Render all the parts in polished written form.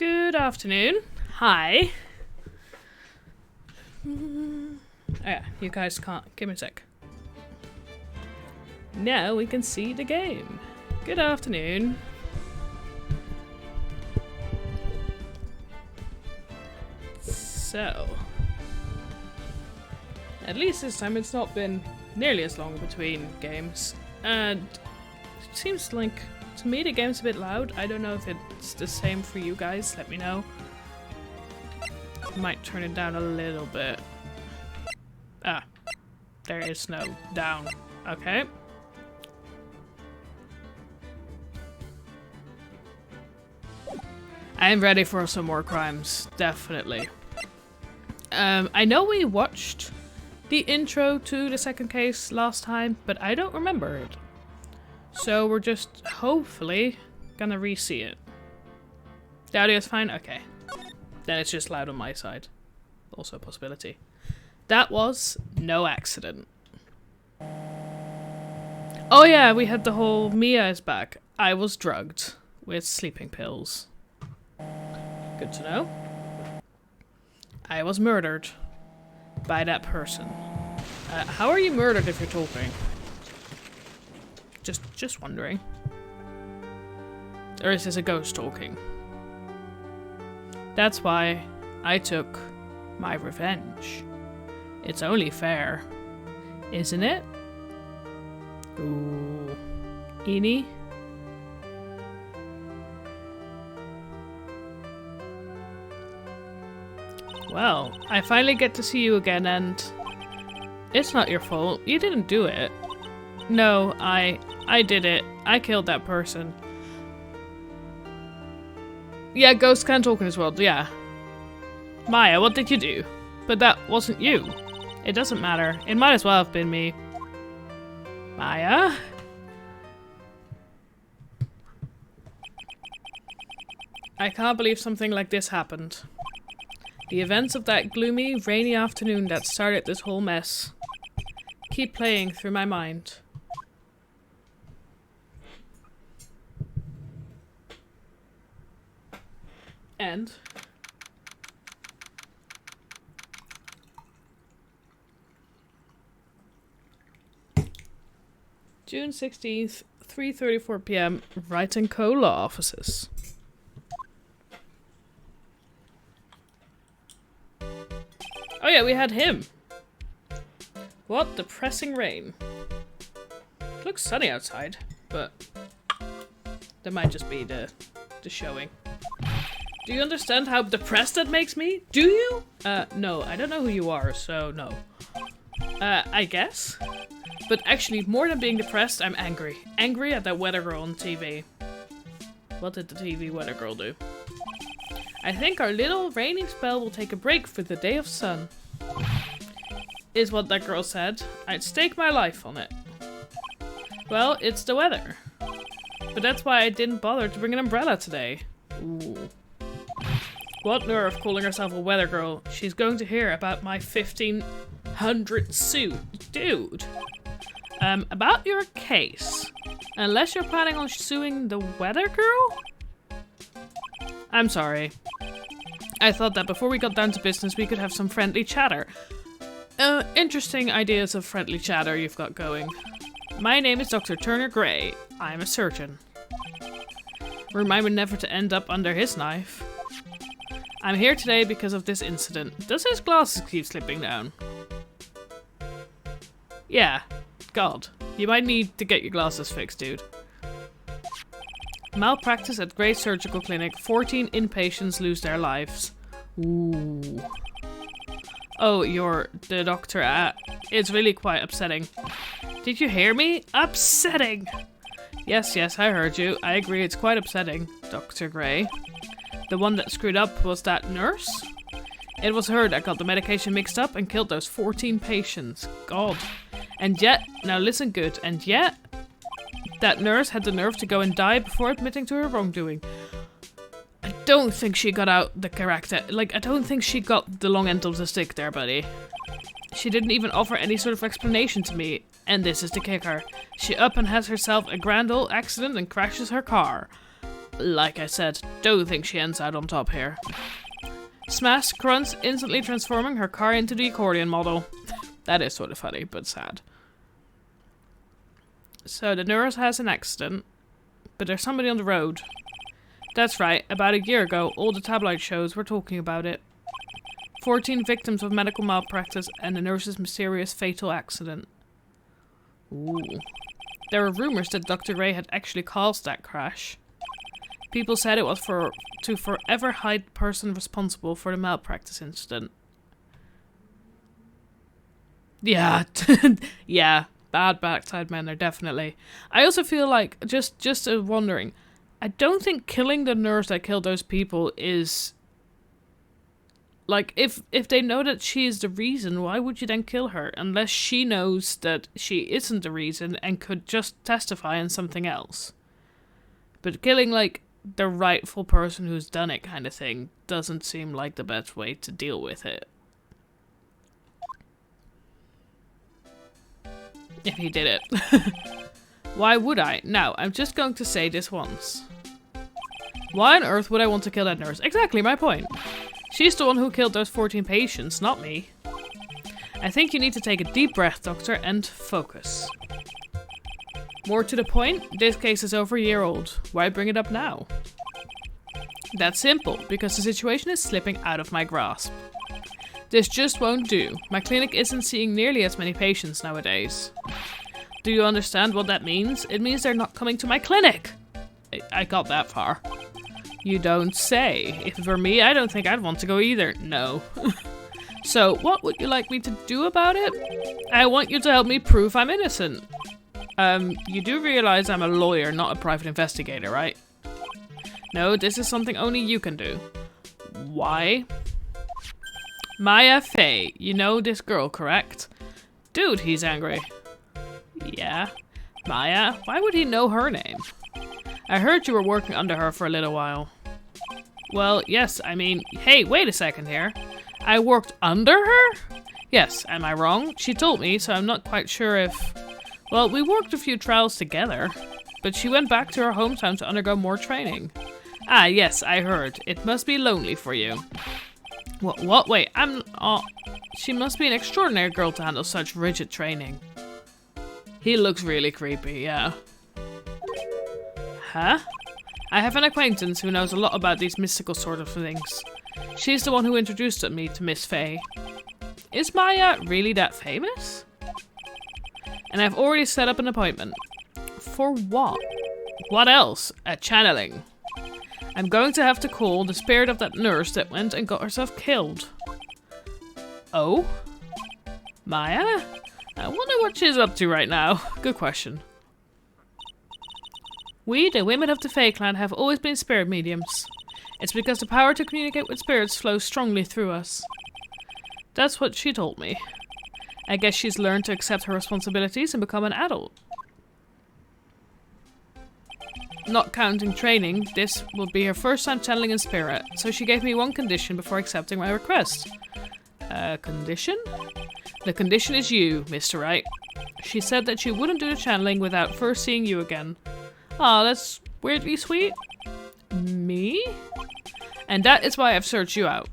Good afternoon. Hi. Oh yeah, you guys can't. Give me a sec. Now we can see the game. Good afternoon. So, at least this time it's not been nearly as long between games. And it seems like, to me, the game's a bit loud. I don't know if it's the same for you guys. Let me know. Might turn it down a little bit. Ah, there is no down. Okay. I'm ready for some more crimes, definitely. I know we watched the intro to the second case last time, but I don't remember it. So we're just hopefully gonna re-see it. The audio is fine? Okay. Then it's just loud on my side. Also a possibility. That was no accident. Oh yeah, we had the whole Mia is back. I was drugged with sleeping pills. Good to know. I was murdered by that person. How are you murdered if you're talking? Just wondering. Or is this a ghost talking? That's why I took my revenge. It's only fair, isn't it? Ooh. Eenie? Well, I finally get to see you again, and it's not your fault. You didn't do it. No, I did it. I killed that person. Yeah, ghosts can talk in this world, yeah. Maya, what did you do? But that wasn't you. It doesn't matter. It might as well have been me. Maya? I can't believe something like this happened. The events of that gloomy, rainy afternoon that started this whole mess keep playing through my mind. And June 16th, 3:34 p.m. Wright & Co. Law Offices. Oh yeah, we had him. What depressing rain. It looks sunny outside, but that might just be the showing. Do you understand how depressed that makes me? Do you? No, I don't know who you are, so no. I guess? But actually, more than being depressed, I'm angry. Angry at that weather girl on TV. What did the TV weather girl do? I think our little rainy spell will take a break for the day of sun. Is what that girl said. I'd stake my life on it. Well, it's the weather. But that's why I didn't bother to bring an umbrella today. Ooh. What nerve calling herself a weather girl. She's going to hear about my 1500 suit. Dude. About your case. Unless you're planning on suing the weather girl? I'm sorry. I thought that before we got down to business we could have some friendly chatter. Interesting ideas of friendly chatter you've got going. My name is Dr. Turner Gray. I'm a surgeon. Remind me never to end up under his knife. I'm here today because of this incident. Does his glasses keep slipping down? Yeah. God. You might need to get your glasses fixed, dude. Malpractice at Gray Surgical Clinic. 14 inpatients lose their lives. Ooh. Oh, you're the doctor. It's really quite upsetting. Did you hear me? Upsetting! Yes, I heard you. I agree, it's quite upsetting, Dr. Gray. The one that screwed up was that nurse? It was her that got the medication mixed up and killed those 14 patients. God. And yet, now listen good, and yet, that nurse had the nerve to go and die before admitting to her wrongdoing. I don't think she got out the character. Like, I don't think she got the long end of the stick there, buddy. She didn't even offer any sort of explanation to me. And this is the kicker. She up and has herself a grand old accident and crashes her car. Like I said, don't think she ends out on top here. Smash grunts, instantly transforming her car into the accordion model. That is sort of funny, but sad. So the nurse has an accident, but there's somebody on the road. That's right, about a year ago, all the tabloid shows were talking about it. 14 victims of medical malpractice and the nurse's mysterious fatal accident. Ooh. There were rumors that Dr. Ray had actually caused that crash. People said it was to forever hide the person responsible for the malpractice incident. Yeah, yeah, bad backside men are definitely. I also feel like, just wondering, I don't think killing the nurse that killed those people is... Like, if they know that she is the reason, why would you then kill her? Unless she knows that she isn't the reason and could just testify on something else. But killing, like, the rightful person who's done it kind of thing doesn't seem like the best way to deal with it. If he did it. Why would I? Now, I'm just going to say this once. Why on earth would I want to kill that nurse? Exactly my point. She's the one who killed those 14 patients, not me. I think you need to take a deep breath, Doctor, and focus. More to the point, this case is over a year old. Why bring it up now? That's simple, because the situation is slipping out of my grasp. This just won't do. My clinic isn't seeing nearly as many patients nowadays. Do you understand what that means? It means they're not coming to my clinic! I got that far. You don't say. If it were me, I don't think I'd want to go either. No. So, what would you like me to do about it? I want you to help me prove I'm innocent. You do realize I'm a lawyer, not a private investigator, right? No, this is something only you can do. Why? Maya Fey. You know this girl, correct? Dude, he's angry. Yeah. Maya? Why would he know her name? I heard you were working under her for a little while. Well, yes, I mean... Hey, wait a second here. I worked under her? Yes, am I wrong? She told me, so I'm not quite sure if... Well, we worked a few trials together. But she went back to her hometown to undergo more training. Ah, yes, I heard. It must be lonely for you. What? Wait, she must be an extraordinary girl to handle such rigid training. He looks really creepy, yeah. Huh? I have an acquaintance who knows a lot about these mystical sort of things. She's the one who introduced me to Miss Fey. Is Maya really that famous? And I've already set up an appointment. For what? What else? A channeling. I'm going to have to call the spirit of that nurse that went and got herself killed. Oh? Maya? I wonder what she's up to right now. Good question. We, the women of the Fae clan, have always been spirit mediums. It's because the power to communicate with spirits flows strongly through us. That's what she told me. I guess she's learned to accept her responsibilities and become an adult. Not counting training, this will be her first time channeling in spirit, so she gave me one condition before accepting my request. Condition? The condition is you, Mr. Wright. She said that she wouldn't do the channeling without first seeing you again. Aw, that's weirdly sweet. Me? And that is why I've searched you out.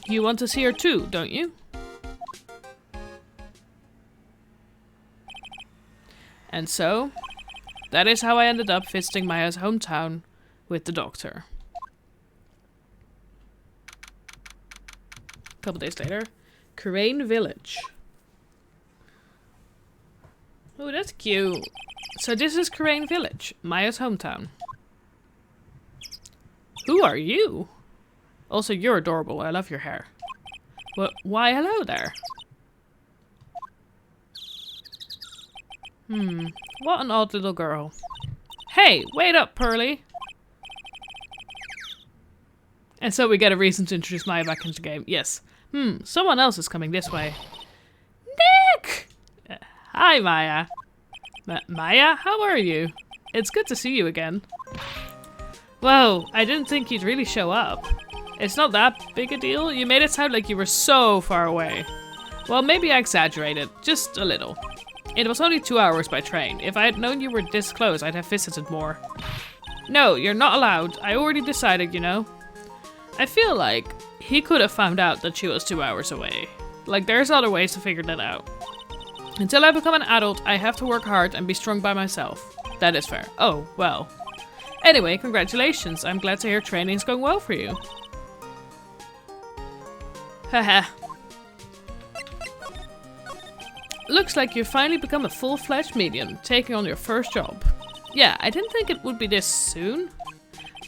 You want to see her too, don't you? And so, that is how I ended up visiting Maya's hometown with the doctor. A couple days later, Crane Village. Oh, that's cute. So this is Crane Village, Maya's hometown. Who are you? Also, you're adorable. I love your hair. Well, why hello there? What an odd little girl. Hey, wait up, Pearly! And so we get a reason to introduce Maya back into the game. Yes. Someone else is coming this way. Nick! Hi, Maya. Maya, how are you? It's good to see you again. Whoa, I didn't think you'd really show up. It's not that big a deal. You made it sound like you were so far away. Well, maybe I exaggerated. Just a little. It was only 2 hours by train. If I had known you were this close, I'd have visited more. No, you're not allowed. I already decided, you know. I feel like he could have found out that she was 2 hours away. Like, there's other ways to figure that out. Until I become an adult, I have to work hard and be strong by myself. That is fair. Oh, well. Anyway, congratulations. I'm glad to hear training's going well for you. Haha. Looks like you've finally become a full-fledged medium, taking on your first job. Yeah, I didn't think it would be this soon.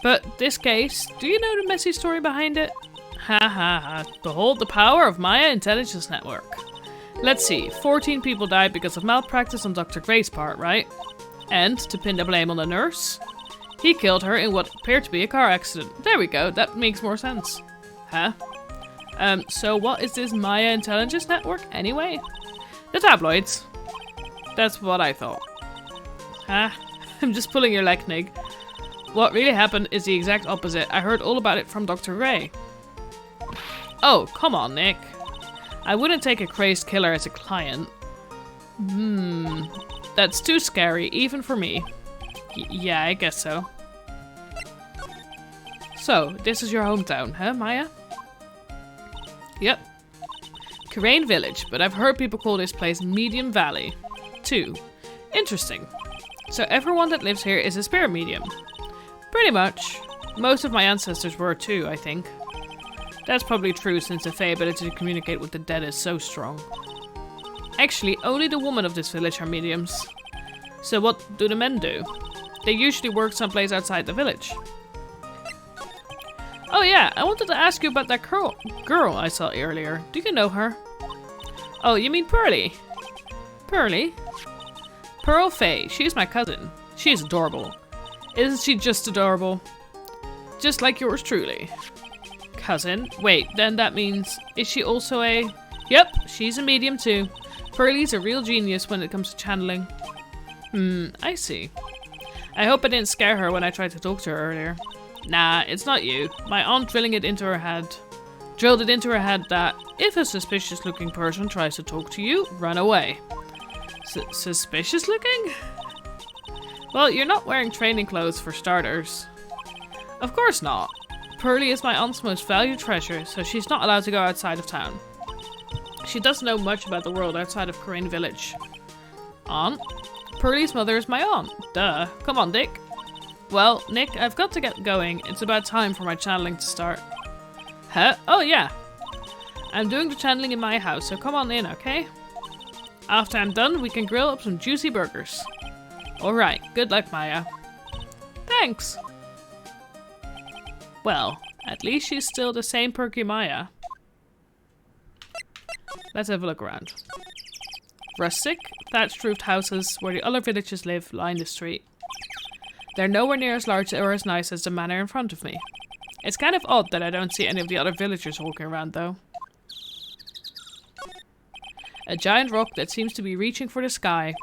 But this case, do you know the messy story behind it? Ha ha ha. Behold the power of Maya Intelligence Network. Let's see, 14 people died because of malpractice on Dr. Gray's part, right? And, to pin the blame on the nurse, he killed her in what appeared to be a car accident. There we go, that makes more sense. Huh? So what is this Maya Intelligence Network, anyway? The tabloids. That's what I thought. Huh? I'm just pulling your leg, Nig. What really happened is the exact opposite. I heard all about it from Dr. Gray. Oh, come on, Nick. I wouldn't take a crazed killer as a client. That's too scary, even for me. Yeah, I guess so. So, this is your hometown, huh, Maya? Yep. Crane Village, but I've heard people call this place Medium Valley, too. Interesting. So everyone that lives here is a spirit medium. Pretty much. Most of my ancestors were too, I think. That's probably true since the Fae ability to communicate with the dead is so strong. Actually, only the women of this village are mediums. So what do the men do? They usually work someplace outside the village. Oh yeah, I wanted to ask you about that girl I saw earlier. Do you know her? Oh, you mean Pearly? Pearly? Pearl Faye. She's my cousin. She's adorable. Isn't she just adorable? Just like yours truly. Cousin? Wait, then that means... Is she also a... Yep, she's a medium too. Pearly's a real genius when it comes to channeling. I see. I hope I didn't scare her when I tried to talk to her earlier. Nah, it's not you. My aunt drilled it into her head that if a suspicious looking person tries to talk to you, run away. Suspicious looking? Well, you're not wearing training clothes for starters. Of course not. Pearly is my aunt's most valued treasure, so she's not allowed to go outside of town. She doesn't know much about the world outside of Crane Village. Aunt? Pearly's mother is my aunt. Duh. Come on, Dick. Well, Nick, I've got to get going. It's about time for my channeling to start. Huh? Oh, yeah. I'm doing the channeling in my house, so come on in, okay? After I'm done, we can grill up some juicy burgers. Alright, good luck, Maya. Thanks! Well, at least she's still the same perky Maya. Let's have a look around. Rustic, thatched-roofed houses where the other villagers live line the street. They're nowhere near as large or as nice as the manor in front of me. It's kind of odd that I don't see any of the other villagers walking around, though. A giant rock that seems to be reaching for the sky.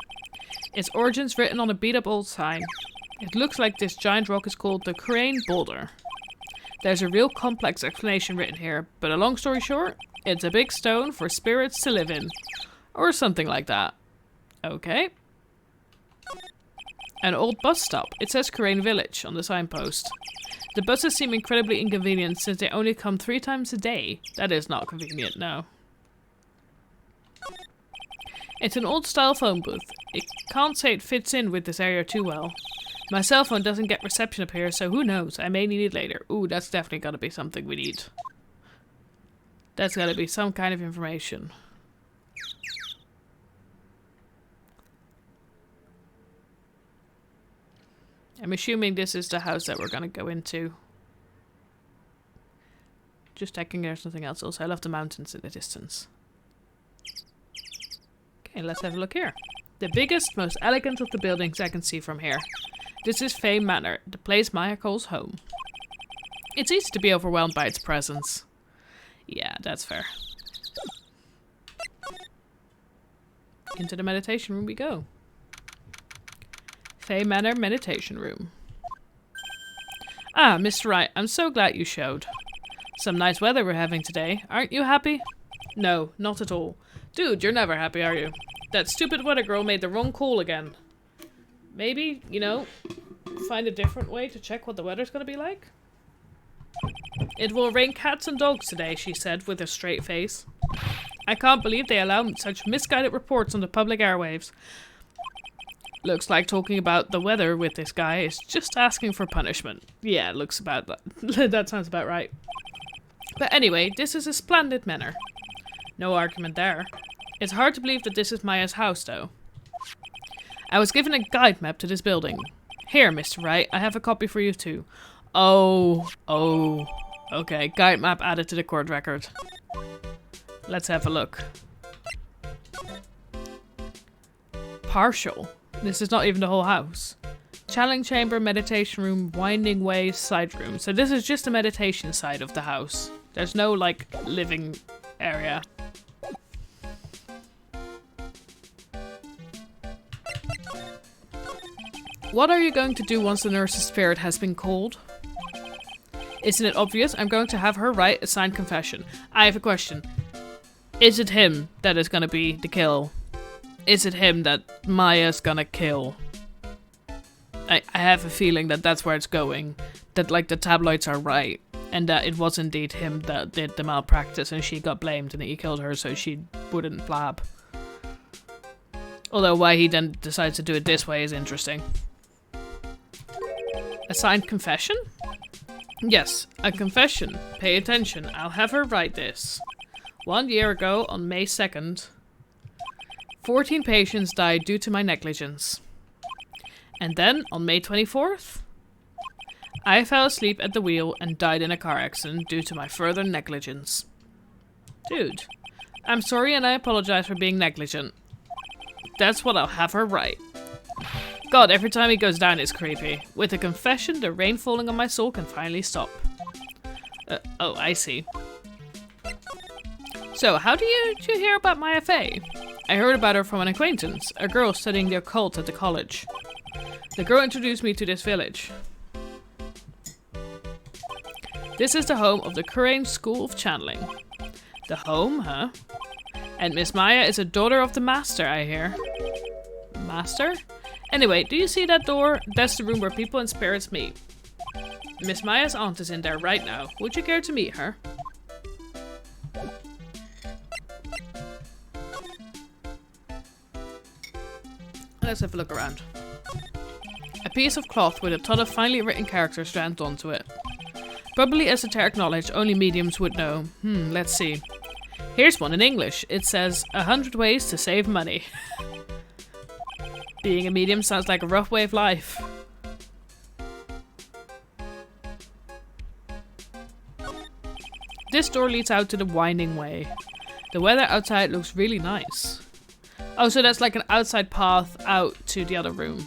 Its origins written on a beat-up old sign. It looks like this giant rock is called the Crane Boulder. There's a real complex explanation written here, but a long story short, it's a big stone for spirits to live in. Or something like that. Okay. An old bus stop. It says Crane Village on the signpost. The buses seem incredibly inconvenient since they only come 3 times a day. That is not convenient, no. It's an old-style phone booth. I can't say it fits in with this area too well. My cell phone doesn't get reception up here, so who knows? I may need it later. Ooh, that's definitely gotta be something we need. That's gotta be some kind of information. I'm assuming this is the house that we're gonna go into. Just checking there's nothing else. Also, I love the mountains in the distance. Okay, let's have a look here. The biggest, most elegant of the buildings I can see from here. This is Fae Manor, the place Maya calls home. It's easy to be overwhelmed by its presence. Yeah, that's fair. Into the meditation room we go. Fae Manor Meditation Room. Ah, Mr. Wright, I'm so glad you showed. Some nice weather we're having today. Aren't you happy? No, not at all. Dude, you're never happy, are you? That stupid weather girl made the wrong call again. Maybe, you know, find a different way to check what the weather's gonna be like? It will rain cats and dogs today, she said with a straight face. I can't believe they allow such misguided reports on the public airwaves. Looks like talking about the weather with this guy is just asking for punishment. Yeah, it looks about that. That sounds about right. But anyway, this is a splendid manor. No argument there. It's hard to believe that this is Maya's house, though. I was given a guide map to this building. Here, Mr. Wright, I have a copy for you too. Oh. Okay, guide map added to the court record. Let's have a look. Partial. This is not even the whole house. Channeling chamber, meditation room, winding way, side room. So this is just the meditation side of the house. There's no, like, living area. What are you going to do once the nurse's spirit has been called? Isn't it obvious? I'm going to have her write a signed confession. I have a question. Is it him that is going to be the kill? Is it him that Maya's gonna kill? I have a feeling that that's where it's going. That, like, the tabloids are right. And that it was indeed him that did the malpractice and she got blamed and he killed her so she wouldn't blab. Although why he then decides to do it this way is interesting. A signed confession? Yes, a confession. Pay attention. I'll have her write this. 1 year ago, on May 2nd, 14 patients died due to my negligence. And then, on May 24th, I fell asleep at the wheel and died in a car accident due to my further negligence. Dude, I'm sorry and I apologize for being negligent. That's what I'll have her write. God, every time he goes down it's creepy. With a confession, the rain falling on my soul can finally stop. Oh, I see. So, how did you hear about my FA? I heard about her from an acquaintance, a girl studying the occult at the college. The girl introduced me to this village. This is the home of the Currane School of Channeling. The home, huh? And Miss Maya is a daughter of the master, I hear. Master? Anyway, do you see that door? That's the room where people and spirits meet. Miss Maya's aunt is in there right now. Would you care to meet her? Let's have a look around. A piece of cloth with a ton of finely written characters jammed onto it. Probably esoteric knowledge only mediums would know. Let's see. Here's one in English. It says, 100 ways to save money. Being a medium sounds like a rough way of life. This door leads out to the winding way. The weather outside looks really nice. Oh, so that's like an outside path out to the other room.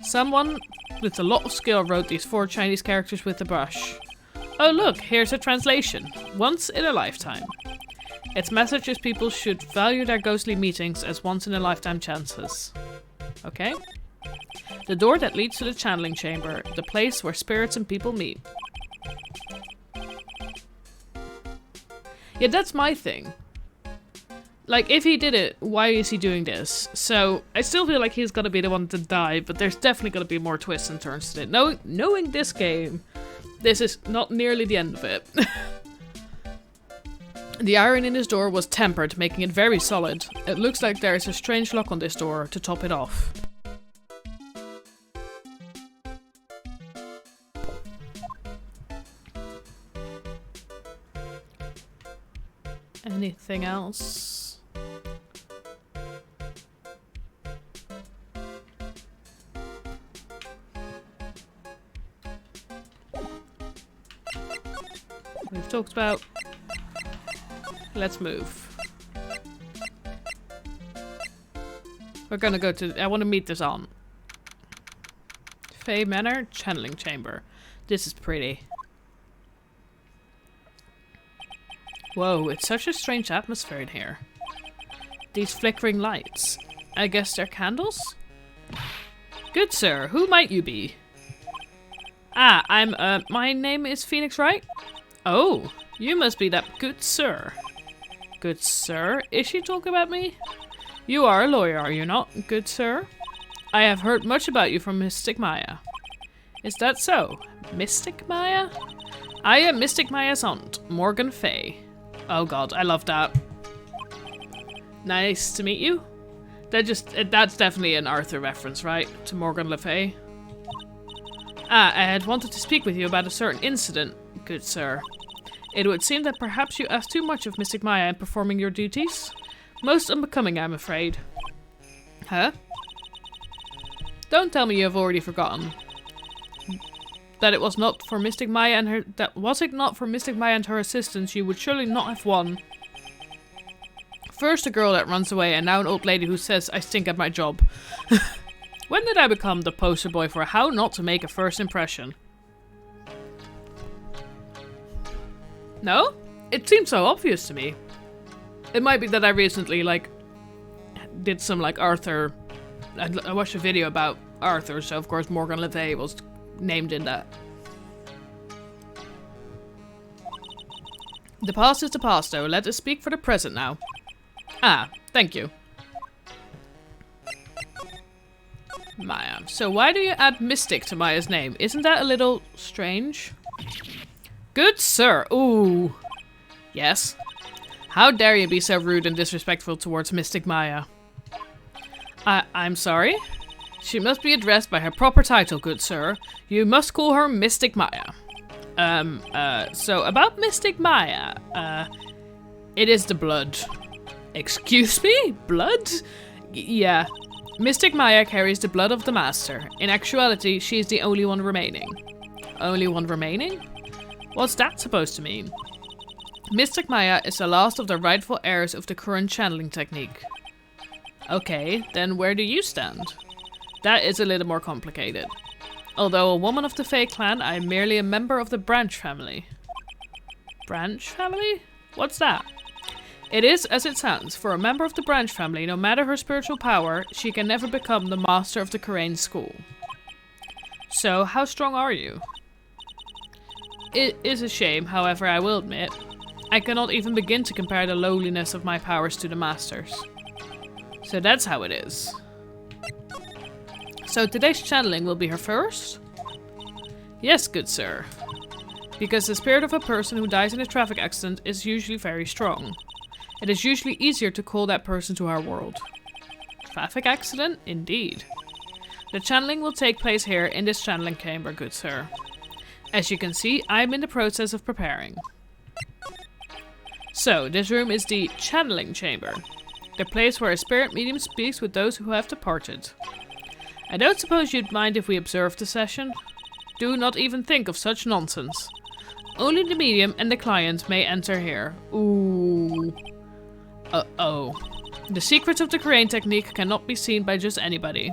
Someone with a lot of skill wrote these 4 Chinese characters with a brush. Oh look, here's a translation. Once in a lifetime. Its message is people should value their ghostly meetings as once in a lifetime chances. Okay. The door that leads to the channeling chamber, the place where spirits and people meet. Yeah, that's my thing. Like, if he did it, why is he doing this? So, I still feel like he's gonna be the one to die, but there's definitely gonna be more twists and turns to it. Knowing this game, this is not nearly the end of it. The iron in his door was tempered, making it very solid. It looks like there is a strange lock on this door to top it off. Anything else? We've talked about. Let's move. We're gonna go to. I want to meet this aunt. Fey Manor, channeling chamber. This is pretty. Whoa, it's such a strange atmosphere in here. These flickering lights. I guess they're candles? Good sir, who might you be? Ah, my name is Phoenix Wright? Oh, you must be that good sir. Good sir? Is she talking about me? You are a lawyer, are you not, good sir? I have heard much about you from Mystic Maya. Is that so? Mystic Maya? I am Mystic Maya's aunt, Morgan Fay. Oh god, I love that. Nice to meet you. That's definitely an Arthur reference, right? To Morgan Le Fay. Ah, I had wanted to speak with you about a certain incident, good sir. It would seem that perhaps you asked too much of Mystic Maya in performing your duties. Most unbecoming, I'm afraid. Huh? Don't tell me you have already forgotten. That it was not for Mystic Maya and her— that was it not for Mystic Maya and her assistants, you would surely not have won. First a girl that runs away, and now an old lady who says I stink at my job. When did I become the poster boy for how not to make a first impression? No? It seems so obvious to me. It might be that I recently, like, did some, like, Arthur... I watched a video about Arthur, so of course Morgan Le Fay was named in that. The past is the past, though. Let us speak for the present now. Ah, thank you. Maya. So why do you add Mystic to Maya's name? Isn't that a little strange? Good sir. Ooh. Yes. How dare you be so rude and disrespectful towards Mystic Maya? I'm sorry? She must be addressed by her proper title, good sir. You must call her Mystic Maya. So about Mystic Maya, it is the blood. Excuse me? Blood? Yeah. Mystic Maya carries the blood of the Master. In actuality, she is the only one remaining. Only one remaining? What's that supposed to mean? Mystic Maya is the last of the rightful heirs of the current channeling technique. Okay, then where do you stand? That is a little more complicated. Although a woman of the Fae clan, I am merely a member of the Branch family. Branch family? What's that? It is as it sounds. For a member of the Branch family, no matter her spiritual power, she can never become the master of the Karain school. So, how strong are you? It is a shame, however, I will admit. I cannot even begin to compare the lowliness of my powers to the Master's. So that's how it is. So today's channeling will be her first? Yes, good sir. Because the spirit of a person who dies in a traffic accident is usually very strong. It is usually easier to call that person to our world. Traffic accident? Indeed. The channeling will take place here in this channeling chamber, good sir. As you can see, I am in the process of preparing. So, this room is the channeling chamber. The place where a spirit medium speaks with those who have departed. I don't suppose you'd mind if we observed the session? Do not even think of such nonsense. Only the medium and the client may enter here. Ooh. Uh-oh. The secrets of the Karain technique cannot be seen by just anybody.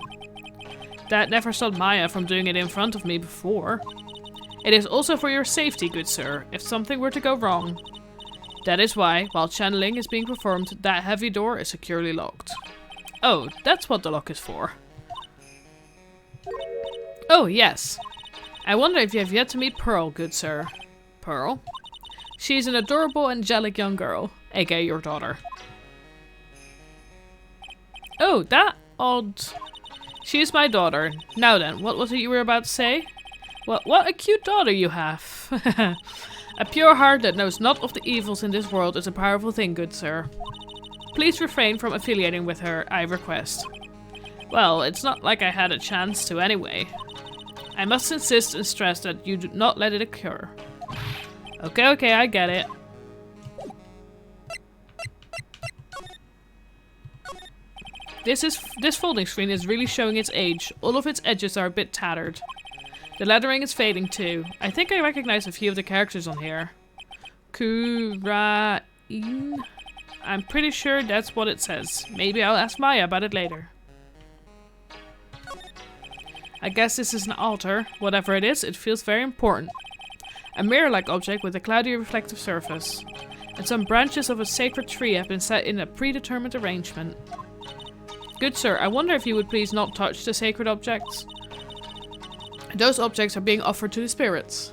That never stopped Maya from doing it in front of me before. It is also for your safety, good sir, if something were to go wrong. That is why, while channeling is being performed, that heavy door is securely locked. Oh, that's what the lock is for. Oh, yes. I wonder if you have yet to meet Pearl, good sir. Pearl? She's an adorable, angelic young girl, aka your daughter. Oh, that odd. She is my daughter. Now then, what was it you were about to say? What a cute daughter you have. A pure heart that knows not of the evils in this world is a powerful thing, good sir. Please refrain from affiliating with her, I request. Well, it's not like I had a chance to anyway. I must insist and stress that you do not let it occur. Okay, I get it. This folding screen is really showing its age. All of its edges are a bit tattered. The lettering is fading too. I think I recognize a few of the characters on here. Kurain? I'm pretty sure that's what it says. Maybe I'll ask Maya about it later. I guess this is an altar. Whatever it is, it feels very important. A mirror-like object with a cloudy reflective surface. And some branches of a sacred tree have been set in a predetermined arrangement. Good sir, I wonder if you would please not touch the sacred objects. Those objects are being offered to the spirits.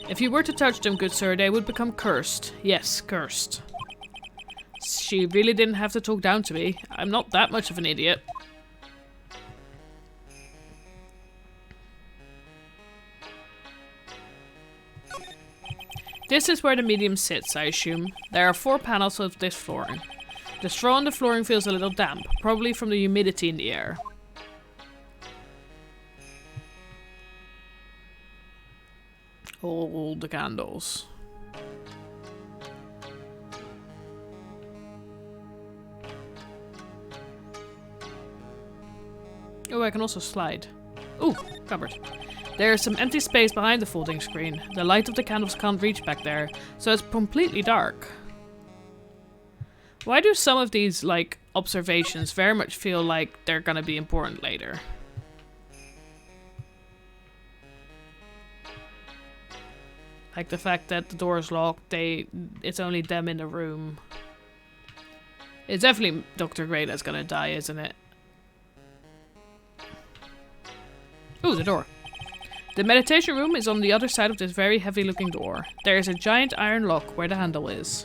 If you were to touch them, good sir, they would become cursed. Yes, cursed. She really didn't have to talk down to me. I'm not that much of an idiot. This is where the medium sits, I assume. There are 4 panels of this flooring. The straw on the flooring feels a little damp, probably from the humidity in the air. All the candles. Oh, I can also slide. Ooh, cupboard. There's some empty space behind the folding screen. The light of the candles can't reach back there, so it's completely dark. Why do some of these, like, observations very much feel like they're gonna be important later? Like the fact that the door is locked, it's only them in the room. It's definitely Dr. Gray that's gonna die, isn't it? Ooh, the door. The meditation room is on the other side of this very heavy looking door. There is a giant iron lock where the handle is.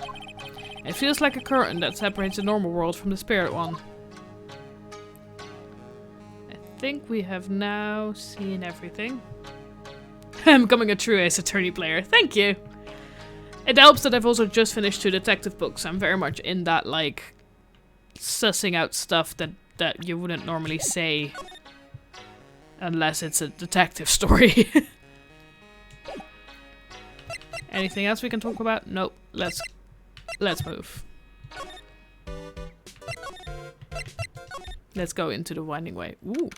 It feels like a curtain that separates the normal world from the spirit one. I think we have now seen everything. I'm becoming a true Ace Attorney player. Thank you! It helps that I've also just finished 2 detective books. I'm very much in that, like, sussing out stuff that you wouldn't normally say. Unless it's a detective story. Anything else we can talk about? Nope. Let's move. Let's go into the winding way. Ooh.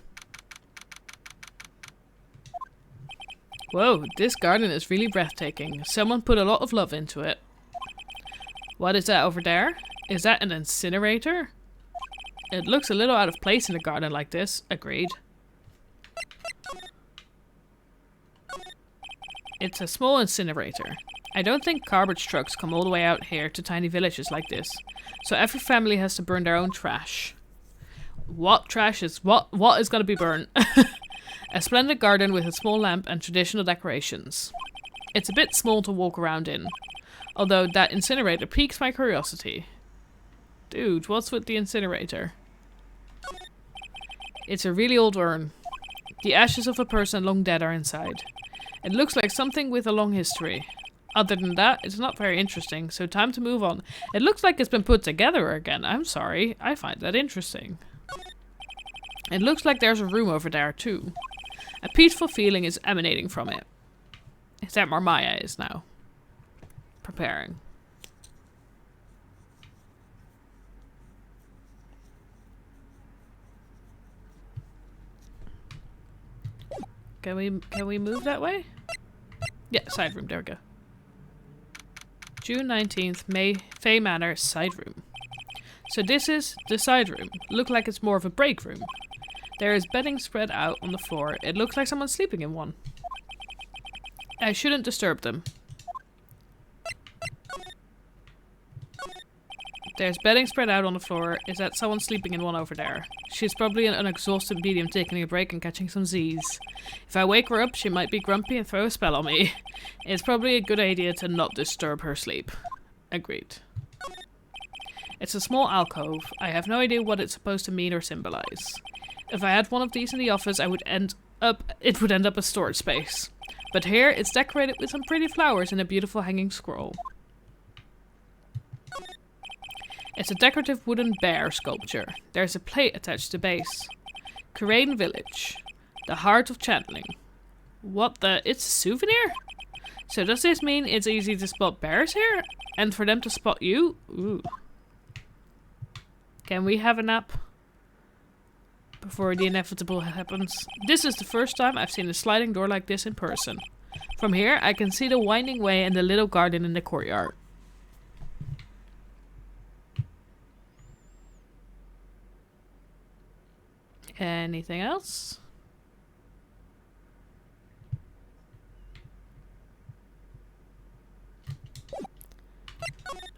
Whoa, this garden is really breathtaking. Someone put a lot of love into it. What is that over there? Is that an incinerator? It looks a little out of place in a garden like this. Agreed. It's a small incinerator. I don't think garbage trucks come all the way out here to tiny villages like this. So every family has to burn their own trash. What trash is what is going to be burnt? A splendid garden with a small lamp and traditional decorations. It's a bit small to walk around in. Although that incinerator piques my curiosity. Dude, what's with the incinerator? It's a really old urn. The ashes of a person long dead are inside. It looks like something with a long history. Other than that, it's not very interesting, so time to move on. It looks like it's been put together again. I'm sorry. I find that interesting. It looks like there's a room over there too. A peaceful feeling is emanating from it. Is that where Maya is now? Preparing. Can we move that way? Yeah, side room. There we go. June 19th, Fay Manor, side room. So this is the side room. Look like it's more of a break room. There is bedding spread out on the floor. It looks like someone's sleeping in one. I shouldn't disturb them. There's bedding spread out on the floor. Is that someone sleeping in one over there? She's probably an exhausted medium taking a break and catching some Z's. If I wake her up, she might be grumpy and throw a spell on me. It's probably a good idea to not disturb her sleep. Agreed. It's a small alcove. I have no idea what it's supposed to mean or symbolize. If I had one of these in the office, it would end up as storage space. But here, it's decorated with some pretty flowers and a beautiful hanging scroll. It's a decorative wooden bear sculpture. There's a plate attached to base. Karain Village. The heart of channeling. What the? It's a souvenir? So does this mean it's easy to spot bears here? And for them to spot you? Ooh. Can we have a nap? Before the inevitable happens. This is the first time I've seen a sliding door like this in person. From here, I can see the winding way and the little garden in the courtyard. Anything else?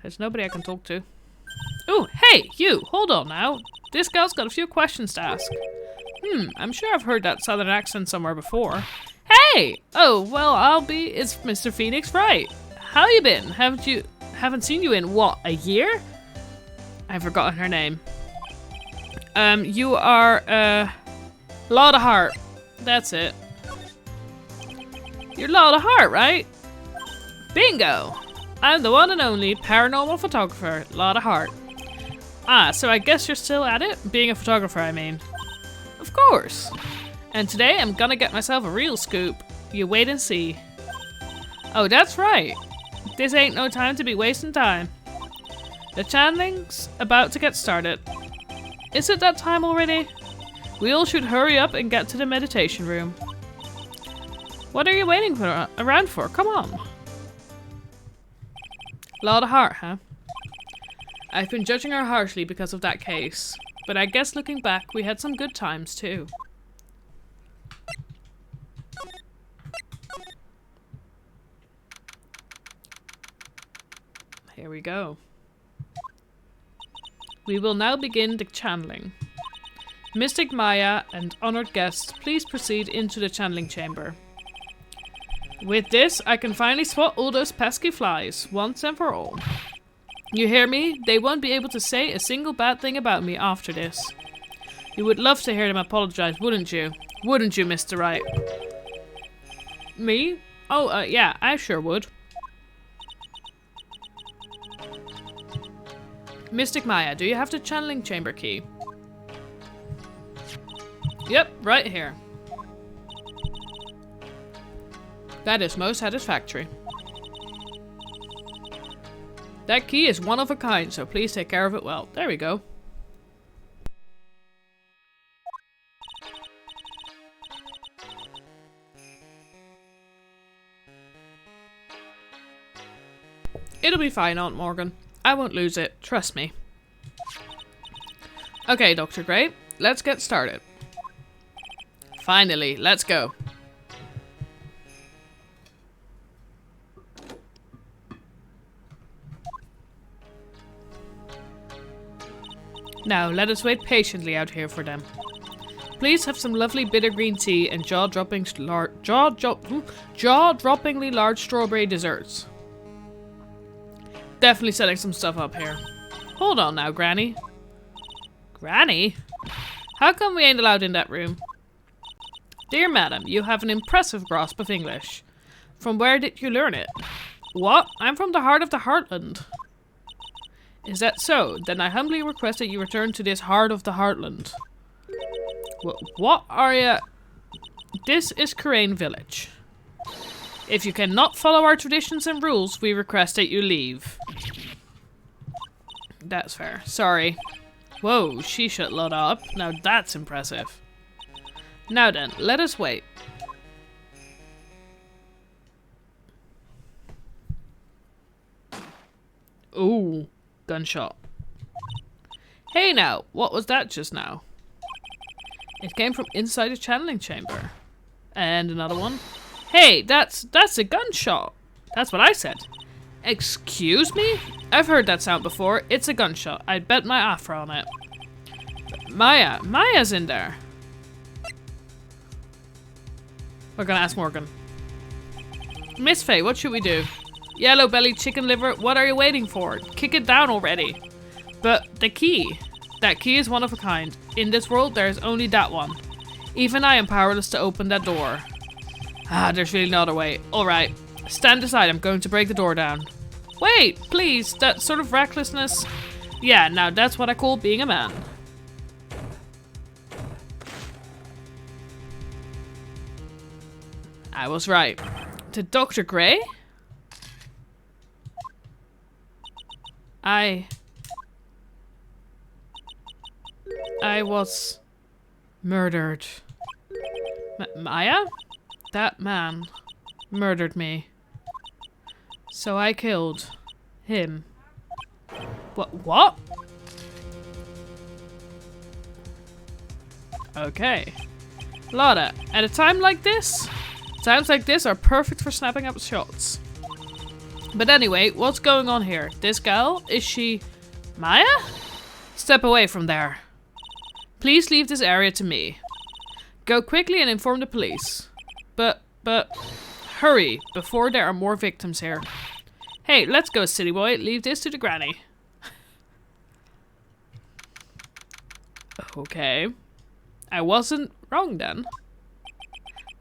There's nobody I can talk to. Oh, hey, you! Hold on now. This gal's got a few questions to ask. I'm sure I've heard that southern accent somewhere before. Hey! Oh, well, it's Mr. Phoenix Wright. How you been? Haven't seen you in, what, a year? I've forgotten her name. You are, Lotta Hart. That's it. You're Lotta Hart, right? Bingo! I'm the one and only paranormal photographer, Lotta Hart. Ah, so I guess you're still at it? Being a photographer, I mean. Of course. And today I'm gonna get myself a real scoop. You wait and see. Oh, that's right. This ain't no time to be wasting time. The channeling's about to get started. Is it that time already? We all should hurry up and get to the meditation room. What are you waiting around for? Come on. Lotta Hart, huh? I've been judging her harshly because of that case, but I guess looking back, we had some good times too. Here we go. We will now begin the channeling. Mystic Maya and honored guests, please proceed into the channeling chamber. With this, I can finally swat all those pesky flies, once and for all. You hear me? They won't be able to say a single bad thing about me after this. You would love to hear them apologize, wouldn't you? Wouldn't you, Mr. Wright? Me? Oh, yeah, I sure would. Mystic Maya, do you have the channeling chamber key? Yep, right here. That is most satisfactory. That key is one of a kind, so please take care of it well. There we go. It'll be fine, Aunt Morgan. I won't lose it, trust me. Okay, Dr. Gray, let's get started. Finally, let's go. Now, let us wait patiently out here for them. Please have some lovely bitter green tea and jaw-droppingly large strawberry desserts. Definitely setting some stuff up here. Hold on now, Granny. Granny? How come we ain't allowed in that room? Dear madam, you have an impressive grasp of English. From where did you learn it? What? I'm from the heart of the Heartland. Is that so? Then I humbly request that you return to this heart of the Heartland. What are ya? This is Karain Village. If you cannot follow our traditions and rules, we request that you leave. That's fair. Sorry. Whoa, she shut Lotta up. Now that's impressive. Now then, let us wait. Ooh. Gunshot. Hey now, what was that just now? It came from inside a channeling chamber. And another one. Hey, that's a gunshot. That's what I said. Excuse me? I've heard that sound before. It's a gunshot. I'd bet my afro on it. Maya's in there. We're gonna ask Morgan. Miss Faye, what should we do? Yellow-bellied chicken liver, what are you waiting for? Kick it down already. But the key. That key is one of a kind. In this world, there is only that one. Even I am powerless to open that door. Ah, there's really no other way. Alright. Stand aside, I'm going to break the door down. Wait, please, that sort of recklessness. Yeah, now that's what I call being a man. I was right. To Dr. Gray? I was murdered. Maya? That man murdered me. So I killed him. What? Okay. Lotta, at a time like this? Times like this are perfect for snapping up shots. But anyway, what's going on here? This gal? Is she Maya? Step away from there. Please leave this area to me. Go quickly and inform the police. But hurry, before there are more victims here. Hey, let's go, city boy. Leave this to the granny. Okay. I wasn't wrong then.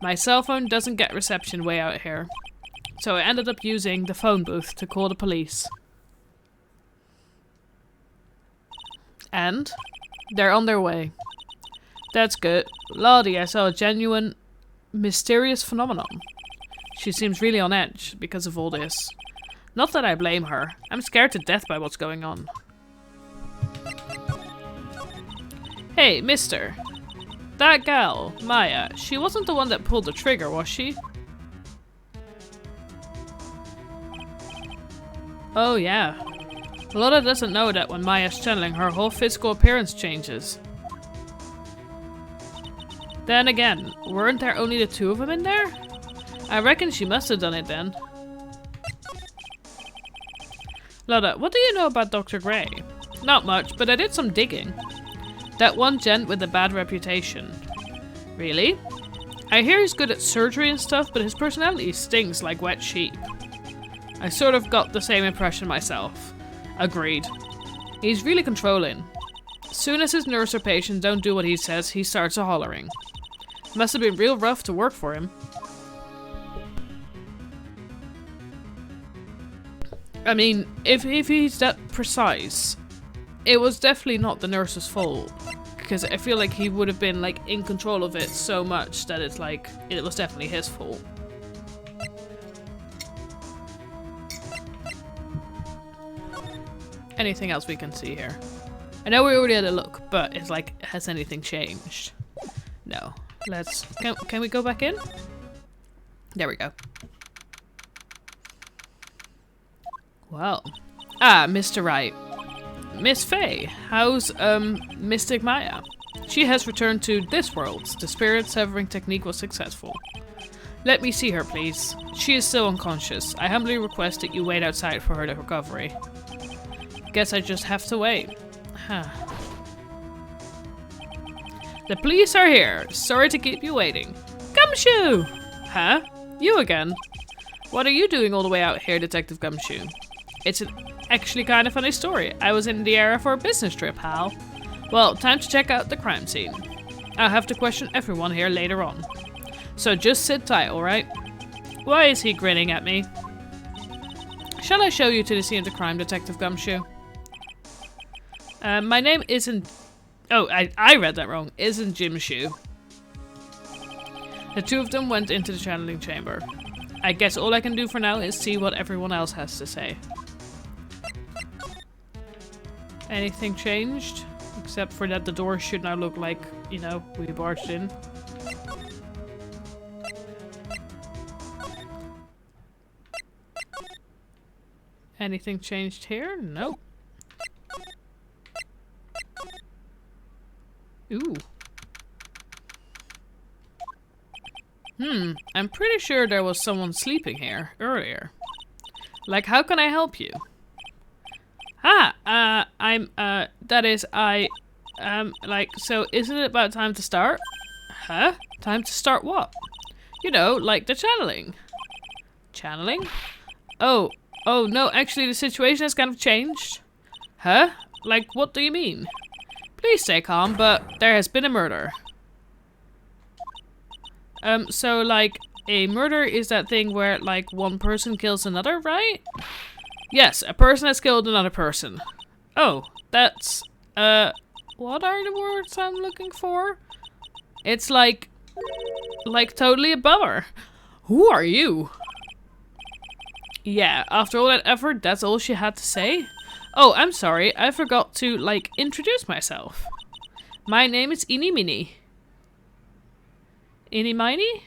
My cell phone doesn't get reception way out here. So I ended up using the phone booth to call the police. And they're on their way. That's good. Lottie, I saw a genuine, mysterious phenomenon. She seems really on edge because of all this. Not that I blame her. I'm scared to death by what's going on. Hey, mister. That gal, Maya, she wasn't the one that pulled the trigger, was she? Oh yeah. Lotta doesn't know that when Maya's channeling, her whole physical appearance changes. Then again, weren't there only the two of them in there? I reckon she must have done it then. Lotta, what do you know about Dr. Gray? Not much, but I did some digging. That one gent with a bad reputation. Really? I hear he's good at surgery and stuff, but his personality stinks like wet sheep. I sort of got the same impression myself. Agreed. He's really controlling. Soon as his nurse or patient don't do what he says, he starts a hollering. Must have been real rough to work for him. I mean, if he's that precise, it was definitely not the nurse's fault. Because I feel like he would have been like in control of it so much that it's like, it was definitely his fault. Anything else we can see here? I know we already had a look, but it's like, has anything changed? No. Let's... Can we go back in? There we go. Well. Ah, Mr. Wright. Miss Faye, how's, Mystic Maya? She has returned to this world. The spirit severing technique was successful. Let me see her, please. She is still unconscious. I humbly request that you wait outside for her recovery. Guess I just have to wait. Huh. The police are here. Sorry to keep you waiting. Gumshoe! Huh? You again? What are you doing all the way out here, Detective Gumshoe? It's actually kind of funny story. I was in the area for a business trip, Hal. Well, time to check out the crime scene. I'll have to question everyone here later on. So just sit tight, alright? Why is he grinning at me? Shall I show you to the scene of the crime, Detective Gumshoe? My name isn't... Oh, I read that wrong. Isn't Jim Shoe. The two of them went into the channeling chamber. I guess all I can do for now is see what everyone else has to say. Anything changed? Except for that the door should now look like, you know, we barged in. Anything changed here? Nope. Ooh. I'm pretty sure there was someone sleeping here earlier. Like, how can I help you? Like, so isn't it about time to start? Huh? Time to start what? You know, like the channeling. Channeling? Oh, no, actually the situation has kind of changed. Huh? Like, what do you mean? Please stay calm, but there has been a murder. So, like, a murder is that thing where, like, one person kills another, right? Yes, a person has killed another person. Oh, that's, what are the words I'm looking for? It's like totally a bummer. Who are you? Yeah, after all that effort, that's all she had to say? Oh, I'm sorry, I forgot to, like, introduce myself. My name is Eeny Meeny. Eeny Miny?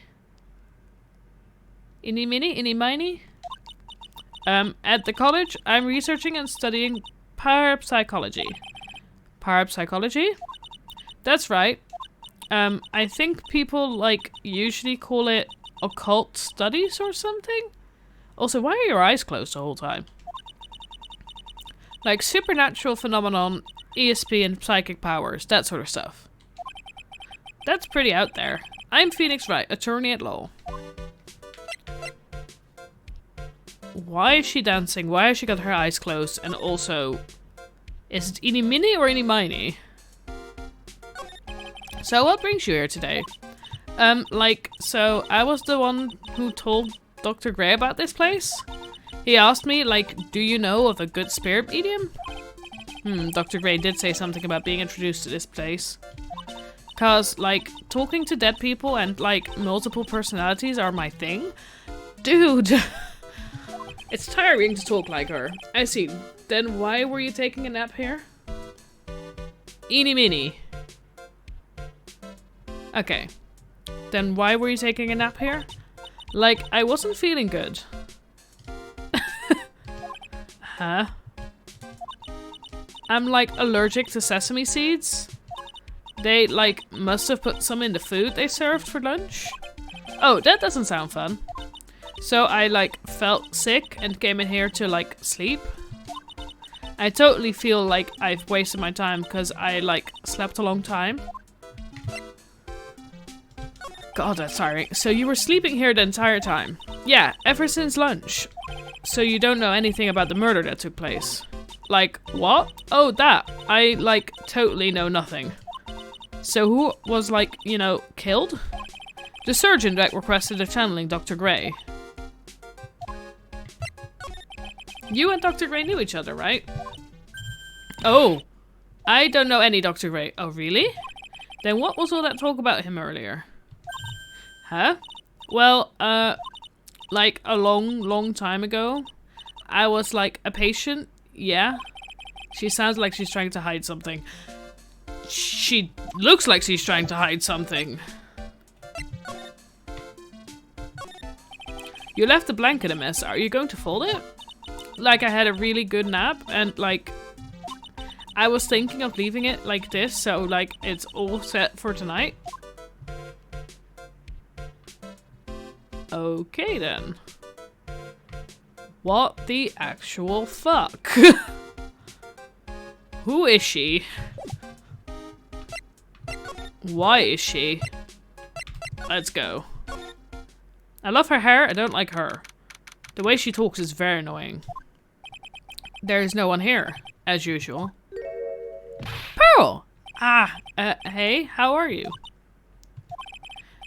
Eeny Meeny? Eeny Miny? At the college, I'm researching and studying parapsychology. Parapsychology? That's right. I think people, like, usually call it occult studies or something? Also, why are your eyes closed the whole time? Like supernatural phenomenon, ESP and psychic powers, that sort of stuff. That's pretty out there. I'm Phoenix Wright, attorney at law. Why is she dancing? Why has she got her eyes closed? And also, is it Eeny Meeny or Eeny Miny? So what brings you here today? So I was the one who told Dr. Gray about this place. He asked me, like, do you know of a good spirit medium? Dr. Gray did say something about being introduced to this place. Cause, like, talking to dead people and, like, multiple personalities are my thing. Dude! It's tiring to talk like her. I see. Then why were you taking a nap here? Eeny meeny. Okay. Then why were you taking a nap here? Like, I wasn't feeling good. Huh? I'm, like, allergic to sesame seeds. They, like, must have put some in the food they served for lunch. Oh, that doesn't sound fun. So I, like, felt sick and came in here to, like, sleep. I totally feel like I've wasted my time because I, like, slept a long time. God, that's tiring. So you were sleeping here the entire time? Yeah, ever since lunch. So you don't know anything about the murder that took place? Like, what? Oh, that. I, like, totally know nothing. So who was, like, you know, killed? The surgeon that requested a channeling Dr. Gray. You and Dr. Gray knew each other, right? Oh. I don't know any Dr. Gray. Oh, really? Then what was all that talk about him earlier? Huh? Well, like a long time ago, I was, like, a patient. Yeah. She sounds like she's trying to hide something. She looks like she's trying to hide something. You left the blanket a mess. Are you going to fold it? Like, I had a really good nap and, like, I was thinking of leaving it like this, so, like, it's all set for tonight. Okay, then. What the actual fuck? Who is she? Why is she? Let's go. I love her hair, I don't like her. The way she talks is very annoying. There is no one here, as usual. Pearl! Ah, hey, how are you?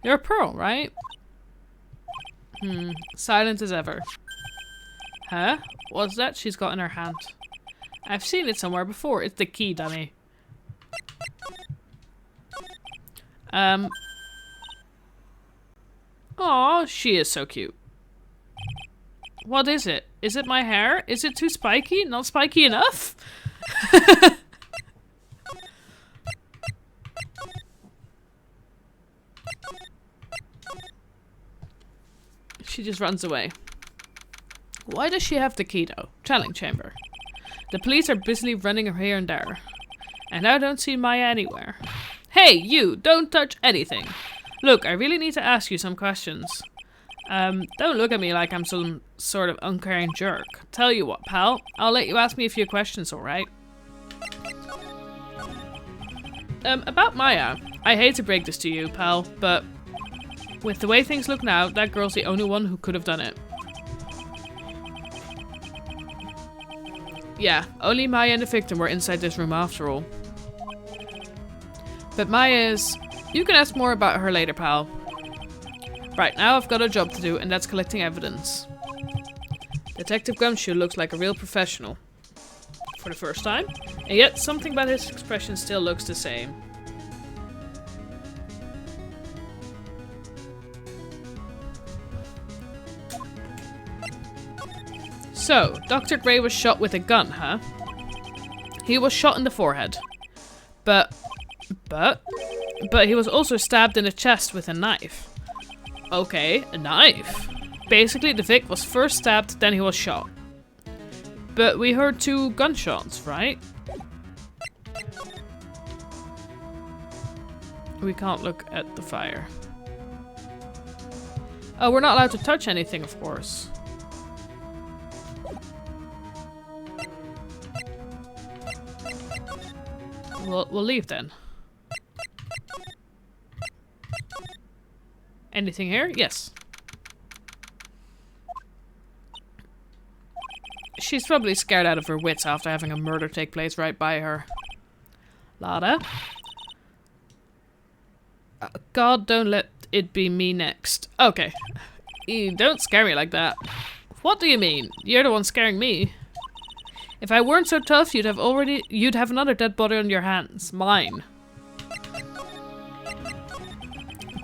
You're Pearl, right? Silent as ever. Huh? What's that she's got in her hand? I've seen it somewhere before. It's the key, dummy. Aw, she is so cute. What is it? Is it my hair? Is it too spiky? Not spiky enough? She just runs away. Why does she have the key though? Channeling chamber. The police are busily running her here and there. And I don't see Maya anywhere. Hey, you! Don't touch anything! Look, I really need to ask you some questions. Don't look at me like I'm some sort of uncaring jerk. Tell you what, pal. I'll let you ask me a few questions, alright? About Maya. I hate to break this to you, pal, but with the way things look now, that girl's the only one who could have done it. Yeah, only Maya and the victim were inside this room after all. But Maya is... You can ask more about her later, pal. Right, now I've got a job to do, and that's collecting evidence. Detective Gumshoe looks like a real professional. For the first time. And yet, something about his expression still looks the same. So, Dr. Gray was shot with a gun, huh? He was shot in the forehead. But he was also stabbed in the chest with a knife. Okay, a knife. Basically, the Vic was first stabbed, then he was shot. But we heard 2 gunshots, right? We can't look at the fire. Oh, we're not allowed to touch anything, of course. We'll leave then. Anything here? Yes. She's probably scared out of her wits after having a murder take place right by her. Lada? God, don't let it be me next. Okay. Ew, don't scare me like that. What do you mean? You're the one scaring me. If I weren't so tough, you'd have another dead body on your hands. Mine.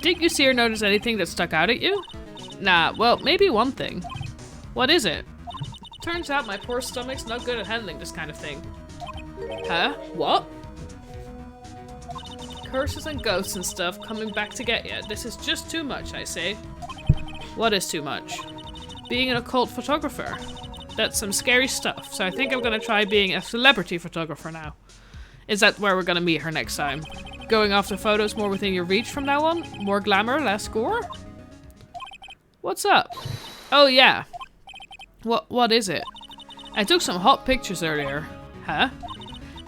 Did you see or notice anything that stuck out at you? Nah, well, maybe one thing. What is it? Turns out my poor stomach's not good at handling this kind of thing. Huh? What? Curses and ghosts and stuff coming back to get you. This is just too much, I say. What is too much? Being an occult photographer. That's some scary stuff, so I think I'm gonna try being a celebrity photographer now. Is that where we're gonna meet her next time? Going after photos more within your reach from now on? More glamour, less gore? What's up? Oh yeah. What is it? I took some hot pictures earlier. Huh?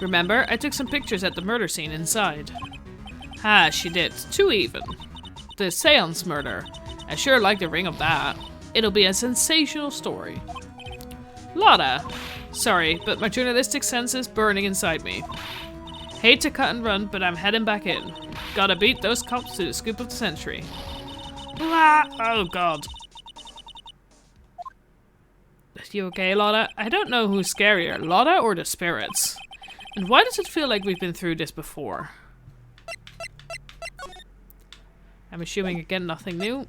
Remember, I took some pictures at the murder scene inside. Ah, she did. Too even. The seance murder. I sure like the ring of that. It'll be a sensational story. Lotta. Sorry, but my journalistic sense is burning inside me. Hate to cut and run, but I'm heading back in. Gotta beat those cops to the scoop of the century. Blah! Oh god. You okay, Lotta? I don't know who's scarier, Lotta or the spirits. And why does it feel like we've been through this before? I'm assuming again nothing new.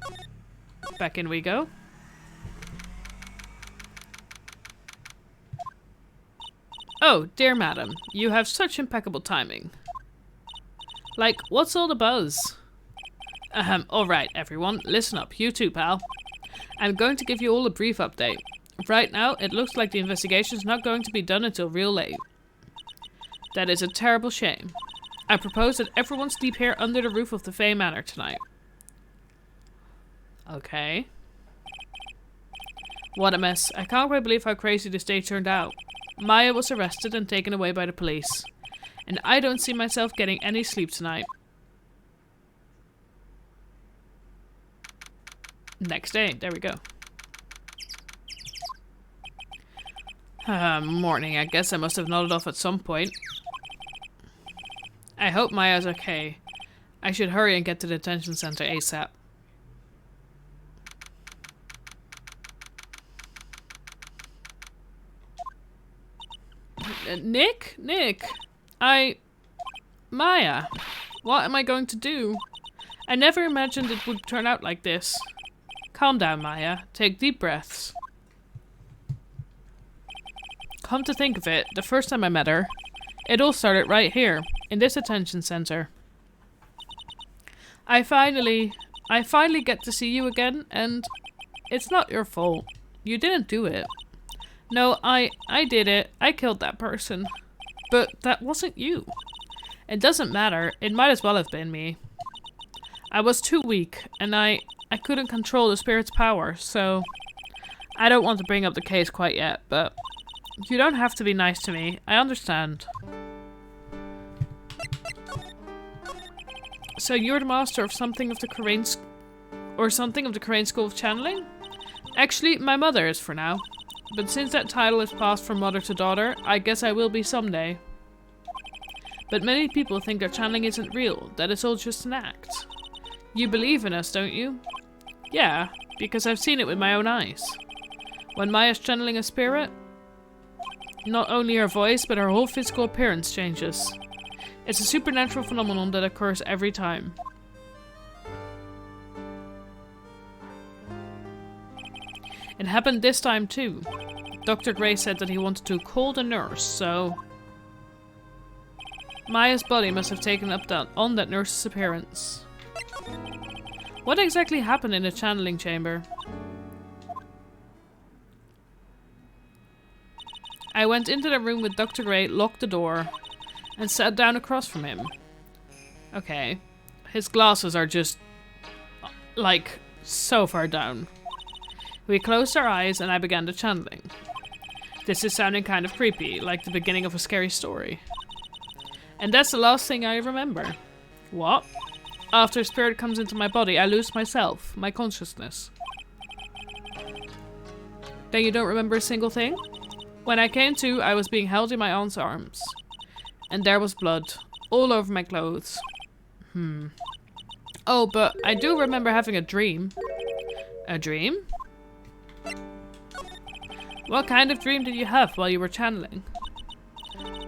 Back in we go. Oh, dear madam, you have such impeccable timing. Like, what's all the buzz? Alright everyone, listen up, you too, pal. I'm going to give you all a brief update. Right now, it looks like the investigation's not going to be done until real late. That is a terrible shame. I propose that everyone sleep here under the roof of the Fey Manor tonight. Okay. What a mess. I can't quite believe how crazy this day turned out. Maya was arrested and taken away by the police. And I don't see myself getting any sleep tonight. Next day. There we go. Morning. I guess I must have nodded off at some point. I hope Maya's okay. I should hurry and get to the detention center ASAP. Nick? Maya, what am I going to do? I never imagined it would turn out like this. Calm down, Maya. Take deep breaths. Come to think of it, the first time I met her, it all started right here, in this detention center. I finally get to see you again, and it's not your fault. You didn't do it. No, I did it. I killed that person. But that wasn't you. It doesn't matter. It might as well have been me. I was too weak, and I couldn't control the spirit's power, so I don't want to bring up the case quite yet, but you don't have to be nice to me. I understand. So you're the master of something of the Crane School of Channeling? Actually, my mother is for now. But since that title is passed from mother to daughter, I guess I will be someday. But many people think that channeling isn't real, that it's all just an act. You believe in us, don't you? Yeah, because I've seen it with my own eyes. When Maya's channeling a spirit, not only her voice, but her whole physical appearance changes. It's a supernatural phenomenon that occurs every time. It happened this time too. Dr. Gray said that he wanted to call the nurse, so Maya's body must have taken up on that nurse's appearance. What exactly happened in the channeling chamber? I went into the room with Dr. Gray, locked the door, and sat down across from him. Okay. His glasses are just, like, so far down. We closed our eyes and I began the channeling. This is sounding kind of creepy, like the beginning of a scary story. And that's the last thing I remember. What? After a spirit comes into my body, I lose myself, my consciousness. Then you don't remember a single thing? When I came to, I was being held in my aunt's arms. And there was blood, all over my clothes. Oh, but I do remember having a dream. A dream? What kind of dream did you have while you were channeling?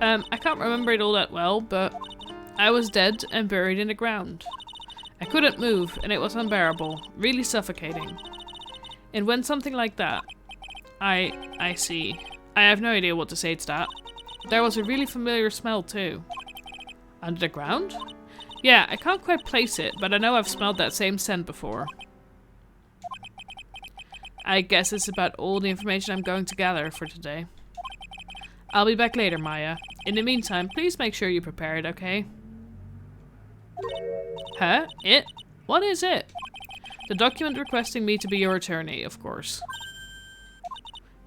I can't remember it all that well, but I was dead and buried in the ground. I couldn't move, and it was unbearable, really suffocating. And when something like that... I see. I have no idea what to say to that. There was a really familiar smell too. Under the ground? Yeah, I can't quite place it, but I know I've smelled that same scent before. I guess it's about all the information I'm going to gather for today. I'll be back later, Maya. In the meantime, please make sure you prepare it, okay? Huh? It? What is it? The document requesting me to be your attorney, of course.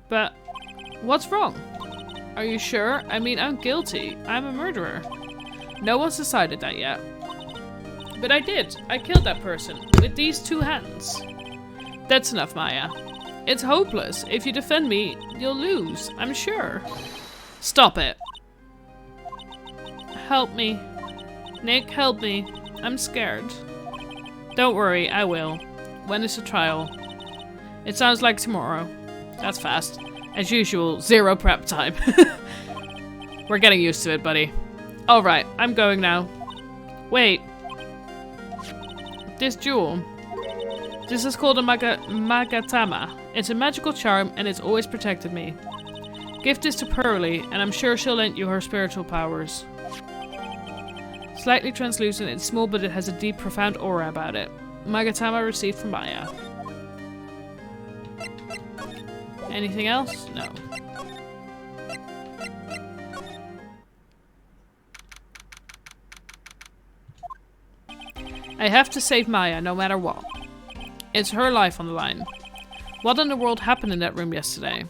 But, what's wrong? Are you sure? I mean, I'm guilty. I'm a murderer. No one's decided that yet. But I did. I killed that person with these 2 hands. That's enough, Maya. It's hopeless. If you defend me, you'll lose. I'm sure. Stop it. Help me. Nick, help me. I'm scared. Don't worry, I will. When is the trial? It sounds like tomorrow. That's fast. As usual, 0 prep time. We're getting used to it, buddy. Alright, I'm going now. Wait. This jewel. This is called a Magatama. It's a magical charm and it's always protected me. Gift this to Pearly and I'm sure she'll lend you her spiritual powers. Slightly translucent, it's small but it has a deep, profound aura about it. Magatama received from Maya. Anything else? No. I have to save Maya no matter what. It's her life on the line. What in the world happened in that room yesterday?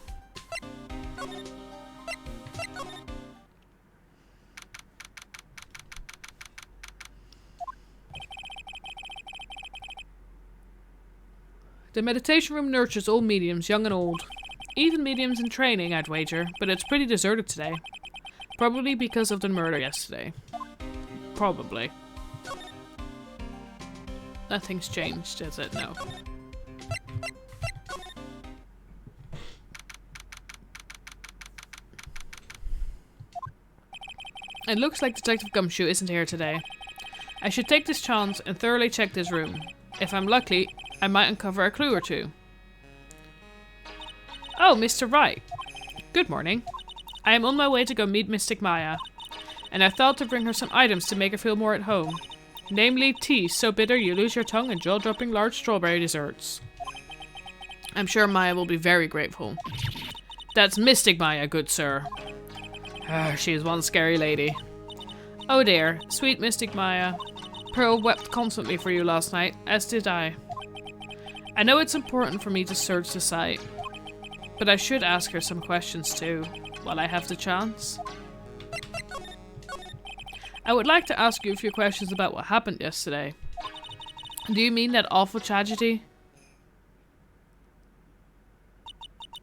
The meditation room nurtures all mediums, young and old. Even mediums in training, I'd wager, but it's pretty deserted today. Probably because of the murder yesterday. Probably. Nothing's changed, is it? No. It looks like Detective Gumshoe isn't here today. I should take this chance and thoroughly check this room. If I'm lucky, I might uncover a clue or two. Oh, Mr. Wright. Good morning. I am on my way to go meet Mystic Maya, and I thought to bring her some items to make her feel more at home. Namely, tea so bitter you lose your tongue and jaw-dropping large strawberry desserts. I'm sure Maya will be very grateful. That's Mystic Maya, good sir. She is one scary lady. Oh dear, sweet Mystic Maya. Pearl wept constantly for you last night, as did I. I know it's important for me to search the site, but I should ask her some questions too, while I have the chance. I would like to ask you a few questions about what happened yesterday. Do you mean that awful tragedy?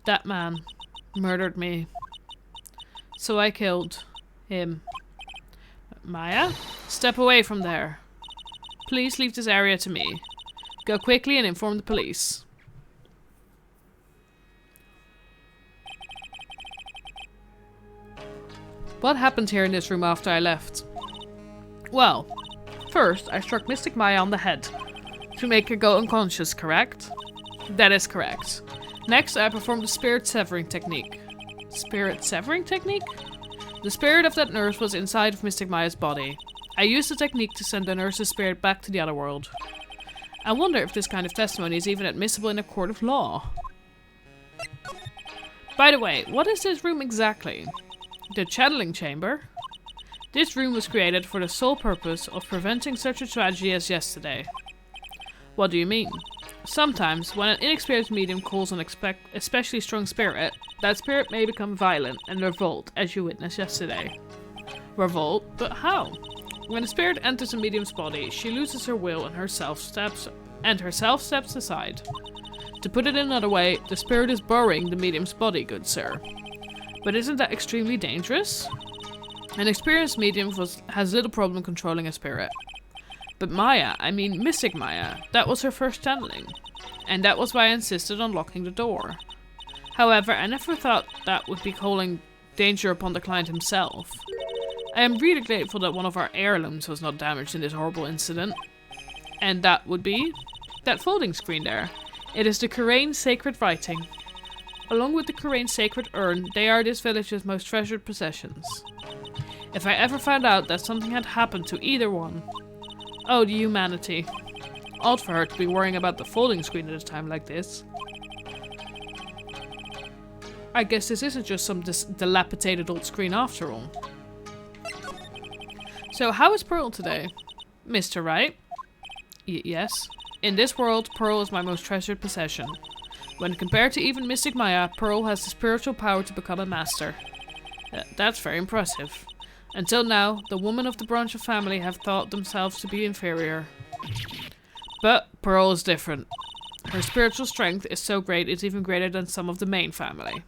That man murdered me. So I killed him. Maya? Step away from there. Please leave this area to me. Go quickly and inform the police. What happened here in this room after I left? Well, first I struck Mystic Maya on the head to make her go unconscious, correct? That is correct. Next I performed the spirit severing technique. Spirit severing technique? The spirit of that nurse was inside of Mystic Maya's body. I used the technique to send the nurse's spirit back to the other world. I wonder if this kind of testimony is even admissible in a court of law. By the way, what is this room exactly? The channeling chamber? This room was created for the sole purpose of preventing such a tragedy as yesterday. What do you mean? Sometimes, when an inexperienced medium calls on especially strong spirit, that spirit may become violent and revolt, as you witnessed yesterday. Revolt? But how? When a spirit enters a medium's body, she loses her will and herself steps aside. To put it another way, the spirit is borrowing the medium's body, good sir. But isn't that extremely dangerous? An experienced medium has little problem controlling a spirit. But Maya, I mean Mystic Maya, that was her first channeling. And that was why I insisted on locking the door. However, I never thought that would be calling danger upon the client himself. I am really grateful that one of our heirlooms was not damaged in this horrible incident. And that would be that folding screen there. It is the Kurain sacred writing. Along with the Kurain sacred urn, they are this village's most treasured possessions. If I ever found out that something had happened to either one... Oh, the humanity. Odd for her to be worrying about the folding screen at a time like this. I guess this isn't just some dilapidated old screen after all. So how is Pearl today? Mr. Wright? Yes. In this world, Pearl is my most treasured possession. When compared to even Mystic Maya, Pearl has the spiritual power to become a master. That's very impressive. Until now, the women of the branch of family have thought themselves to be inferior. But Pearl is different. Her spiritual strength is so great it's even greater than some of the main family.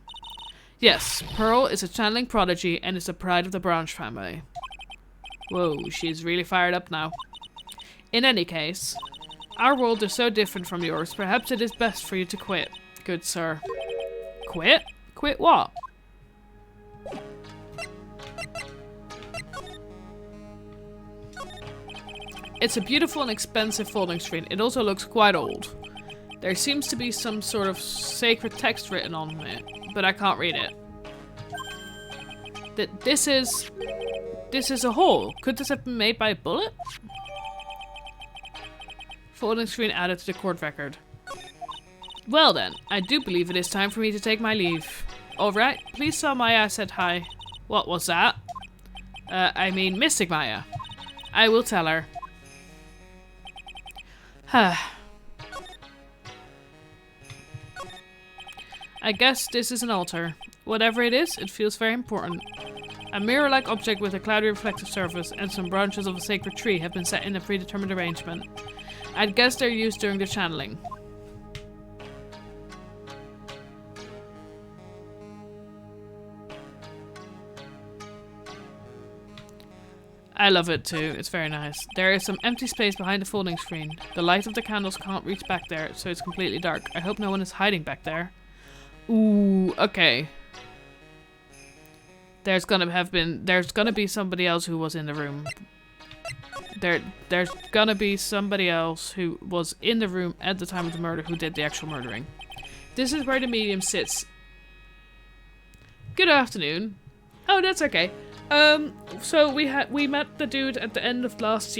Yes, Pearl is a channeling prodigy and is the pride of the branch family. Whoa, she's really fired up now. In any case, our world is so different from yours, perhaps it is best for you to quit, good sir. Quit? Quit what? It's a beautiful and expensive folding screen. It also looks quite old. There seems to be some sort of sacred text written on it, but I can't read it. This is a hole. Could this have been made by a bullet? Folding screen added to the court record. Well then, I do believe it is time for me to take my leave. Alright, please tell Maya I said hi. What was that? I mean Mystic Maya. I will tell her. I guess this is an altar. Whatever it is, it feels very important. A mirror-like object with a cloudy reflective surface and some branches of a sacred tree have been set in a predetermined arrangement. I'd guess they're used during the channeling. I love it too, it's very nice. There is some empty space behind the folding screen. The light of the candles can't reach back there, so it's completely dark. I hope no one is hiding back there. Ooh, okay. There's gonna be somebody else who was in the room. There's gonna be somebody else who was in the room at the time of the murder who did the actual murdering. This is where the medium sits. Good afternoon. Oh, that's okay. So we met the dude at the end of last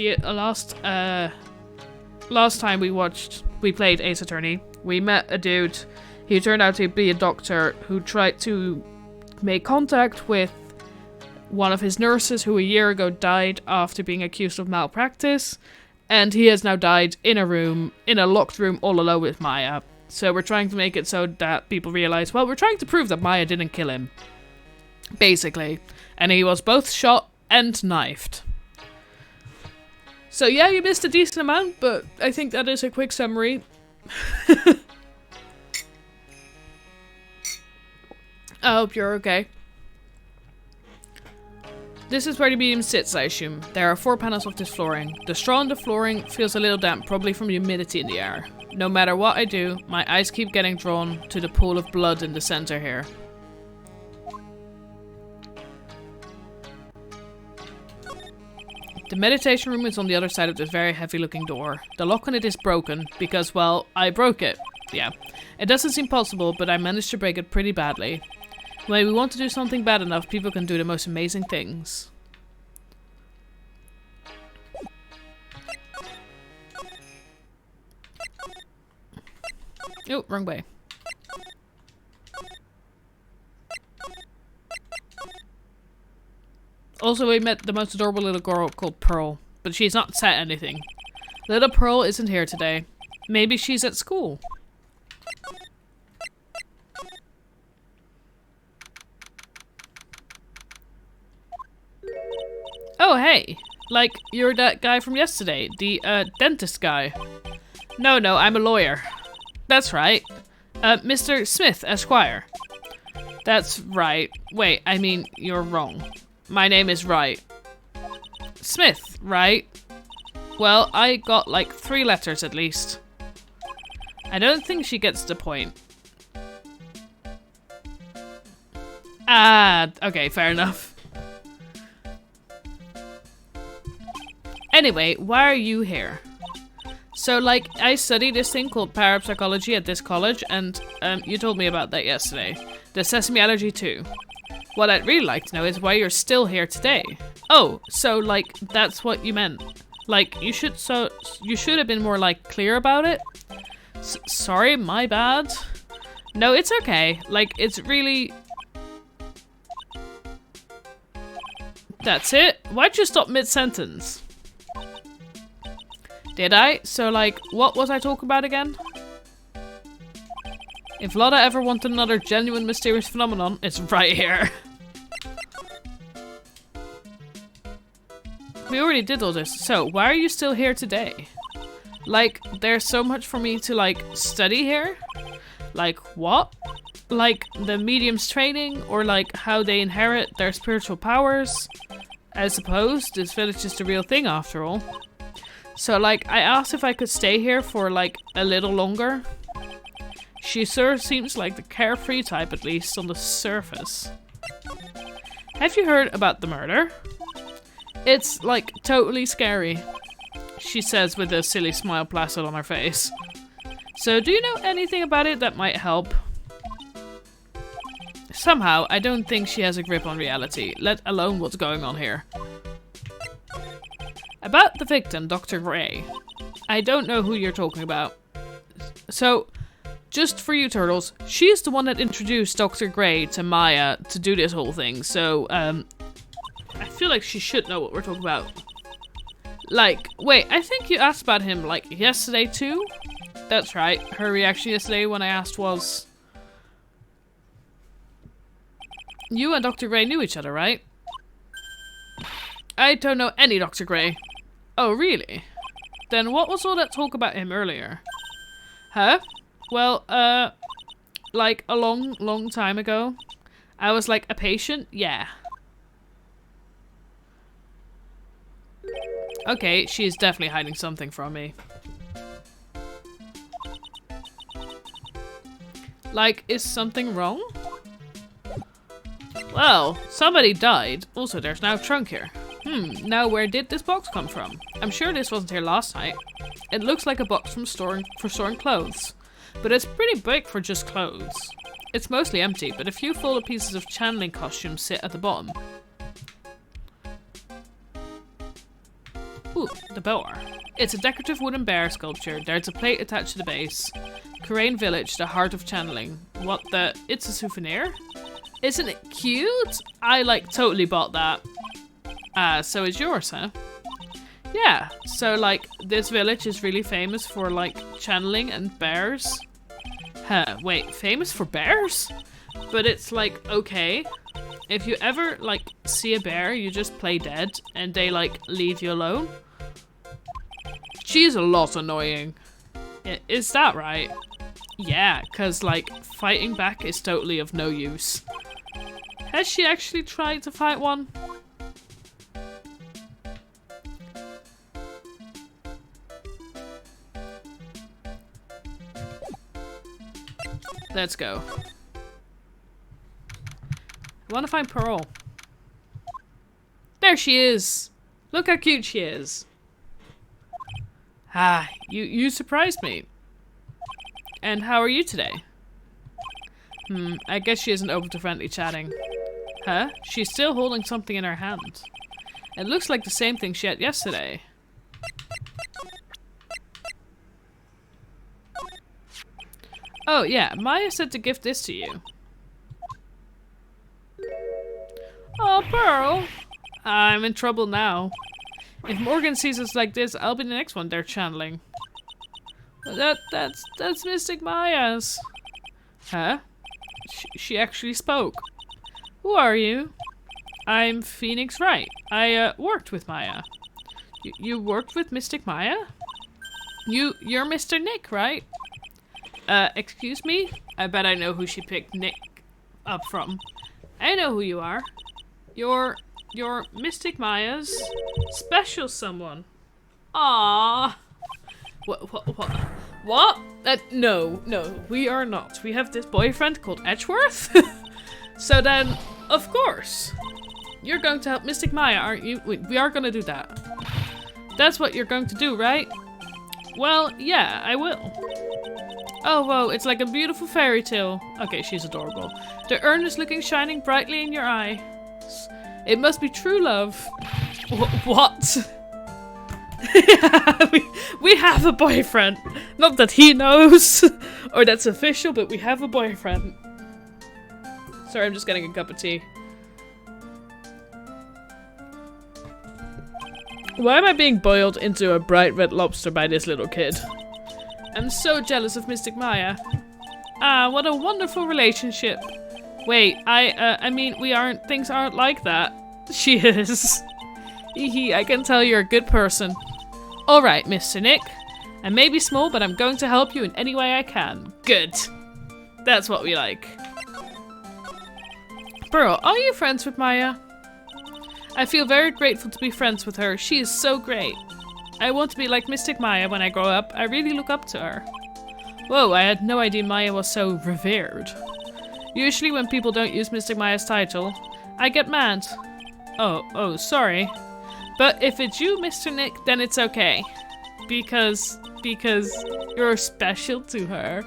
time we played Ace Attorney. We met a dude. He turned out to be a doctor who tried to make contact with one of his nurses who a year ago died after being accused of malpractice, and he has now died in a locked room all alone with Maya. So we're trying to make it so that people realize, well, we're trying to prove that Maya didn't kill him. Basically. And he was both shot and knifed. So yeah, you missed a decent amount, but I think that is a quick summary. I hope you're okay. This is where the medium sits, I assume. There are 4 panels of this flooring. The straw on the flooring feels a little damp, probably from humidity in the air. No matter what I do, my eyes keep getting drawn to the pool of blood in the center here. The meditation room is on the other side of this very heavy-looking door. The lock on it is broken, because, well, I broke it. Yeah. It doesn't seem possible, but I managed to break it pretty badly. When we want to do something bad enough, people can do the most amazing things. Oh, wrong way. Also, we met the most adorable little girl called Pearl, but she's not said anything. Little Pearl isn't here today. Maybe she's at school. Oh, hey. Like, you're that guy from yesterday. The, dentist guy. No, I'm a lawyer. That's right. Mr. Smith, Esquire. That's right. Wait, I mean, you're wrong. My name is Wright. Smith, right? Well, I got like 3 letters at least. I don't think she gets the point. Ah, okay, fair enough. Anyway, why are you here? So, like, I study this thing called parapsychology at this college, and you told me about that yesterday. The sesame allergy too. What I'd really like to know is why you're still here today. Oh, so, like, that's what you meant. Like, you should have been more, like, clear about it. Sorry, my bad. No, it's okay. Like, it's really... That's it? Why'd you stop mid-sentence? Did I? So, like, what was I talking about again? If Lotta ever wanted another genuine mysterious phenomenon, it's right here. We already did all this, so why are you still here today? Like, there's so much for me to, like, study here? Like, what? Like, the medium's training, or, like, how they inherit their spiritual powers? I suppose this village is the real thing, after all. So, like, I asked if I could stay here for, like, a little longer. She sure seems like the carefree type, at least, on the surface. Have you heard about the murder? It's, like, totally scary, she says with a silly smile plastered on her face. So, do you know anything about it that might help? Somehow, I don't think she has a grip on reality, let alone what's going on here. About the victim, Dr. Gray. I don't know who you're talking about. So, just for you turtles, she's the one that introduced Dr. Gray to Maya to do this whole thing, so, I feel like she should know what we're talking about. Like, wait, I think you asked about him, like, yesterday too? That's right, her reaction yesterday when I asked was... You and Dr. Gray knew each other, right? I don't know any Dr. Gray. Oh, really? Then what was all that talk about him earlier? Huh? Well, like a long time ago. I was like a patient? Yeah. Okay, she's definitely hiding something from me. Like, is something wrong? Well, somebody died. Also, there's now a trunk here. Now where did this box come from? I'm sure this wasn't here last night. It looks like a box for storing clothes. But it's pretty big for just clothes. It's mostly empty, but a few folded pieces of channeling costumes sit at the bottom. Ooh, the boar. It's a decorative wooden bear sculpture. There's a plate attached to the base. Karain Village, the heart of channeling. What the... It's a souvenir? Isn't it cute? I, like, totally bought that. So it's yours, huh? Yeah, so, like, this village is really famous for, like, channeling and bears. Huh, wait, famous for bears? But it's, like, okay. If you ever, like, see a bear, you just play dead, and they, like, leave you alone. She's a lot annoying. Is that right? Yeah, cause, like, fighting back is totally of no use. Has she actually tried to fight one? Let's go. I want to find Pearl. There she is! Look how cute she is. Ah, you surprised me. And how are you today? I guess she isn't open to friendly chatting. Huh? She's still holding something in her hand. It looks like the same thing she had yesterday. Oh yeah, Maya said to gift this to you. Oh, Pearl! I'm in trouble now. If Morgan sees us like this, I'll be the next one they're channeling. That's Mystic Maya's. Huh? She actually spoke. Who are you? I'm Phoenix Wright. I worked with Maya. You worked with Mystic Maya? You're Mr. Nick, right? Excuse me? I bet I know who she picked Nick up from. I know who you are. You're Mystic Maya's special someone. Aww. What? No, we are not. We have this boyfriend called Edgeworth. So then, of course, you're going to help Mystic Maya, aren't you? We are going to do that. That's what you're going to do, right? Well, yeah, I will. Oh, whoa, it's like a beautiful fairy tale. Okay, she's adorable. The earnest looking shining brightly in your eye. It must be true love. What? Yeah, we have a boyfriend. Not that he knows, or that's official, but we have a boyfriend. Sorry, I'm just getting a cup of tea. Why am I being boiled into a bright red lobster by this little kid? I'm so jealous of Mystic Maya. Ah, what a wonderful relationship. Wait, I mean, things aren't like that. She is. Hehe, I can tell you're a good person. Alright, Mr. Nick. I may be small, but I'm going to help you in any way I can. Good. That's what we like. Pearl, are you friends with Maya? I feel very grateful to be friends with her. She is so great. I want to be like Mystic Maya when I grow up. I really look up to her. Whoa, I had no idea Maya was so revered. Usually when people don't use Mystic Maya's title, I get mad. Oh, sorry. But if it's you, Mr. Nick, then it's okay. Because you're special to her.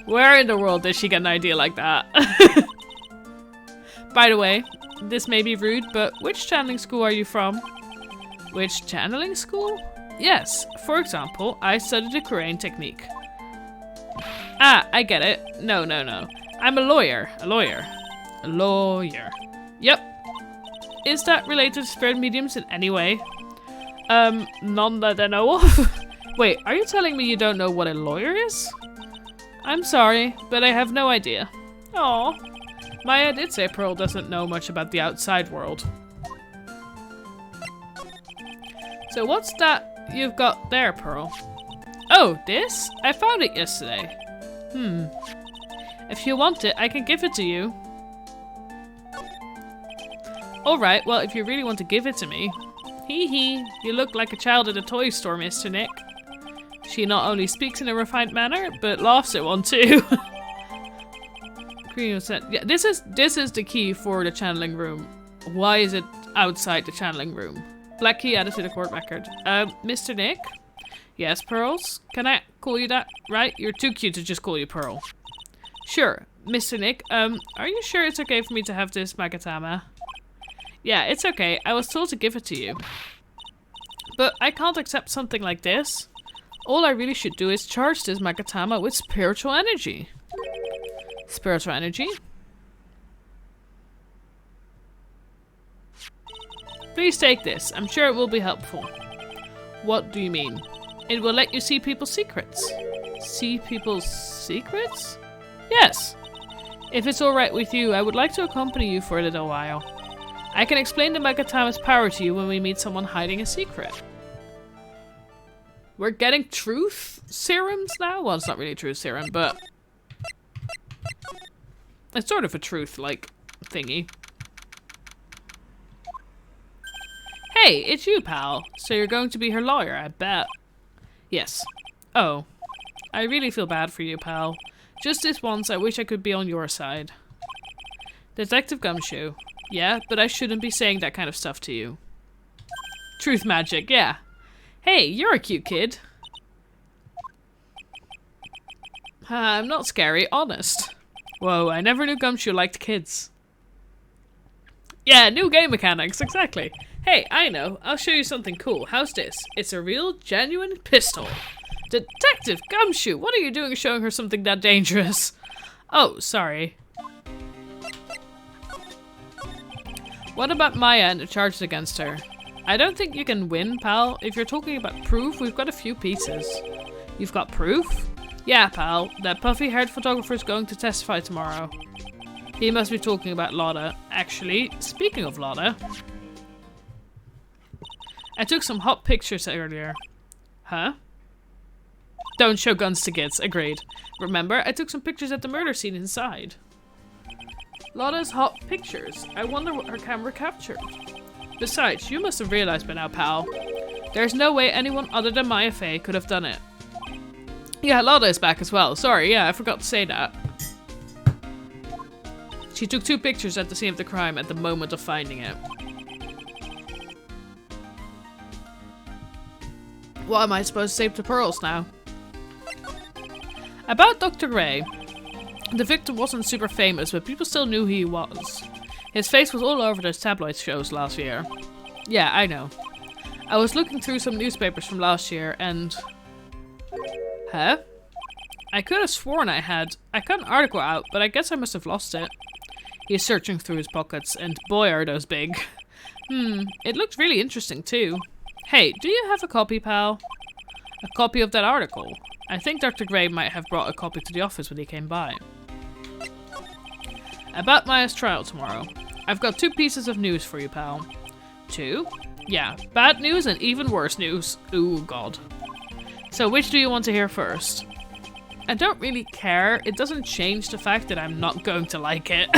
Where in the world did she get an idea like that? By the way, this may be rude, but which channeling school are you from? Which channeling school? Yes, for example, I studied the Korean technique. Ah, I get it. No. I'm a lawyer. A lawyer. Yep. Is that related to spirit mediums in any way? None that I know of. Wait, are you telling me you don't know what a lawyer is? I'm sorry, but I have no idea. Aw. Maya did say Pearl doesn't know much about the outside world. So what's that you've got there, Pearl? Oh, this? I found it yesterday. If you want it, I can give it to you. Alright, well, if you really want to give it to me. Hee, you look like a child at a toy store, Mr. Nick. She not only speaks in a refined manner, but laughs at one too. Yeah, this is the key for the channeling room. Why is it outside the channeling room? Black key added to the court record. Mr. Nick? Yes, Pearls? Can I call you that? Right? You're too cute to just call you Pearl. Sure. Mr. Nick, are you sure it's okay for me to have this Magatama? Yeah, it's okay. I was told to give it to you. But I can't accept something like this. All I really should do is charge this Magatama with spiritual energy. Spiritual energy? Please take this. I'm sure it will be helpful. What do you mean? It will let you see people's secrets. See people's secrets? Yes. If it's alright with you, I would like to accompany you for a little while. I can explain the Magatama's power to you when we meet someone hiding a secret. We're getting truth serums now? Well, it's not really a truth serum, but it's sort of a truth, like, thingy. Hey, it's you, pal. So you're going to be her lawyer, I bet. Yes. Oh. I really feel bad for you, pal. Just this once, I wish I could be on your side. Detective Gumshoe. Yeah, but I shouldn't be saying that kind of stuff to you. Truth magic, yeah. Hey, you're a cute kid. I'm not scary, honest. Whoa, I never knew Gumshoe liked kids. Yeah, new game mechanics, exactly. Hey, I know. I'll show you something cool. How's this? It's a real, genuine pistol. Detective Gumshoe, what are you doing showing her something that dangerous? Oh, sorry. What about Maya and the charges against her? I don't think you can win, pal. If you're talking about proof, we've got a few pieces. You've got proof? Yeah, pal. That puffy-haired photographer is going to testify tomorrow. He must be talking about Lotta. Actually, speaking of Lotta, I took some hot pictures earlier. Huh? Don't show guns to kids. Agreed. Remember, I took some pictures at the murder scene inside. Lotta's hot pictures. I wonder what her camera captured. Besides, you must have realized by now, pal. There's no way anyone other than Maya Fey could have done it. Yeah, Lada is back as well. Sorry, yeah, I forgot to say that. She took 2 pictures at the scene of the crime at the moment of finding it. What am I supposed to say to Pearls now? About Dr. Gray. The victim wasn't super famous, but people still knew who he was. His face was all over those tabloid shows last year. Yeah, I know. I was looking through some newspapers from last year and... Huh? I could have sworn I got an article out, but I guess I must have lost it. He's searching through his pockets, and boy are those big. It looked really interesting too. Hey, do you have a copy, pal? A copy of that article? I think Dr. Gray might have brought a copy to the office when he came by. About Maya's trial tomorrow. I've got 2 pieces of news for you, pal. 2? Yeah, bad news and even worse news. Ooh, God. So which do you want to hear first? I don't really care. It doesn't change the fact that I'm not going to like it.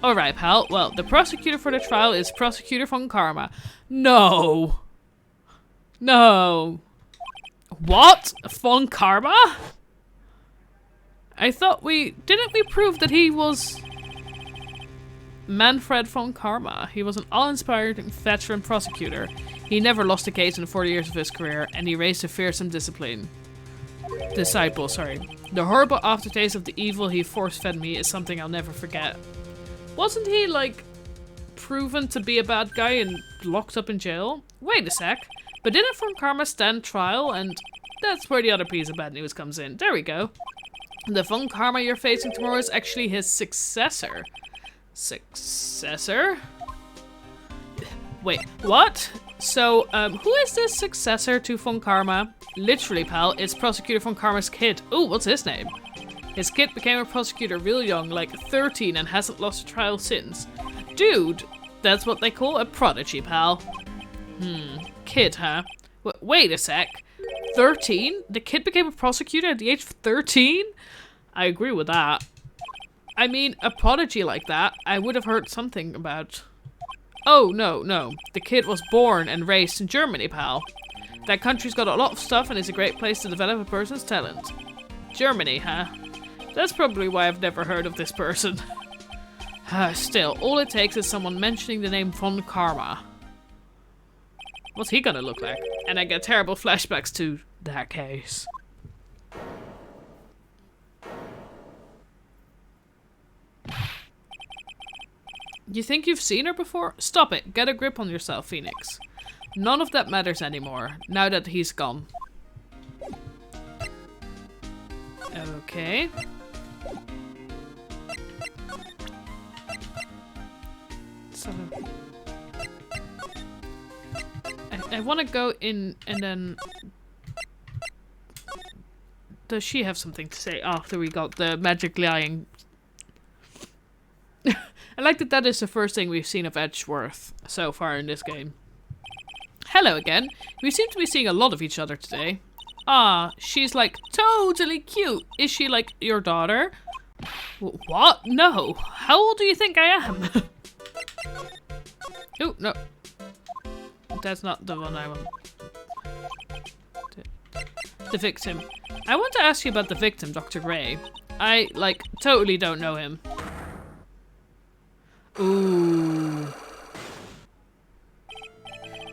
Alright, pal. Well, the prosecutor for the trial is Prosecutor von Karma. No. No. What? Von Karma? I thought didn't we prove that he was Manfred von Karma? He was an awe-inspiring veteran prosecutor. He never lost a case in the 40 years of his career, and he raised a fearsome disciple, sorry. The horrible aftertaste of the evil he force-fed me is something I'll never forget. Wasn't he, like, proven to be a bad guy and locked up in jail? Wait a sec. But didn't von Karma stand trial? And that's where the other piece of bad news comes in. There we go. The von Karma you're facing tomorrow is actually his successor. Successor? Wait, what? So, who is this successor to von Karma? Literally, pal, it's Prosecutor von Karma's kid. Ooh, what's his name? His kid became a prosecutor real young, like 13, and hasn't lost a trial since. Dude, that's what they call a prodigy, pal. Kid, huh? Wait a sec. 13? The kid became a prosecutor at the age of 13? I agree with that. I mean, a prodigy like that, I would have heard something about. Oh, no. The kid was born and raised in Germany, pal. That country's got a lot of stuff and is a great place to develop a person's talent. Germany, huh? That's probably why I've never heard of this person. Still, all it takes is someone mentioning the name von Karma. What's he gonna look like? And I get terrible flashbacks to that case. You think you've seen her before? Stop it. Get a grip on yourself, Phoenix. None of that matters anymore, now that he's gone. Okay. So... I want to go in and then... Does she have something to say after we got the magic lying? I like that that is the first thing we've seen of Edgeworth so far in this game. Hello again. We seem to be seeing a lot of each other today. Ah, she's like totally cute. Is she like your daughter? What? No. How old do you think I am? Oh, no. That's not the one I want. The victim. I want to ask you about the victim, Dr. Gray. I, like, totally don't know him. Ooh.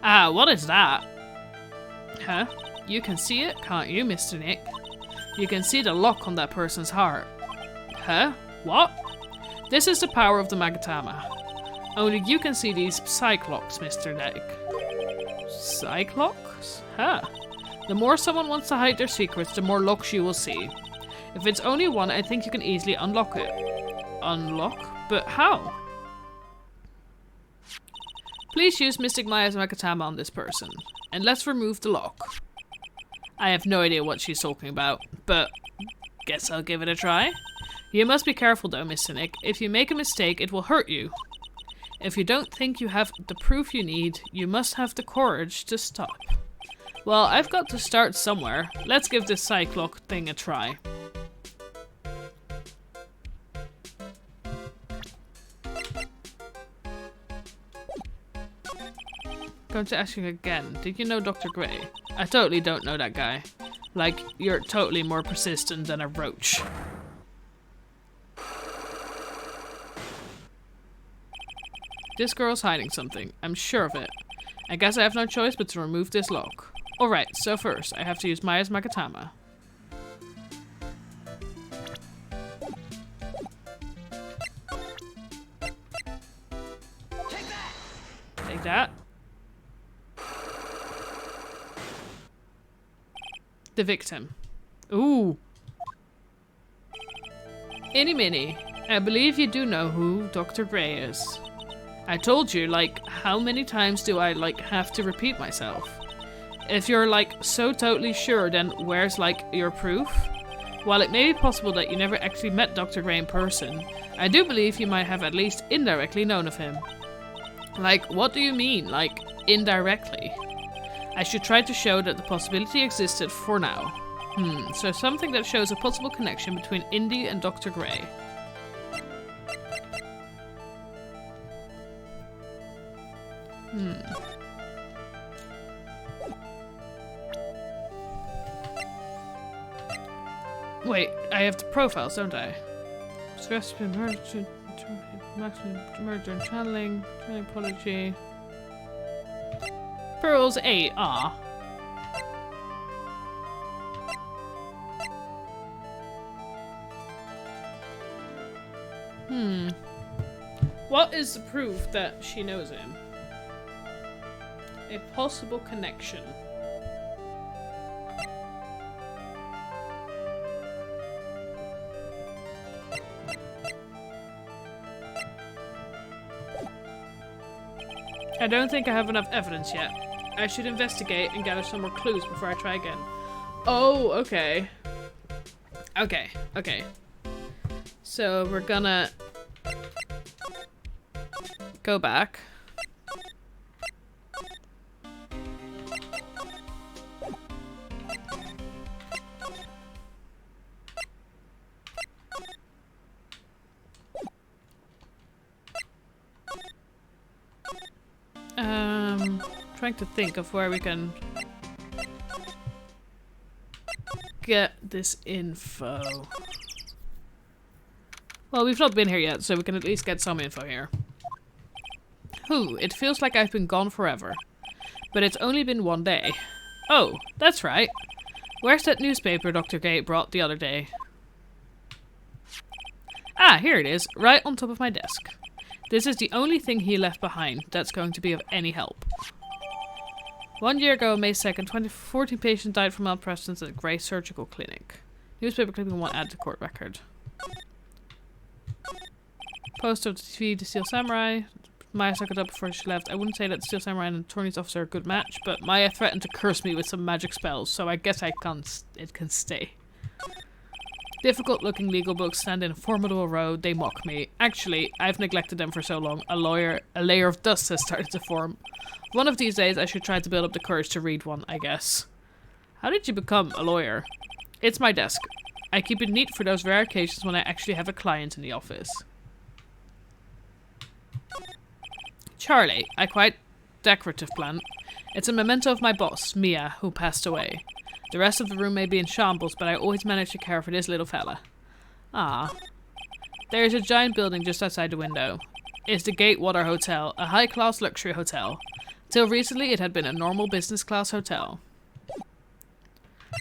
Ah, what is that? Huh? You can see it, can't you, Mr. Nick? You can see the lock on that person's heart. Huh? What? This is the power of the Magatama. Only you can see these psych-locks, Mr. Nick. Psych-locks? Huh. The more someone wants to hide their secrets, the more locks you will see. If it's only one, I think you can easily unlock it. Unlock? But how? Please use Mystic Maya's Magatama on this person. And let's remove the lock. I have no idea what she's talking about, but guess I'll give it a try. You must be careful though, Mr. Nick. If you make a mistake, it will hurt you. If you don't think you have the proof you need, you must have the courage to stop. Well, I've got to start somewhere. Let's give this Cyclock thing a try. going to ask you again. Did you know Dr. Gray? I totally don't know that guy. Like, you're totally more persistent than a roach. This girl's hiding something. I'm sure of it. I guess I have no choice but to remove this lock. Alright, so first, I have to use Maya's Makatama. Take that. The victim. Ooh. Inny Minnie, I believe you do know who Dr. Gray is. I told you, like, how many times do I, like, have to repeat myself? If you're, like, so totally sure, then where's, like, your proof? While it may be possible that you never actually met Dr. Gray in person, I do believe you might have at least indirectly known of him. Like, what do you mean, like, indirectly? I should try to show that the possibility existed for now. So something that shows a possible connection between Indy and Dr. Gray. Wait, I have the profiles, don't I? Stress, murder and channeling apology. Pearls 8, ah. What is the proof that she knows him? A possible connection. I don't think I have enough evidence yet. I should investigate and gather some more clues before I try again. Oh, okay. Okay. So we're gonna go back. Trying to think of where we can get this info. Well, we've not been here yet, so we can at least get some info here. It feels like I've been gone forever. But it's only been one day. Oh, that's right. Where's that newspaper Dr. Gate brought the other day? Ah, here it is, right on top of my desk. This is the only thing he left behind that's going to be of any help. 1 year ago, May 2nd, 2014 patients died from malpractice at Gray Surgical Clinic. Newspaper clipping 1 add to court record. Post of the TV, The Steel Samurai. Maya sucked it up before she left. I wouldn't say that the Steel Samurai and the attorney's officer are a good match, but Maya threatened to curse me with some magic spells, so I guess it can stay. Difficult looking legal books stand in a formidable row. They mock me. Actually, I've neglected them for so long. A layer of dust has started to form. One of these days I should try to build up the courage to read one, I guess. How did you become a lawyer? It's my desk. I keep it neat for those rare occasions when I actually have a client in the office. Charlie, a quite decorative plant. It's a memento of my boss, Mia, who passed away. The rest of the room may be in shambles, but I always manage to care for this little fella. Ah. There is a giant building just outside the window. It's the Gatewater Hotel, a high-class luxury hotel. Till recently, it had been a normal business-class hotel.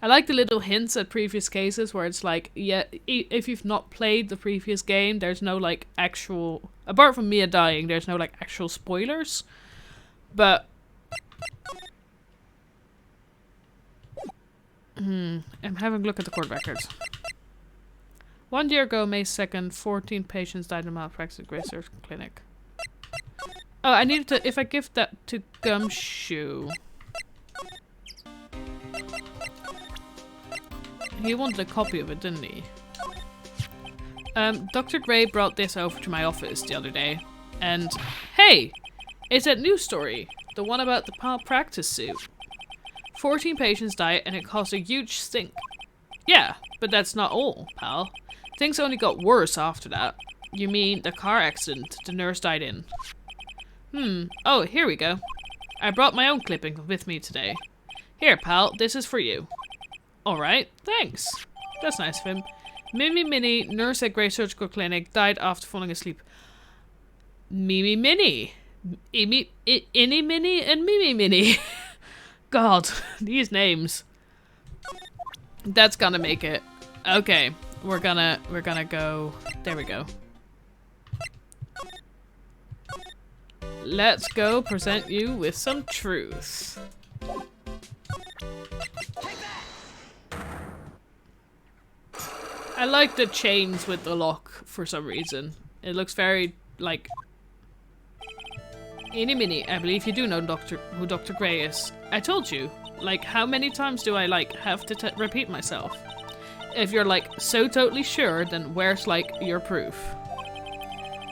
I like the little hints at previous cases where it's like, yeah, if you've not played the previous game, there's no, like, actual... Apart from Mia dying, there's no, like, actual spoilers. But... I'm having a look at the court records. 1 year ago, May 2nd, 14 patients died in malpractice at Gray Surgical Clinic. Oh, I needed to... If I give that to Gumshoe... He wanted a copy of it, didn't he? Dr. Gray brought this over to my office the other day. And... Hey! It's that news story. The one about the malpractice suit. 14 patients died and it caused a huge stink. Yeah, but that's not all, pal. Things only got worse after that. You mean the car accident the nurse died in? Oh, here we go. I brought my own clipping with me today. Here, pal, this is for you. Alright, thanks. That's nice of him. Mimi Minnie, nurse at Grey Surgical Clinic, died after falling asleep. Mimi Minnie. Innie Minnie and Mimi Minnie. God, these names. That's gonna make it. Okay, we're gonna go. There we go. Let's go present you with some truth. I like the chains with the lock for some reason. It looks very, like... Eeny Minnie, I believe you do know who Dr. Gray is. I told you. Like, how many times do I, like, have to repeat myself? If you're, like, so totally sure, then where's, like, your proof?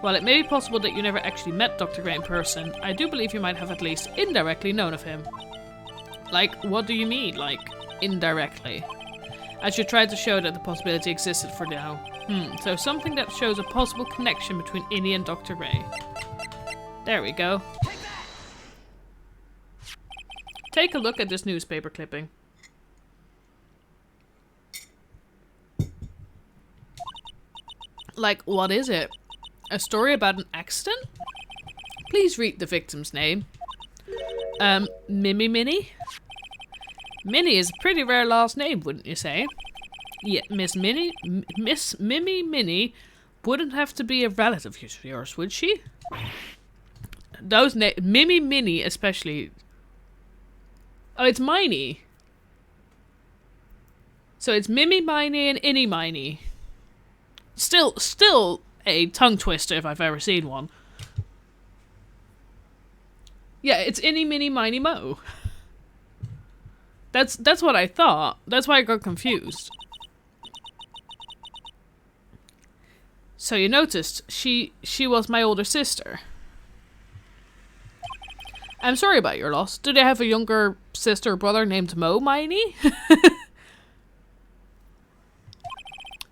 While it may be possible that you never actually met Dr. Gray in person, I do believe you might have at least indirectly known of him. Like, what do you mean, like, indirectly? I should try to show that the possibility existed for now. So something that shows a possible connection between Innie and Dr. Gray. There we go. Take a look at this newspaper clipping. Like, what is it? A story about an accident? Please read the victim's name. Mimi Minnie? Minnie is a pretty rare last name, wouldn't you say? Yeah, Miss Mimi Minnie wouldn't have to be a relative of yours, would she? Those Mimi Minnie especially. Oh, it's Miney. So it's Mimi Miney and Innie Miney. Still a tongue twister if I've ever seen one. Yeah, it's Innie Minnie Miney Mo. That's what I thought. That's why I got confused. So you noticed, she was my older sister. I'm sorry about your loss. Do they have a younger sister or brother named Mo Miney?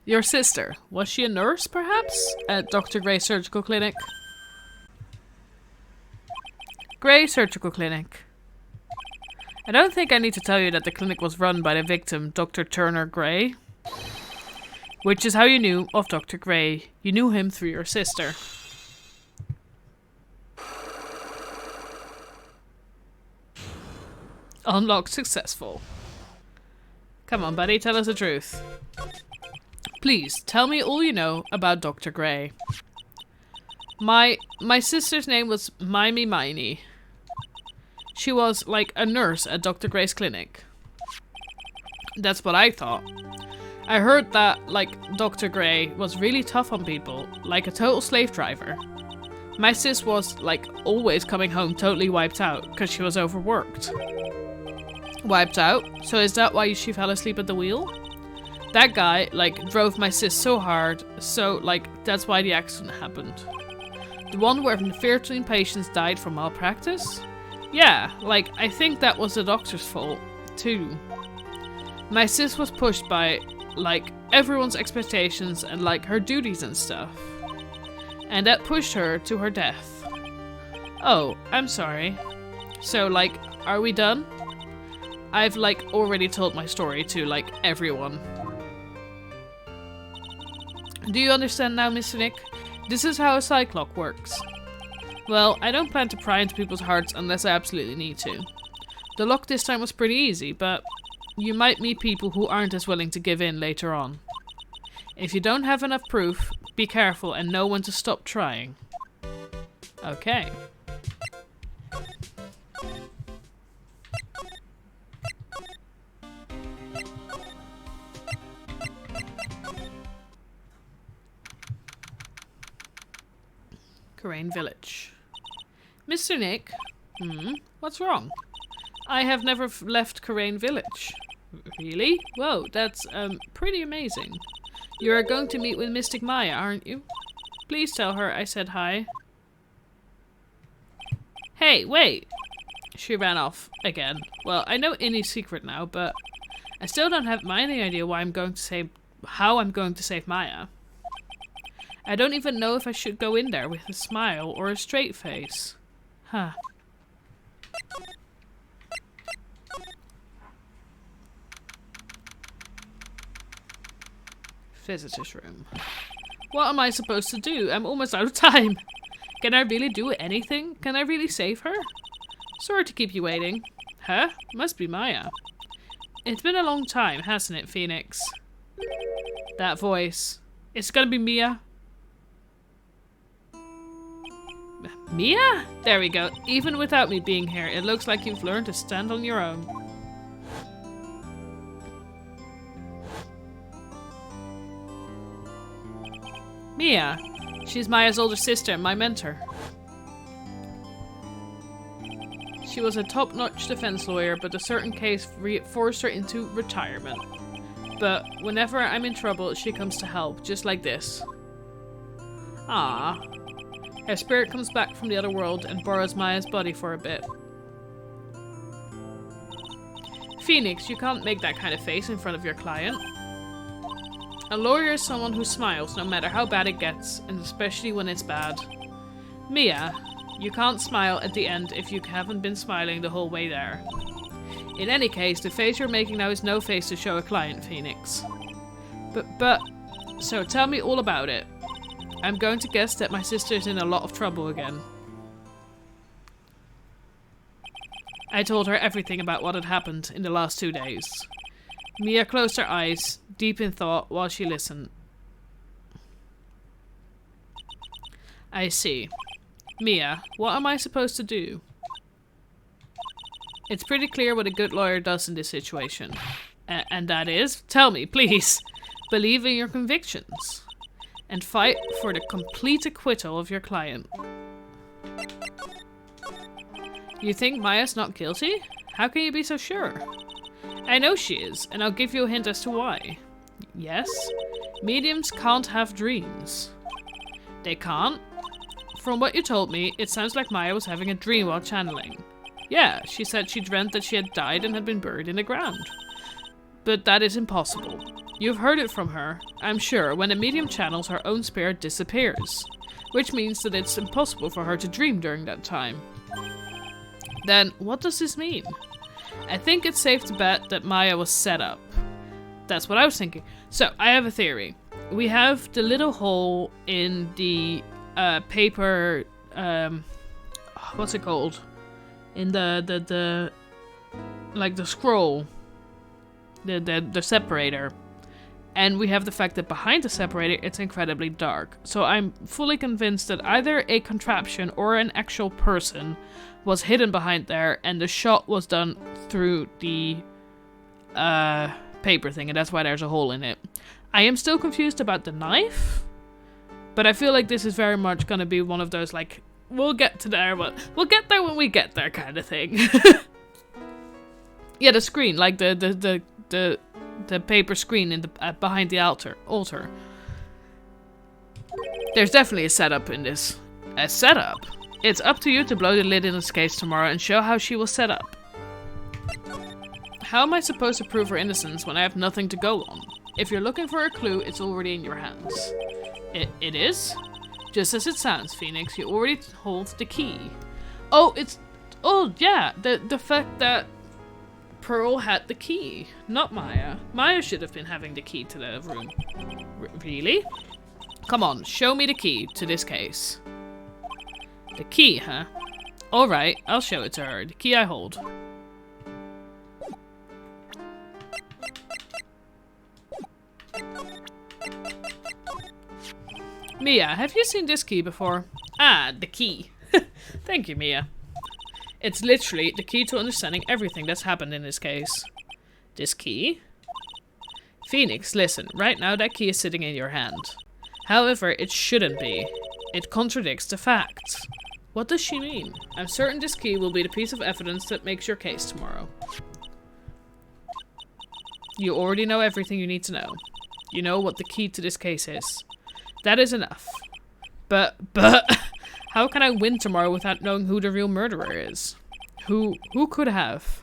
Your sister, was she a nurse perhaps? At Dr. Gray Surgical Clinic? Gray Surgical Clinic. I don't think I need to tell you that the clinic was run by the victim, Dr. Turner Gray. Which is how you knew of Dr. Gray. You knew him through your sister. Unlock successful. Come on, buddy, tell us the truth. Please, tell me all you know about Dr. Gray. My sister's name was Mimi Miney. She was, like, a nurse at Dr. Gray's clinic. That's what I thought. I heard that, like, Dr. Gray was really tough on people, like a total slave driver. My sis was, like, always coming home totally wiped out, because she was overworked. Wiped out? So is that why she fell asleep at the wheel? That guy, like, drove my sis so hard, so, like, that's why the accident happened. The one where 13 patients died from malpractice? Yeah, like, I think that was the doctor's fault, too. My sis was pushed by, like, everyone's expectations and, like, her duties and stuff. And that pushed her to her death. Oh, I'm sorry. So, like, are we done? I've, like, already told my story to, like, everyone. Do you understand now, Mr. Nick? This is how a cyclock works. Well, I don't plan to pry into people's hearts unless I absolutely need to. The lock this time was pretty easy, but you might meet people who aren't as willing to give in later on. If you don't have enough proof, be careful and know when to stop trying. Okay. Crane Village. Mr. Nick? What's wrong? I have never left Crane Village. Really? Whoa, that's, pretty amazing. You are going to meet with Mystic Maya, aren't you? Please tell her I said hi. Hey, wait! She ran off again. Well, I know Innie's secret now, but I still don't have any idea how I'm going to save Maya. I don't even know if I should go in there with a smile or a straight face. Huh. Visitor's room. What am I supposed to do? I'm almost out of time. Can I really do anything? Can I really save her? Sorry to keep you waiting. Huh? Must be Maya. It's been a long time, hasn't it, Phoenix? That voice. It's gonna be Mia. Mia? There we go. Even without me being here, it looks like you've learned to stand on your own. Mia. She's Maya's older sister, my mentor. She was a top-notch defense lawyer, but a certain case forced her into retirement. But whenever I'm in trouble, she comes to help, just like this. Ah. Her spirit comes back from the other world and borrows Maya's body for a bit. Phoenix, you can't make that kind of face in front of your client. A lawyer is someone who smiles no matter how bad it gets, and especially when it's bad. Mia, you can't smile at the end if you haven't been smiling the whole way there. In any case, the face you're making now is no face to show a client, Phoenix. So tell me all about it. I'm going to guess that my sister's in a lot of trouble again. I told her everything about what had happened in the last 2 days. Mia closed her eyes, deep in thought, while she listened. I see. Mia, what am I supposed to do? It's pretty clear what a good lawyer does in this situation. And that is? Tell me, please. Believe in your convictions. And fight for the complete acquittal of your client. You think Maya's not guilty? How can you be so sure? I know she is, and I'll give you a hint as to why. Yes? Mediums can't have dreams. They can't? From what you told me, it sounds like Maya was having a dream while channeling. Yeah, she said she dreamt that she had died and had been buried in the ground. But that is impossible. You've heard it from her, I'm sure. When a medium channels, her own spirit disappears. Which means that it's impossible for her to dream during that time. Then, what does this mean? I think it's safe to bet that Maya was set up. That's what I was thinking. So, I have a theory. We have the little hole in the paper... what's it called? In the like the scroll. The separator. And we have the fact that behind the separator, it's incredibly dark. So I'm fully convinced that either a contraption or an actual person was hidden behind there, and the shot was done through the paper thing, and that's why there's a hole in it. I am still confused about the knife, but I feel like this is very much going to be one of those, like, we'll get to there, but we'll get there when we get there kind of thing. Yeah, the screen, like the paper screen in the behind the altar. There's definitely a setup in this. A setup? It's up to you to blow the lid in this case tomorrow and show how she was set up. How am I supposed to prove her innocence when I have nothing to go on? If you're looking for a clue, it's already in your hands. It is? Just as it sounds, Phoenix. You already hold the key. Oh, yeah. The fact that Pearl had the key, not Maya. Maya should have been having the key to the room. Really? Come on, show me the key to this case. The key, huh? Alright, I'll show it to her. The key I hold. Mia, have you seen this key before? Ah, the key. Thank you, Mia. It's literally the key to understanding everything that's happened in this case. This key? Phoenix, listen. Right now that key is sitting in your hand. However, it shouldn't be. It contradicts the facts. What does she mean? I'm certain this key will be the piece of evidence that makes your case tomorrow. You already know everything you need to know. You know what the key to this case is. That is enough. But... How can I win tomorrow without knowing who the real murderer is? Who could have?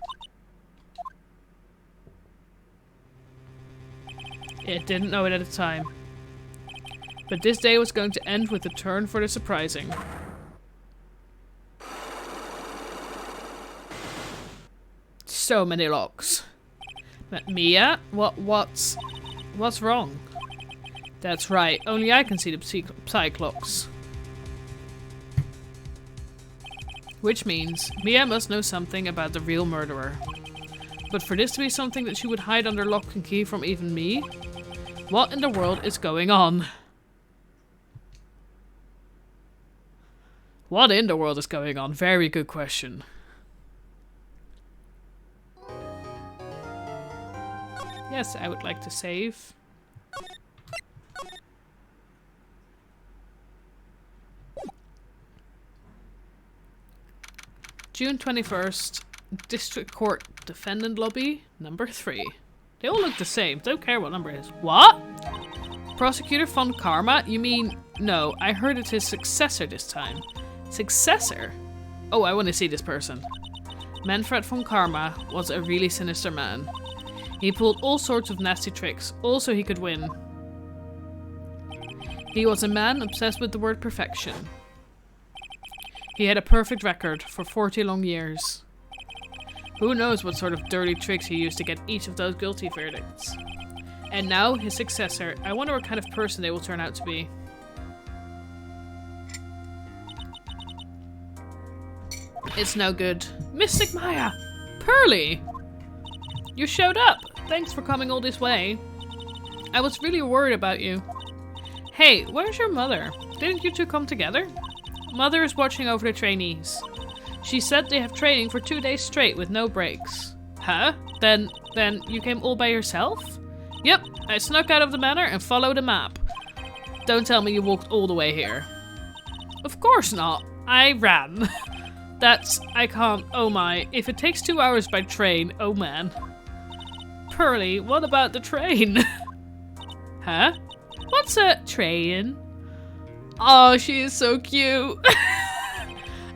It didn't know it at the time. But this day was going to end with a turn for the surprising. so many locks. Mia? What's wrong? That's right. Only I can see the Psyclops. Which means Mia must know something about the real murderer. But for this to be something that she would hide under lock and key from even me? What in the world is going on? What in the world is going on? Very good question. Yes, I would like to save. June 21st, District Court Defendant Lobby, number 3. They all look the same, don't care what number it is. What? Prosecutor von Karma? You mean... No, I heard it's his successor this time. Successor? Oh, I want to see this person. Manfred von Karma was a really sinister man. He pulled all sorts of nasty tricks, all so he could win. He was a man obsessed with the word perfection. He had a perfect record for 40 long years. Who knows what sort of dirty tricks he used to get each of those guilty verdicts. And now, his successor. I wonder what kind of person they will turn out to be. It's no good. Mystic Maya! Pearly! You showed up! Thanks for coming all this way. I was really worried about you. Hey, where's your mother? Didn't you two come together? Mother is watching over the trainees. She said they have training for 2 days straight with no breaks. Huh? Then you came all by yourself? Yep, I snuck out of the manor and followed a map. Don't tell me you walked all the way here. Of course not. I ran. I can't, oh my. If it takes 2 hours by train, oh man. Pearly, what about the train? Huh? What's a train? Oh, she is so cute.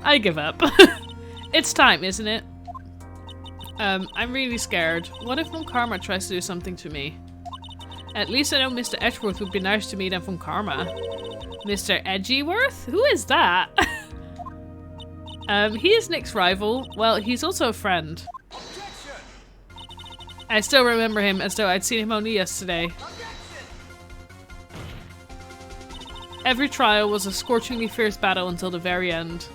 I give up. It's time, isn't it? I'm really scared. What if Von Karma tries to do something to me? At least I know Mr. Edgeworth would be nicer to me than Von Karma. Mr. Edgeworth? Who is that? He is Nick's rival. Well, he's also a friend. I still remember him as though I'd seen him only yesterday. Every trial was a scorchingly fierce battle until the very end.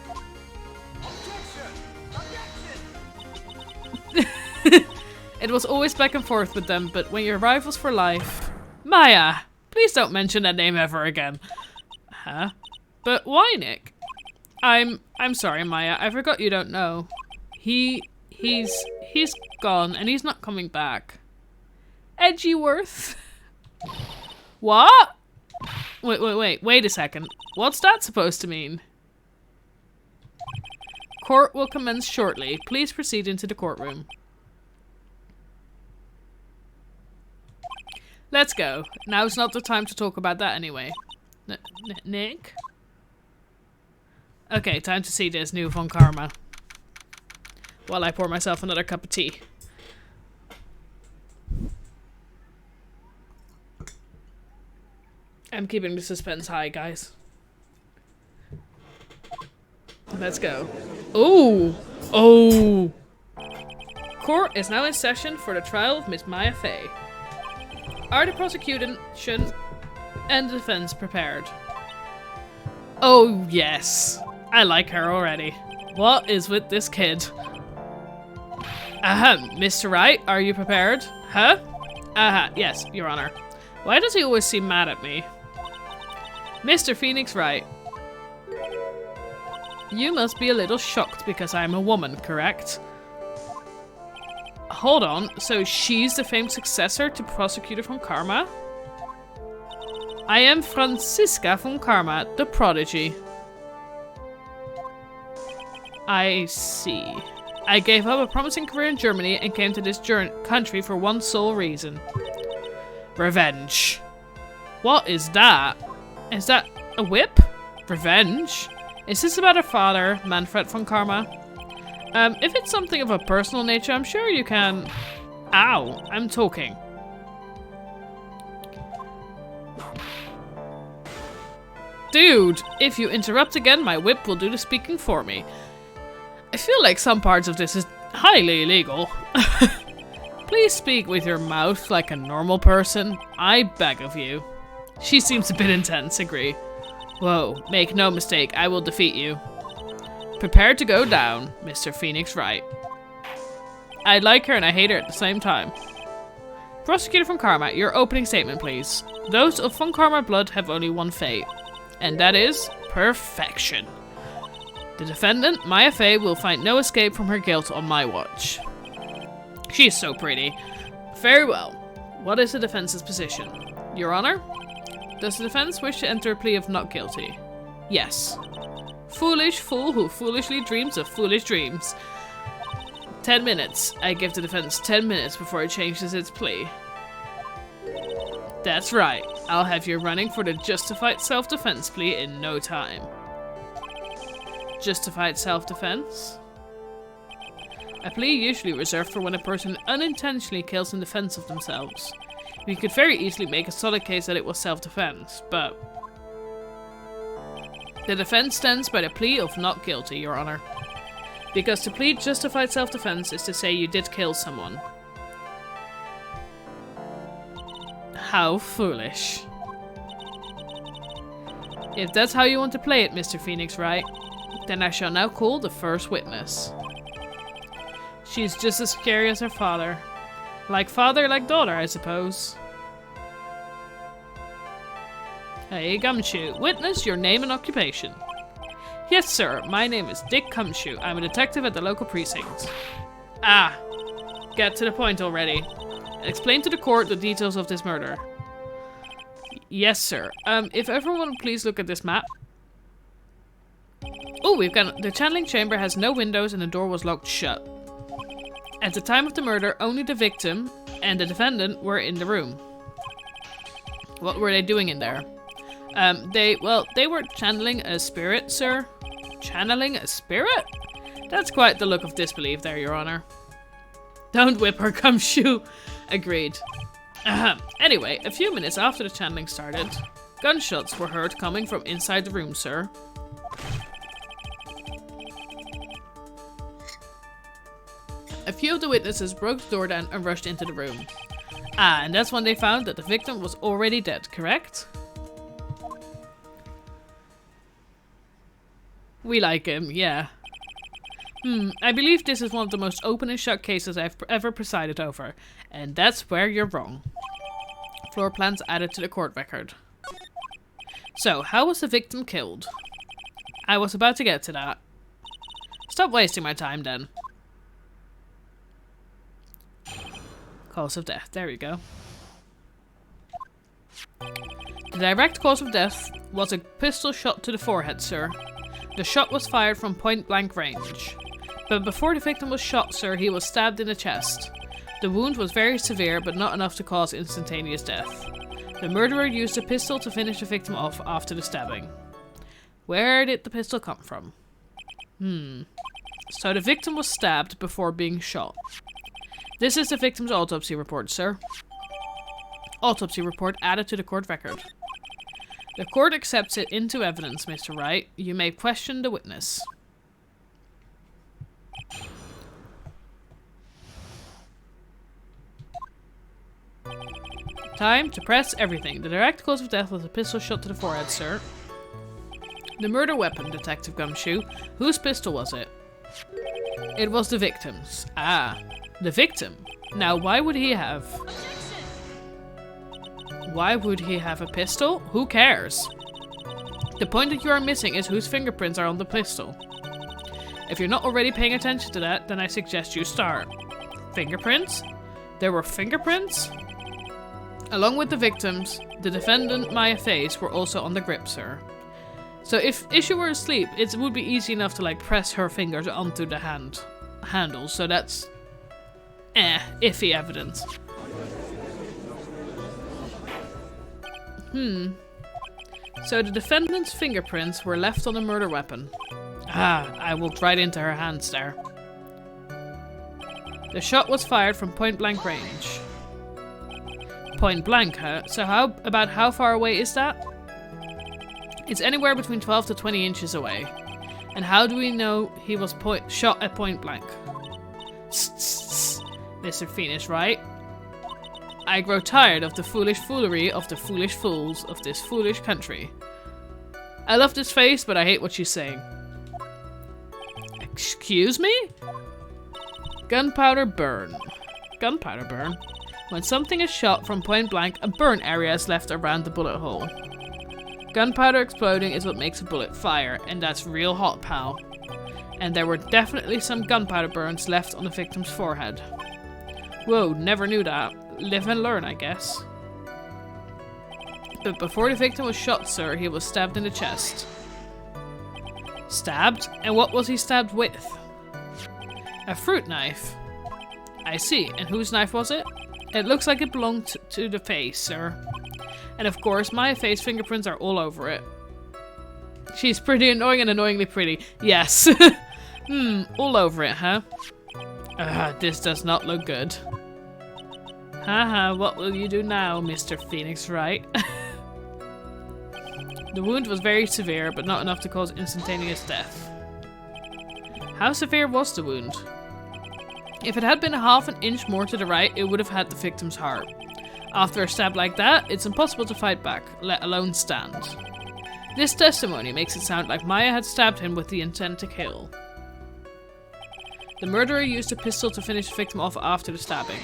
It was always back and forth with them, but when you're rivals for life... Maya! Please don't mention that name ever again. Huh? But why, Nick? I'm sorry, Maya. I forgot you don't know. He's gone, and he's not coming back. Edgeworth? What? Wait a second. What's that supposed to mean? Court will commence shortly. Please proceed into the courtroom. Let's go. Now's not the time to talk about that anyway. Nick? Okay, time to see this new Von Karma. While I pour myself another cup of tea. I'm keeping the suspense high, guys. Let's go. Oh! Oh! Court is now in session for the trial of Miss Maya Fey. Are the prosecution and the defense prepared? Oh, yes. I like her already. What is with this kid? Mr. Wright, are you prepared? Huh? Yes, Your Honor. Why does he always seem mad at me? Mr. Phoenix Wright. You must be a little shocked because I'm a woman, correct? Hold on, so she's the famed successor to Prosecutor von Karma? I am Franziska von Karma, the prodigy. I see. I gave up a promising career in Germany and came to this country for one sole reason. Revenge. What is that? Is that a whip? Revenge? Is this about her father, Manfred von Karma? If it's something of a personal nature, I'm sure you can... Ow, I'm talking. Dude, if you interrupt again, my whip will do the speaking for me. I feel like some parts of this Highly illegal. Please speak with your mouth like a normal person. I beg of you. She seems a bit intense, agree. Whoa, make no mistake, I will defeat you. Prepare to go down, Mr. Phoenix Wright. I like her and I hate her at the same time. Prosecutor von Karma, your opening statement, please. Those of von Karma blood have only one fate, and that is perfection. The defendant, Maya Fey, will find no escape from her guilt on my watch. She is so pretty. Very well. What is the defense's position? Your Honor? Does the defense wish to enter a plea of not guilty? Yes. Foolish fool who foolishly dreams of foolish dreams. 10 minutes. I give the defense 10 minutes before it changes its plea. That's right. I'll have you running for the justified self-defense plea in no time. Justified self-defense? A plea usually reserved for when a person unintentionally kills in defense of themselves. We could very easily make a solid case that it was self-defense, but... The defense stands by the plea of not guilty, Your Honor. Because to plead justified self-defense is to say you did kill someone. How foolish. If that's how you want to play it, Mr. Phoenix Wright, then I shall now call the first witness. She's just as scary as her father. Like father, like daughter, I suppose. Hey, Gumshoe. Witness, your name and occupation. Yes, sir. My name is Dick Gumshoe. I'm a detective at the local precinct. Ah. Get to the point already. Explain to the court the details of this murder. Yes, sir. If everyone would please look at this map. Oh, we've got... The channeling chamber has no windows and the door was locked shut. At the time of the murder, only the victim and the defendant were in the room. What were they doing in there? They were channeling a spirit, sir. Channeling a spirit? That's quite the look of disbelief there, Your Honor. Don't whip her, Gumshoe. Agreed. Anyway, a few minutes after the channeling started, gunshots were heard coming from inside the room, sir. A few of the witnesses broke the door down and rushed into the room. Ah, and that's when they found that the victim was already dead, correct? We like him, yeah. I believe this is one of the most open and shut cases I've ever presided over, and that's where you're wrong. Floor plans added to the court record. So, how was the victim killed? I was about to get to that. Stop wasting my time then. Cause of death, there we go. The direct cause of death was a pistol shot to the forehead, sir. The shot was fired from point-blank range. But before the victim was shot, sir, he was stabbed in the chest. The wound was very severe, but not enough to cause instantaneous death. The murderer used a pistol to finish the victim off after the stabbing. Where did the pistol come from? So the victim was stabbed before being shot. This is the victim's autopsy report, sir. Autopsy report added to the court record. The court accepts it into evidence, Mr. Wright. You may question the witness. Time to press everything. The direct cause of death was a pistol shot to the forehead, sir. The murder weapon, Detective Gumshoe. Whose pistol was it? It was the victim's. Ah, the victim. Now, why would he have... Why would he have a pistol? Who cares? The point that you are missing is whose fingerprints are on the pistol. If you're not already paying attention to that, then I suggest you start. Fingerprints? There were fingerprints? Along with the victims, the defendant Maya Face were also on the grip, sir. So if she were asleep, it would be easy enough to like press her fingers onto the handle. So that's iffy evidence. So the defendant's fingerprints were left on the murder weapon. Ah, I walked right into her hands there. The shot was fired from point-blank range. Point blank, huh? So how far away is that? It's anywhere between 12 to 20 inches away. And how do we know he was shot at point blank? Mr. Phoenix, Wright? I grow tired of the foolish foolery of the foolish fools of this foolish country. I love this face, but I hate what she's saying. Excuse me? Gunpowder burn. Gunpowder burn? When something is shot from point blank, a burn area is left around the bullet hole. Gunpowder exploding is what makes a bullet fire, and that's real hot, pal. And there were definitely some gunpowder burns left on the victim's forehead. Whoa, never knew that. Live and learn, I guess. But before the victim was shot, sir, he was stabbed in the chest. Stabbed? And what was he stabbed with? A fruit knife. I see. And whose knife was it? It looks like it belonged to the face, sir. And of course, my face fingerprints are all over it. She's pretty annoying and annoyingly pretty. Yes. All over it, huh? This does not look good. Haha, what will you do now, Mr. Phoenix, Wright? The wound was very severe, but not enough to cause instantaneous death. How severe was the wound? If it had been half an inch more to the right, it would have had the victim's heart. After a stab like that, it's impossible to fight back, let alone stand. This testimony makes it sound like Maya had stabbed him with the intent to kill. The murderer used a pistol to finish the victim off after the stabbing.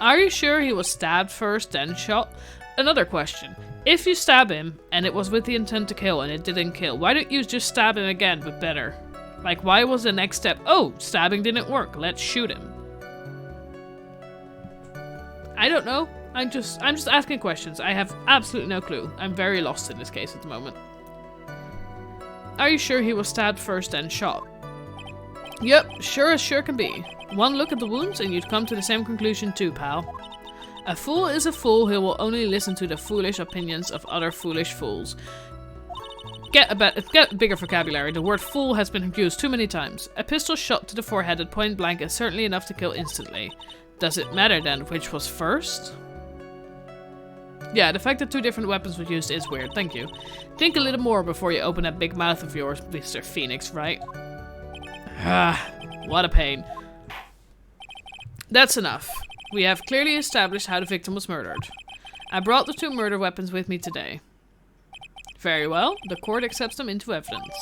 Are you sure he was stabbed first, then shot? Another question. If you stab him, and it was with the intent to kill, and it didn't kill, why don't you just stab him again, but better? Like, why was the next step, oh, stabbing didn't work, let's shoot him? I don't know. I'm just asking questions. I have absolutely no clue. I'm very lost in this case at the moment. Are you sure he was stabbed first, then shot? Yep, sure as sure can be. One look at the wounds and you'd come to the same conclusion too, pal. A fool is a fool who will only listen to the foolish opinions of other foolish fools. Get bigger vocabulary. The word fool has been used too many times. A pistol shot to the forehead at point blank is certainly enough to kill instantly. Does it matter then which was first? Yeah, the fact that two different weapons were used is weird, thank you. Think a little more before you open that big mouth of yours, Mr. Phoenix, right? What a pain. That's enough. We have clearly established how the victim was murdered. I brought the two murder weapons with me today. Very well, the court accepts them into evidence.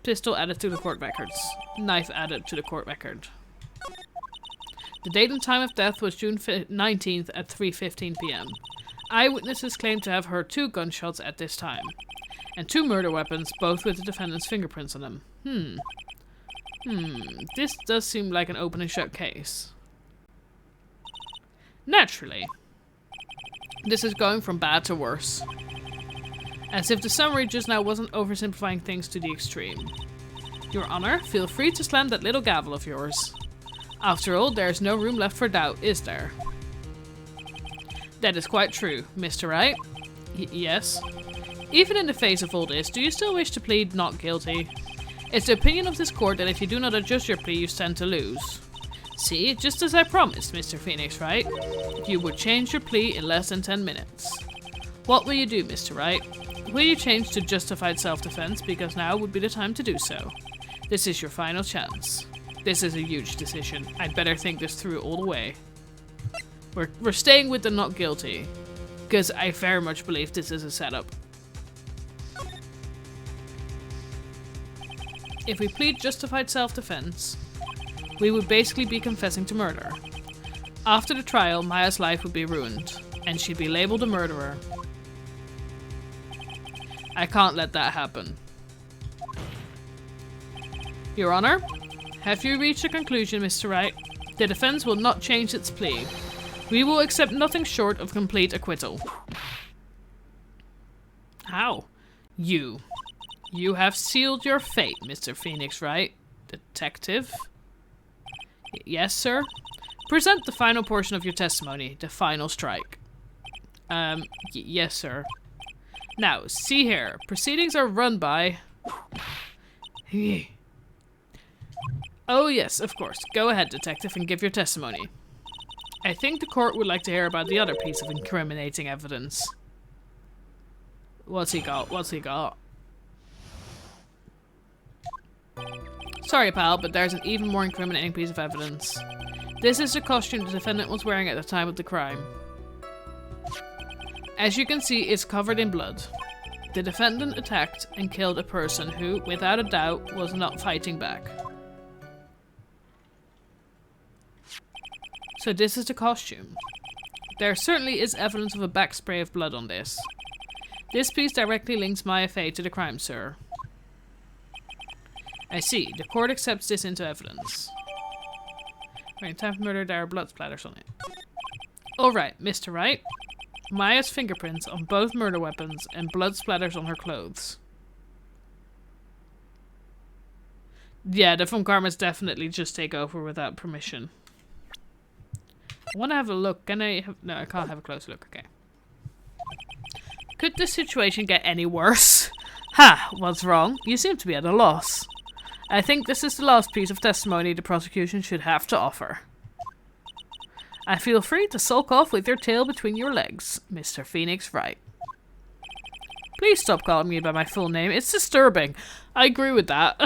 Pistol added to the court records. Knife added to the court record. The date and time of death was June 19th at 3:15 p.m. Eyewitnesses claim to have heard 2 gunshots at this time. And 2 murder weapons, both with the defendant's fingerprints on them. This does seem like an open and shut case. Naturally. This is going from bad to worse. As if the summary just now wasn't oversimplifying things to the extreme. Your Honor, feel free to slam that little gavel of yours. After all, there is no room left for doubt, is there? That is quite true, Mr. Wright. Yes? Even in the face of all this, do you still wish to plead not guilty? It's the opinion of this court that if you do not adjust your plea, you stand to lose. See, just as I promised, Mr. Phoenix, Wright. You would change your plea in less than 10 minutes. What will you do, Mr. Wright? Will you change to justified self-defense, because now would be the time to do so? This is your final chance. This is a huge decision. I'd better think this through all the way. We're staying with the not guilty, because I very much believe this is a setup. If we plead justified self-defense, we would basically be confessing to murder. After the trial, Maya's life would be ruined, and she'd be labeled a murderer. I can't let that happen. Your Honor, have you reached a conclusion, Mr. Wright? The defense will not change its plea. We will accept nothing short of complete acquittal. How? You have sealed your fate, Mr. Phoenix, Wright? Detective? Yes, sir? Present the final portion of your testimony, the final strike. Yes, sir. Now, see here. Proceedings are run by... Oh, yes, of course. Go ahead, detective, and give your testimony. I think the court would like to hear about the other piece of incriminating evidence. What's he got? What's he got? Sorry, pal, but there's an even more incriminating piece of evidence. This is the costume the defendant was wearing at the time of the crime. As you can see, it's covered in blood. The defendant attacked and killed a person who, without a doubt, was not fighting back. So this is the costume. There certainly is evidence of a back spray of blood on this. This piece directly links Maya Fey to the crime, sir. I see. The court accepts this into evidence. Right, time for murder, there are blood splatters on it. Alright, Mr. Wright. Maya's fingerprints on both murder weapons and blood splatters on her clothes. Yeah, the Von Karmas definitely just take over without permission. I want to have a look. Can I have... No, I can't have a closer look. Okay. Could this situation get any worse? Ha! What's wrong? You seem to be at a loss. I think this is the last piece of testimony the prosecution should have to offer. I feel free to sulk off with your tail between your legs, Mr. Phoenix Wright. Please stop calling me by my full name. It's disturbing. I agree with that.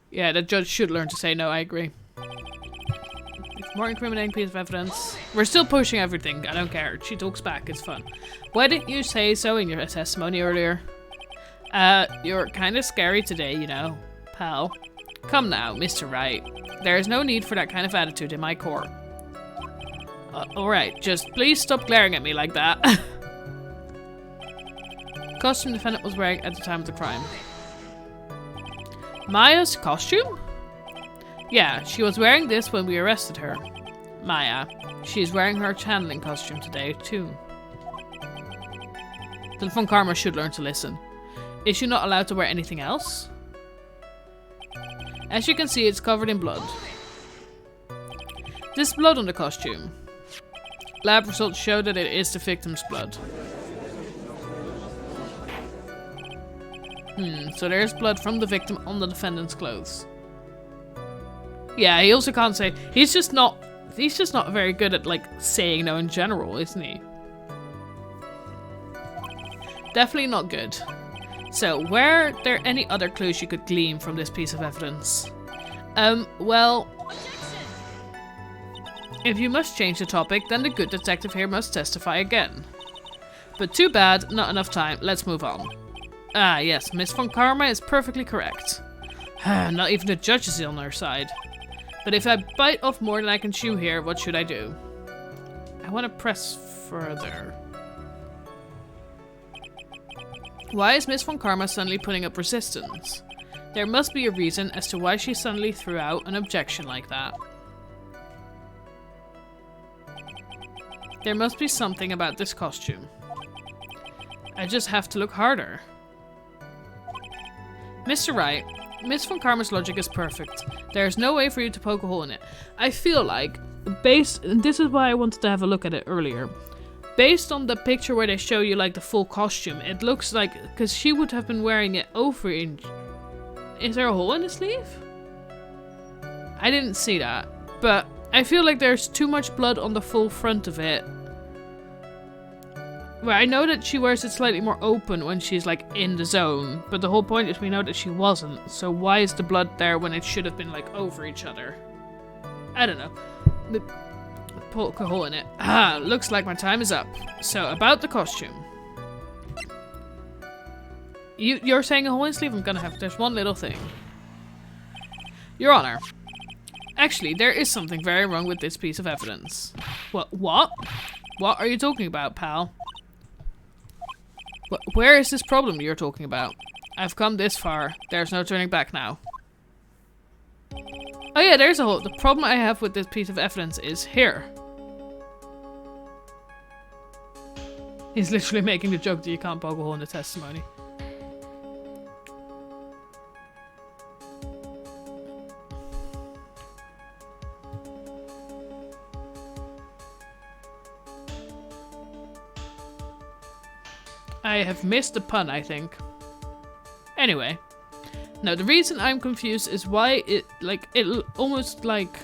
Yeah, the judge should learn to say no, I agree. More incriminating piece of evidence. We're still pushing everything. I don't care. She talks back. It's fun. Why didn't you say so in your testimony earlier? You're kind of scary today, you know, pal. Come now, Mr. Wright. There is no need for that kind of attitude in my court. Alright, just please stop glaring at me like that. Costume the defendant was wearing at the time of the crime. Maya's costume? Yeah, she was wearing this when we arrested her. Maya. She's wearing her channeling costume today, too. The Von Karma should learn to listen. Is she not allowed to wear anything else? As you can see, it's covered in blood. This blood on the costume. Lab results show that it is the victim's blood. So there's blood from the victim on the defendant's clothes. Yeah, he also can't say... He's just not very good at, like, saying no in general, isn't he? Definitely not good. So, were there any other clues you could glean from this piece of evidence? Well... If you must change the topic, then the good detective here must testify again. But too bad, not enough time. Let's move on. Ah, yes, Miss Von Karma is perfectly correct. Not even the judge is on her side. But if I bite off more than I can chew here, what should I do? I want to press further. Why is Miss Von Karma suddenly putting up resistance? There must be a reason as to why she suddenly threw out an objection like that. There must be something about this costume. I just have to look harder. Mr. Wright, Miss Von Karma's logic is perfect. There is no way for you to poke a hole in it. I feel like, this is why I wanted to have a look at it earlier. Based on the picture where they show you like the full costume, it looks like, because she would have been wearing it over in... Is there a hole in the sleeve? I didn't see that, but I feel like there's too much blood on the full front of it. Well, I know that she wears it slightly more open when she's like in the zone, but the whole point is we know that she wasn't, so why is the blood there when it should have been like over each other? I don't know. Poke a hole in it. Ah, looks like my time is up. So, about the costume. You're saying a hole in the sleeve? I'm gonna have... There's one little thing. Your Honor. Actually, there is something very wrong with this piece of evidence. What? What are you talking about, pal? Where is this problem you're talking about? I've come this far. There's no turning back now. Oh yeah, there's a hole. The problem I have with this piece of evidence is here. He's literally making the joke that you can't poke a hole in the testimony. I have missed the pun, I think. Anyway. Now, the reason I'm confused is why it almost like...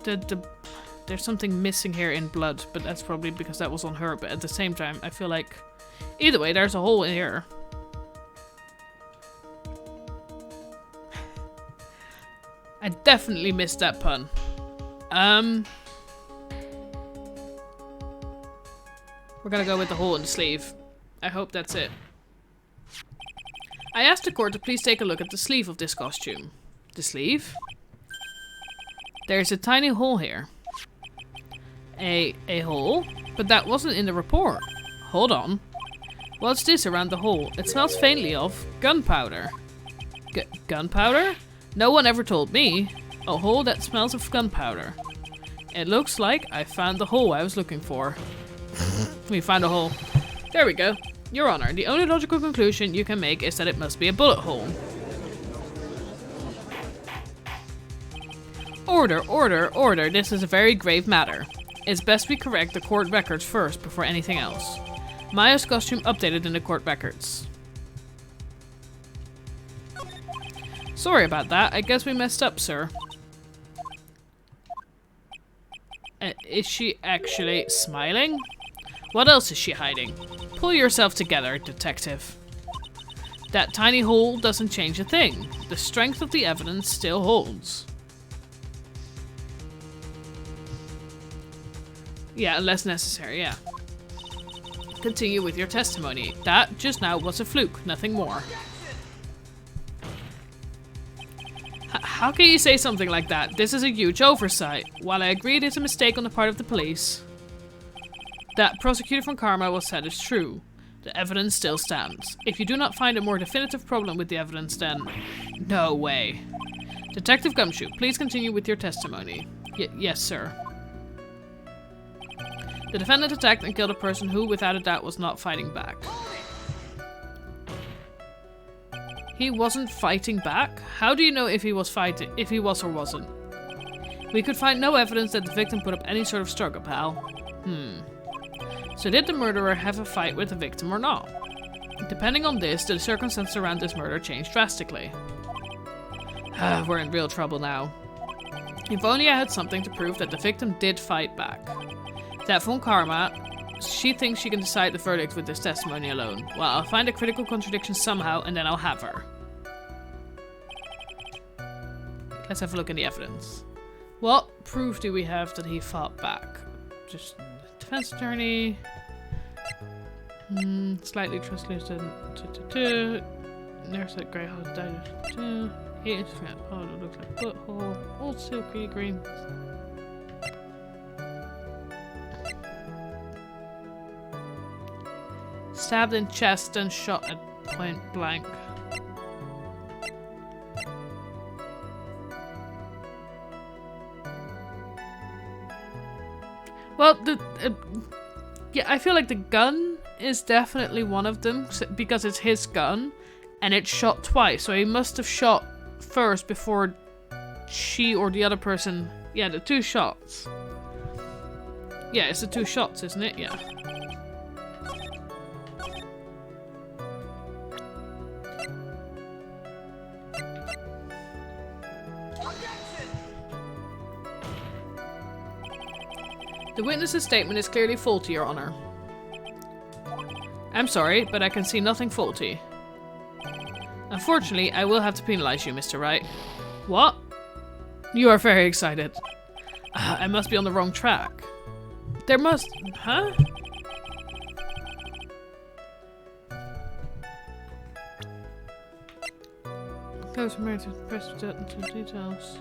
The there's something missing here in blood, but that's probably because that was on her. But at the same time, I feel like either way, there's a hole in here. I definitely missed that pun. We're gonna go with the hole in the sleeve. I hope that's it. I asked the court to please take a look at the sleeve of this costume. The sleeve? There's a tiny hole here. A hole? But that wasn't in the report. Hold on. What's this around the hole? It smells faintly of gunpowder. Gunpowder? No one ever told me. A hole that smells of gunpowder. It looks like I found the hole I was looking for. We found a hole. There we go. Your Honor, the only logical conclusion you can make is that it must be a bullet hole. Order, order, order. This is a very grave matter. It's best we correct the court records first before anything else. Maya's costume updated in the court records. Sorry about that. I guess we messed up, sir. Is she actually smiling? What else is she hiding? Pull yourself together, detective. That tiny hole doesn't change a thing. The strength of the evidence still holds. Yeah, unless necessary, yeah. Continue with your testimony. That just now was a fluke, nothing more. How can you say something like that? This is a huge oversight. While I agree it is a mistake on the part of the police, that Prosecutor von Karma was said is true. The evidence still stands. If you do not find a more definitive problem with the evidence, then... No way. Detective Gumshoe, please continue with your testimony. Yes, sir. The defendant attacked and killed a person who, without a doubt, was not fighting back. He wasn't fighting back? How do you know if he was fighting, if he was or wasn't? We could find no evidence that the victim put up any sort of struggle, pal. So did the murderer have a fight with the victim or not? Depending on this, the circumstances around this murder changed drastically. We're in real trouble now. If only I had something to prove that the victim did fight back. That von Karma, she thinks she can decide the verdict with this testimony alone. Well, I'll find a critical contradiction somehow and then I'll have her. Let's have a look at the evidence. What proof do we have that he fought back? Just defense attorney. Slightly translucent. There's that grey house died. 8 inches from it. Oh, it looks like a butthole. Old silky green. Stabbed in chest and shot at point blank. Well, yeah, I feel like the gun is definitely one of them because it's his gun and it shot twice. So he must have shot first before she or the other person. Yeah, the 2 shots. Yeah, it's the 2 shots, isn't it? Yeah. The witness's statement is clearly faulty, Your Honor. I'm sorry, but I can see nothing faulty. Unfortunately, I will have to penalize you, Mr. Wright. What? You are very excited. I must be on the wrong track. There must... Huh? Goes from here to press into details.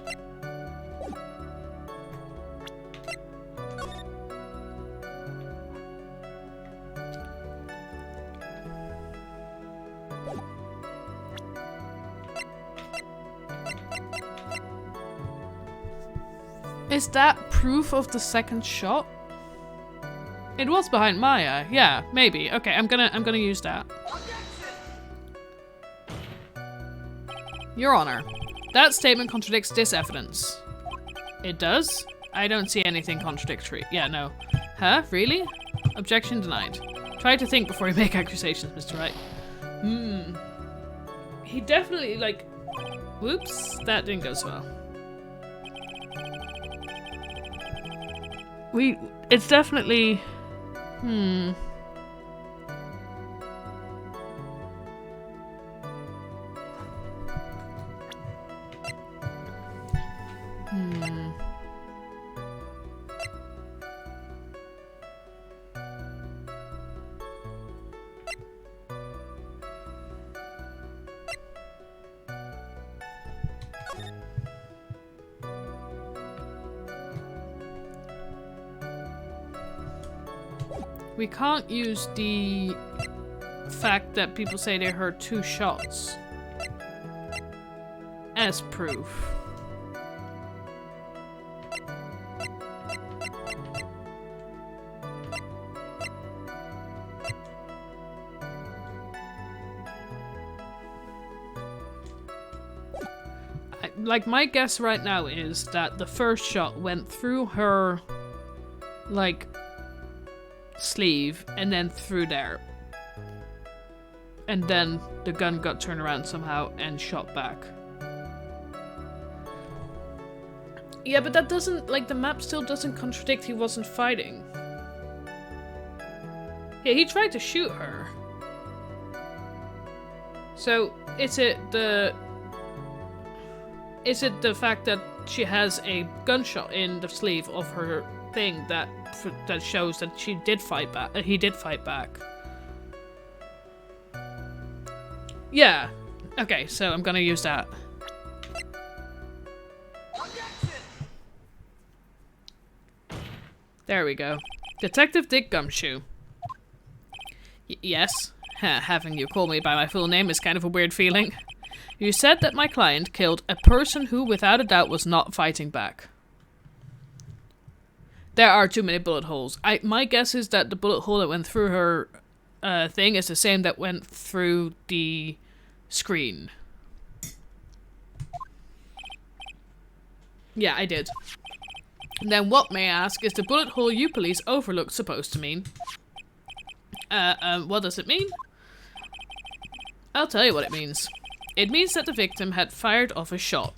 Is that proof of the second shot? It was behind Maya. Yeah, maybe. Okay, I'm gonna use that. Your Honor, that statement contradicts this evidence. It does? I don't see anything contradictory. Yeah, no. Huh? Really? Objection denied. Try to think before you make accusations, Mr. Wright. He definitely, like... Whoops, that didn't go so well. It's definitely... Hmm. We can't use the fact that people say they heard 2 shots as proof. Like, my guess right now is that the first shot went through her, like, sleeve and then through there. And then the gun got turned around somehow and shot back. Yeah, but that doesn't, like, the map still doesn't contradict he wasn't fighting. Yeah, he tried to shoot her. So, is it the fact that she has a gunshot in the sleeve of her thing that shows that she did fight back? He did fight back. Yeah. Okay, so I'm gonna use that. There we go. Detective Dick Gumshoe. Yes. Having you call me by my full name is kind of a weird feeling. You said that my client killed a person who, without a doubt, was not fighting back. There are too many bullet holes. My guess is that the bullet hole that went through her thing is the same that went through the screen. Yeah, I did. Then what, may I ask, is the bullet hole you police overlooked supposed to mean? What does it mean? I'll tell you what it means. It means that the victim had fired off a shot.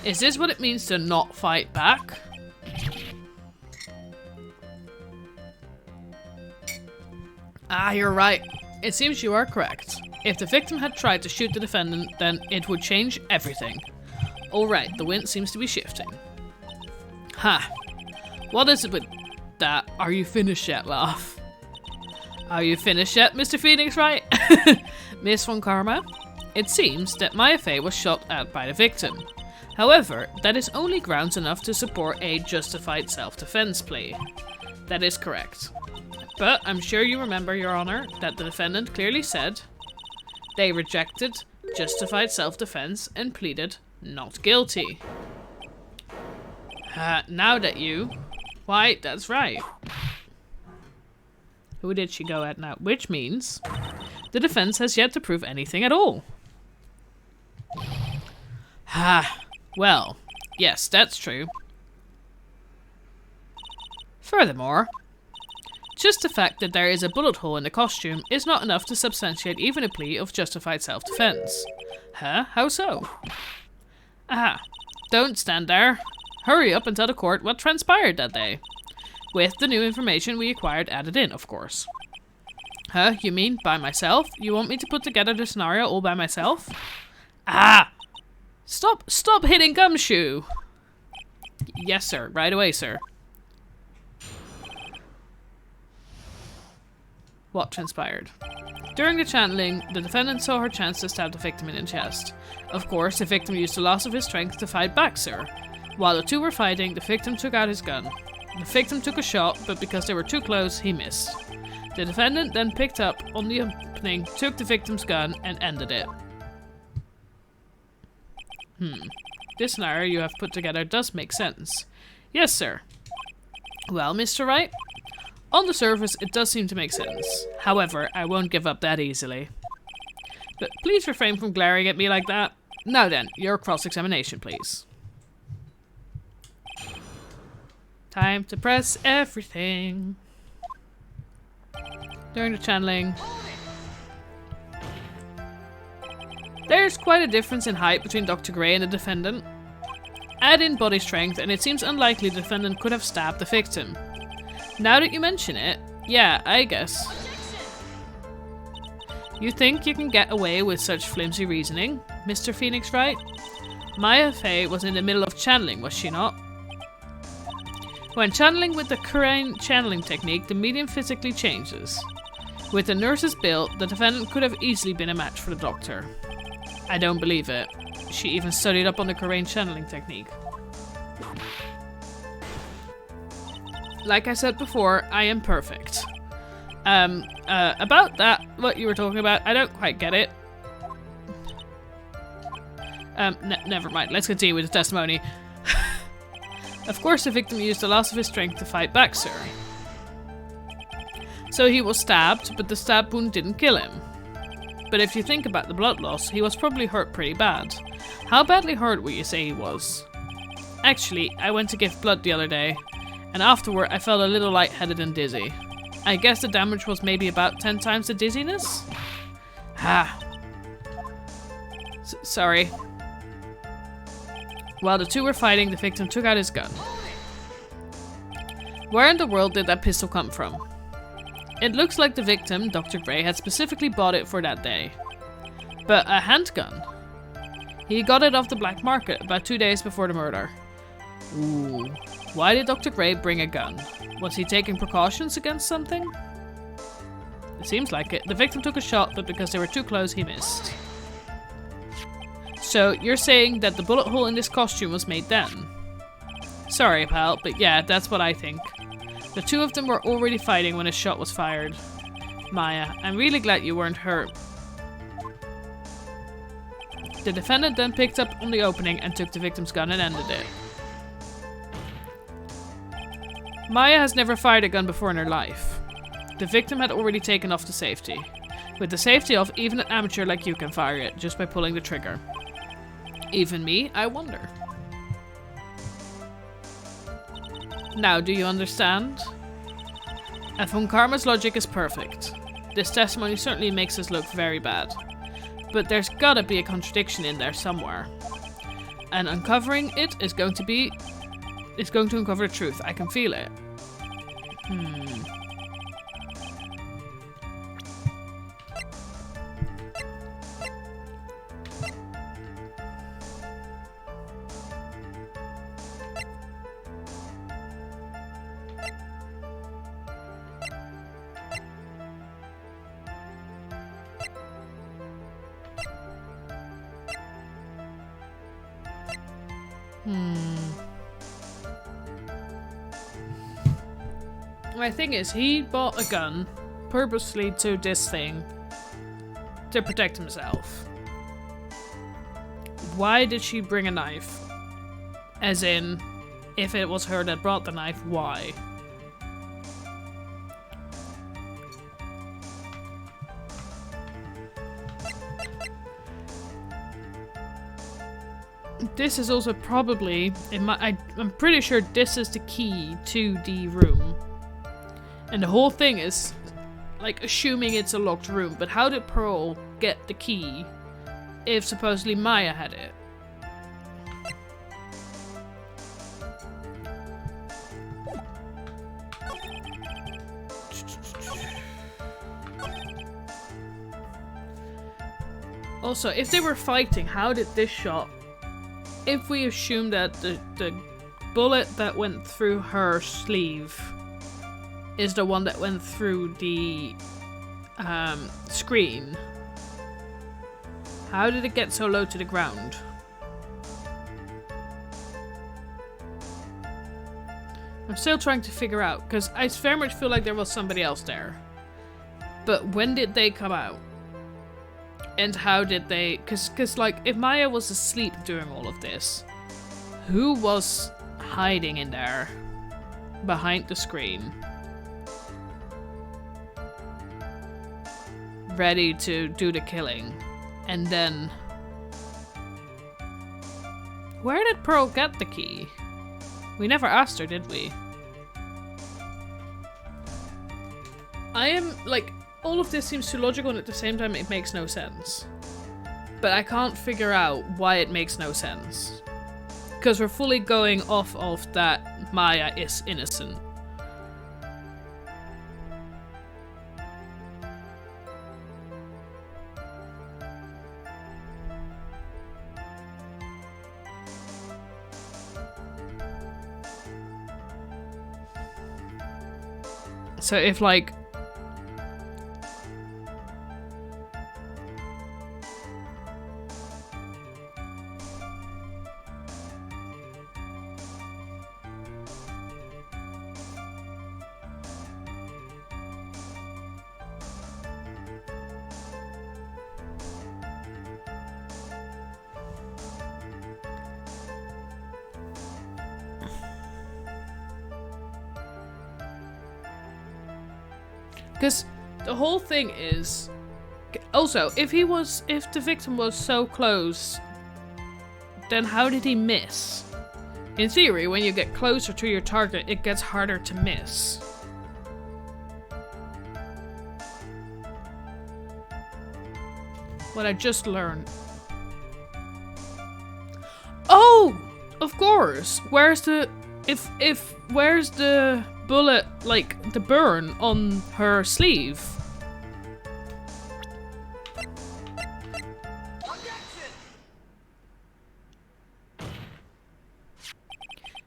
Is this what it means to not fight back? Ah, you're right. It seems you are correct. If the victim had tried to shoot the defendant, then it would change everything. Alright, the wind seems to be shifting. Ha! What is it with that "are you finished yet" laugh? Are you finished yet, Mr. Phoenix, Wright? Miss Von Karma? It seems that Maya Fey was shot at by the victim. However, that is only grounds enough to support a justified self-defense plea. That is correct. But I'm sure you remember, Your Honor, that the defendant clearly said they rejected justified self-defense and pleaded not guilty. Now that you... Why, that's right. Who did she go at now? Which means the defense has yet to prove anything at all. Well, yes, that's true. Furthermore, just the fact that there is a bullet hole in the costume is not enough to substantiate even a plea of justified self-defense. How so? Don't stand there. Hurry up and tell the court what transpired that day. With the new information we acquired added in, of course. You mean by myself? You want me to put together the scenario all by myself? Stop hitting Gumshoe! Yes, sir. Right away, sir. What transpired? During the channeling, the defendant saw her chance to stab the victim in the chest. Of course, the victim used the loss of his strength to fight back, sir. While the two were fighting, the victim took out his gun. The victim took a shot, but because they were too close, he missed. The defendant then picked up on the opening, took the victim's gun, and ended it. This scenario you have put together does make sense. Yes, sir. Well, Mr. Wright? On the surface, it does seem to make sense. However, I won't give up that easily. But please refrain from glaring at me like that. Now then, your cross-examination, please. Time to press everything. During the channeling. There's quite a difference in height between Dr. Gray and the defendant. Add in body strength, and it seems unlikely the defendant could have stabbed the victim. Now that you mention it, yeah, I guess. You think you can get away with such flimsy reasoning, Mr. Phoenix Wright? Maya Fey was in the middle of channeling, was she not? When channeling with the Kurain channeling technique, the medium physically changes. With the nurse's build, the defendant could have easily been a match for the doctor. I don't believe it. She even studied up on the Kurain channeling technique. Like I said before, I am perfect. About that, what you were talking about, I don't quite get it. Never mind, let's continue with the testimony. Of course the victim used the loss of his strength to fight back, sir. So he was stabbed, but the stab wound didn't kill him. But if you think about the blood loss, he was probably hurt pretty bad. How badly hurt would you say he was? Actually, I went to give blood the other day, and afterward I felt a little lightheaded and dizzy. I guess the damage was maybe about 10 times the dizziness? Sorry. While the two were fighting, the victim took out his gun. Where in the world did that pistol come from? It looks like the victim, Dr. Gray, had specifically bought it for that day. But a handgun? He got it off the black market about 2 days before the murder. Ooh. Why did Dr. Gray bring a gun? Was he taking precautions against something? It seems like it. The victim took a shot, but because they were too close, he missed. So, you're saying that the bullet hole in this costume was made then? Sorry, pal, but yeah, that's what I think. The two of them were already fighting when a shot was fired. Maya, I'm really glad you weren't hurt. The defendant then picked up on the opening and took the victim's gun and ended it. Maya has never fired a gun before in her life. The victim had already taken off the safety. With the safety off, even an amateur like you can fire it, just by pulling the trigger. Even me, I wonder. Now, do you understand? Von Karma's logic is perfect. This testimony certainly makes us look very bad. But there's gotta be a contradiction in there somewhere. And uncovering it is going to uncover the truth. I can feel it. My thing is, he bought a gun purposely to this thing to protect himself. Why did she bring a knife? As in, if it was her that brought the knife, why? This is also probably, I'm pretty sure this is the key to the room. And the whole thing is, like, assuming it's a locked room. But how did Pearl get the key if supposedly Maya had it? Also, if they were fighting, how did this shot... If we assume that the bullet that went through her sleeve is the one that went through the screen, how did it get so low to the ground? I'm still trying to figure out, because I very much feel like there was somebody else there. But when did they come out? And how did they... Because like, if Maya was asleep during all of this, who was hiding in there behind the screen? Ready to do the killing. And then... Where did Pearl get the key? We never asked her, did we? I am, like... All of this seems too logical and at the same time it makes no sense. But I can't figure out why it makes no sense. Because we're fully going off of that Maya is innocent. So if like... Because the whole thing is... Also, if the victim was so close, then how did he miss? In theory, when you get closer to your target, it gets harder to miss. What I just learned. Oh! Of course! Where's the... Where's the bullet, like, the burn on her sleeve?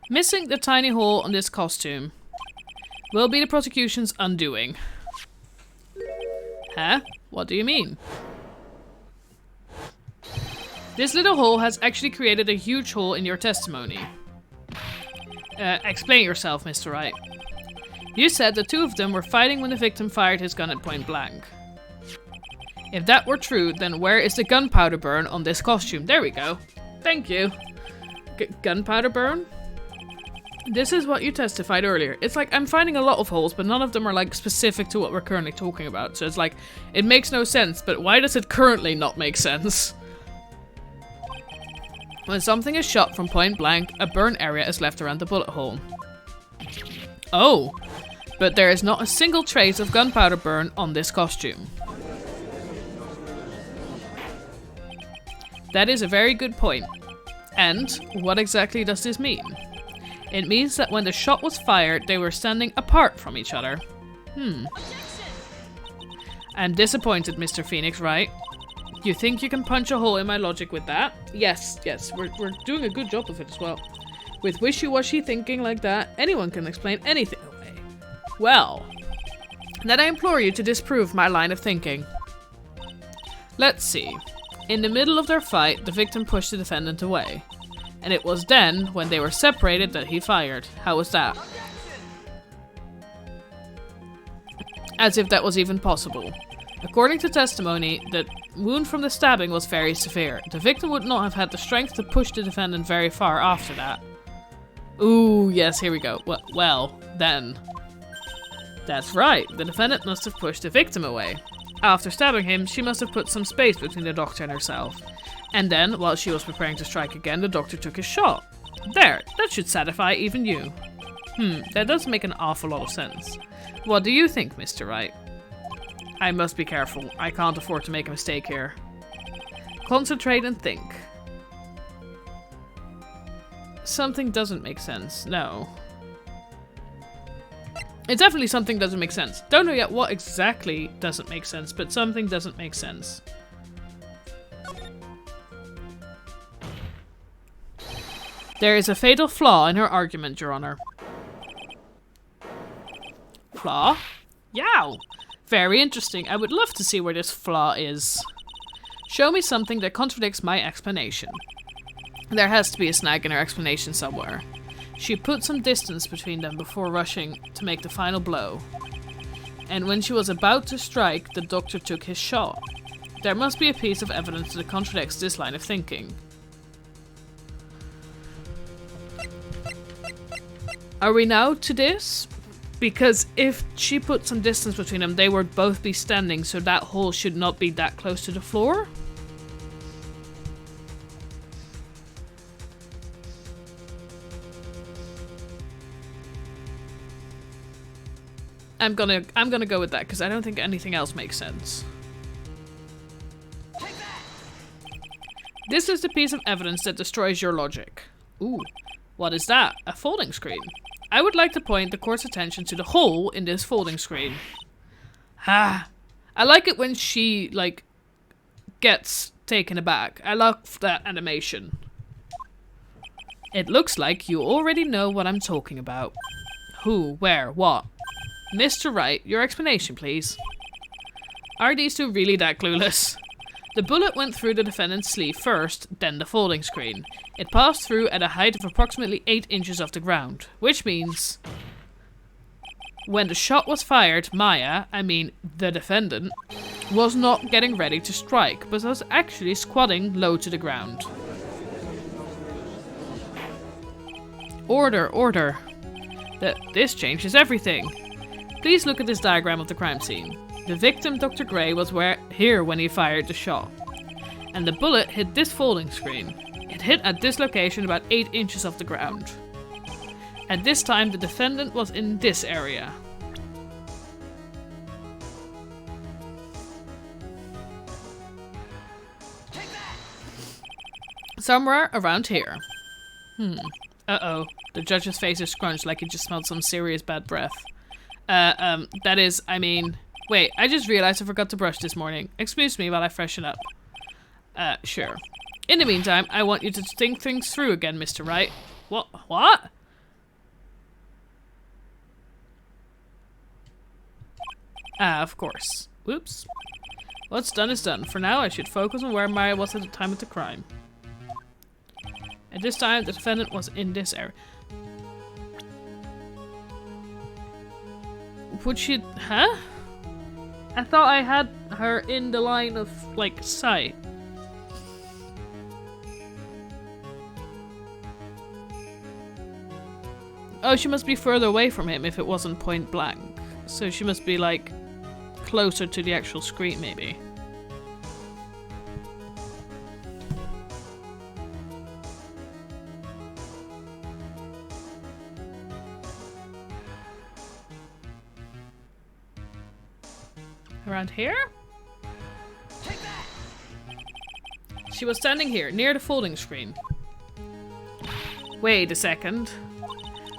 Missing the tiny hole on this costume will be the prosecution's undoing. Huh? What do you mean? This little hole has actually created a huge hole in your testimony. Explain yourself, Mr. Wright. You said the two of them were fighting when the victim fired his gun at point blank. If that were true, then where is the gunpowder burn on this costume? There we go. Thank you. Gunpowder burn? This is what you testified earlier. It's like, I'm finding a lot of holes, but none of them are like specific to what we're currently talking about. So it's like, it makes no sense, but why does it currently not make sense? When something is shot from point blank, a burn area is left around the bullet hole. Oh, but there is not a single trace of gunpowder burn on this costume. That is a very good point. And what exactly does this mean? It means that when the shot was fired, they were standing apart from each other. I'm disappointed, Mr. Phoenix, right? You think you can punch a hole in my logic with that? Yes, we're doing a good job of it as well. With wishy-washy thinking like that, anyone can explain anything away. Well, then I implore you to disprove my line of thinking. Let's see. In the middle of their fight, the victim pushed the defendant away. And it was then, when they were separated, that he fired. How was that? As if that was even possible. According to testimony, the wound from the stabbing was very severe. The victim would not have had the strength to push the defendant very far after that. Ooh, yes, here we go. Well, then. That's right, the defendant must have pushed the victim away. After stabbing him, she must have put some space between the doctor and herself. And then, while she was preparing to strike again, the doctor took his shot. There, that should satisfy even you. That does make an awful lot of sense. What do you think, Mr. Wright? I must be careful. I can't afford to make a mistake here. Concentrate and think. Something doesn't make sense. No. It's definitely something doesn't make sense. Don't know yet what exactly doesn't make sense, but something doesn't make sense. There is a fatal flaw in her argument, Your Honor. Flaw? Yow! Very interesting. I would love to see where this flaw is. Show me something that contradicts my explanation. There has to be a snag in her explanation somewhere. She put some distance between them before rushing to make the final blow. And when she was about to strike, the doctor took his shot. There must be a piece of evidence that contradicts this line of thinking. Are we now to this? Because if she put some distance between them, they would both be standing, so that hole should not be that close to the floor? I'm gonna go with that, because I don't think anything else makes sense. This is the piece of evidence that destroys your logic. Ooh, what is that? A folding screen. I would like to point the court's attention to the hole in this folding screen. I like it when she, like, gets taken aback. I love that animation. It looks like you already know what I'm talking about. Who, where, what? Mr. Wright, your explanation, please. Are these two really that clueless? The bullet went through the defendant's sleeve first, then the folding screen. It passed through at a height of approximately 8 inches off the ground, which means when the shot was fired, Maya, I mean the defendant, was not getting ready to strike, but was actually squatting low to the ground. Order, order. This changes everything. Please look at this diagram of the crime scene. The victim, Dr. Gray, was here when he fired the shot. And the bullet hit this folding screen. It hit at this location about 8 inches off the ground. At this time, the defendant was in this area. Somewhere around here. Uh-oh. The judge's face is scrunched like he just smelled some serious bad breath. That is, I mean... Wait, I just realized I forgot to brush this morning. Excuse me while I freshen up. Sure. In the meantime, I want you to think things through again, Mr. Wright. What? Of course. Whoops. What's done is done. For now, I should focus on where Maya was at the time of the crime. At this time, the defendant was in this area. Would she... Huh? I thought I had her in the line of, like, sight. Oh, she must be further away from him if it wasn't point blank. So she must be, like, closer to the actual screen, maybe. Around here? She was standing here, near the folding screen. Wait a second.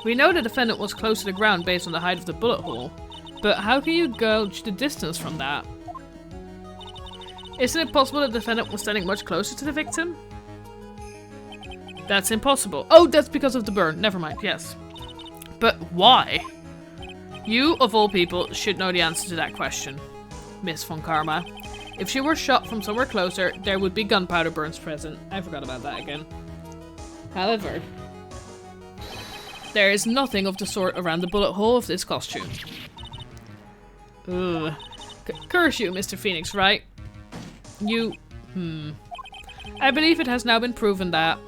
We know the defendant was close to the ground based on the height of the bullet hole, but how can you gauge the distance from that? Isn't it possible the defendant was standing much closer to the victim? That's impossible. Oh, that's because of the burn. Never mind, yes. But why? You, of all people, should know the answer to that question. Miss Von Karma. If she were shot from somewhere closer, there would be gunpowder burns present. I forgot about that again. However, there is nothing of the sort around the bullet hole of this costume. Ugh. Curse you, Mr. Phoenix, right? You... I believe it has now been proven that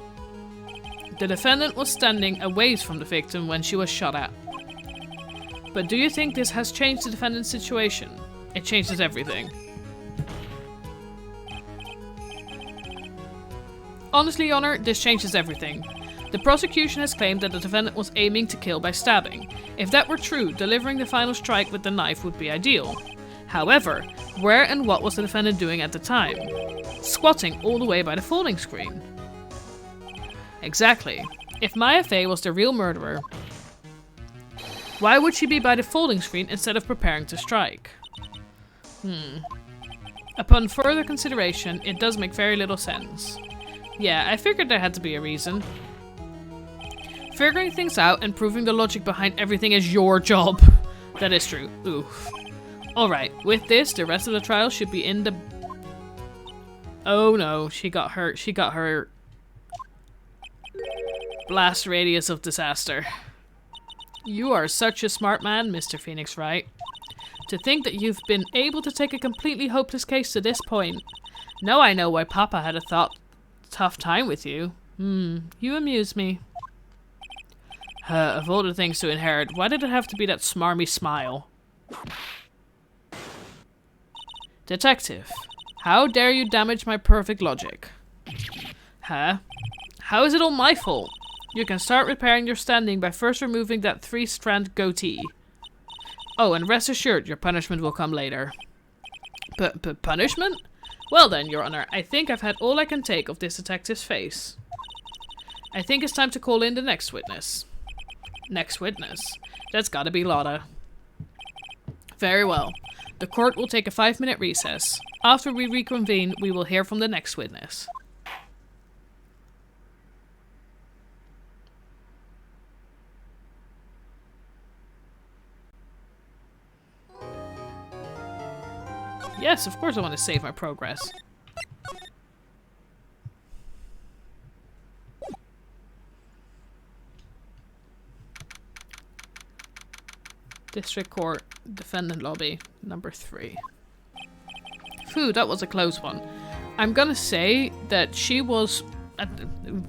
the defendant was standing a ways from the victim when she was shot at. But do you think this has changed the defendant's situation? It changes everything. Honestly, Your Honor, this changes everything. The prosecution has claimed that the defendant was aiming to kill by stabbing. If that were true, delivering the final strike with the knife would be ideal. However, where and what was the defendant doing at the time? Squatting all the way by the folding screen. Exactly. If Maya Fey was the real murderer, why would she be by the folding screen instead of preparing to strike? Upon further consideration, it does make very little sense. Yeah, I figured there had to be a reason. Figuring things out and proving the logic behind everything is your job. That is true. Oof. Alright, with this, the rest of the trial should be in the... Oh no, she got her blast radius of disaster. You are such a smart man, Mr. Phoenix, Wright? To think that you've been able to take a completely hopeless case to this point. Now I know why Papa had a tough time with you. You amuse me. Of all the things to inherit, why did it have to be that smarmy smile? Detective, how dare you damage my perfect logic? How is it all my fault? You can start repairing your standing by first removing that 3-strand goatee. Oh, and rest assured, your punishment will come later. Punishment? Well then, Your Honor, I think I've had all I can take of this detective's face. I think it's time to call in the next witness. Next witness? That's gotta be Lotta. Very well. The court will take a 5-minute recess. After we reconvene, we will hear from the next witness. Yes, of course I want to save my progress. District Court, Defendant Lobby, number 3. Phew, that was a close one. I'm gonna say that she was...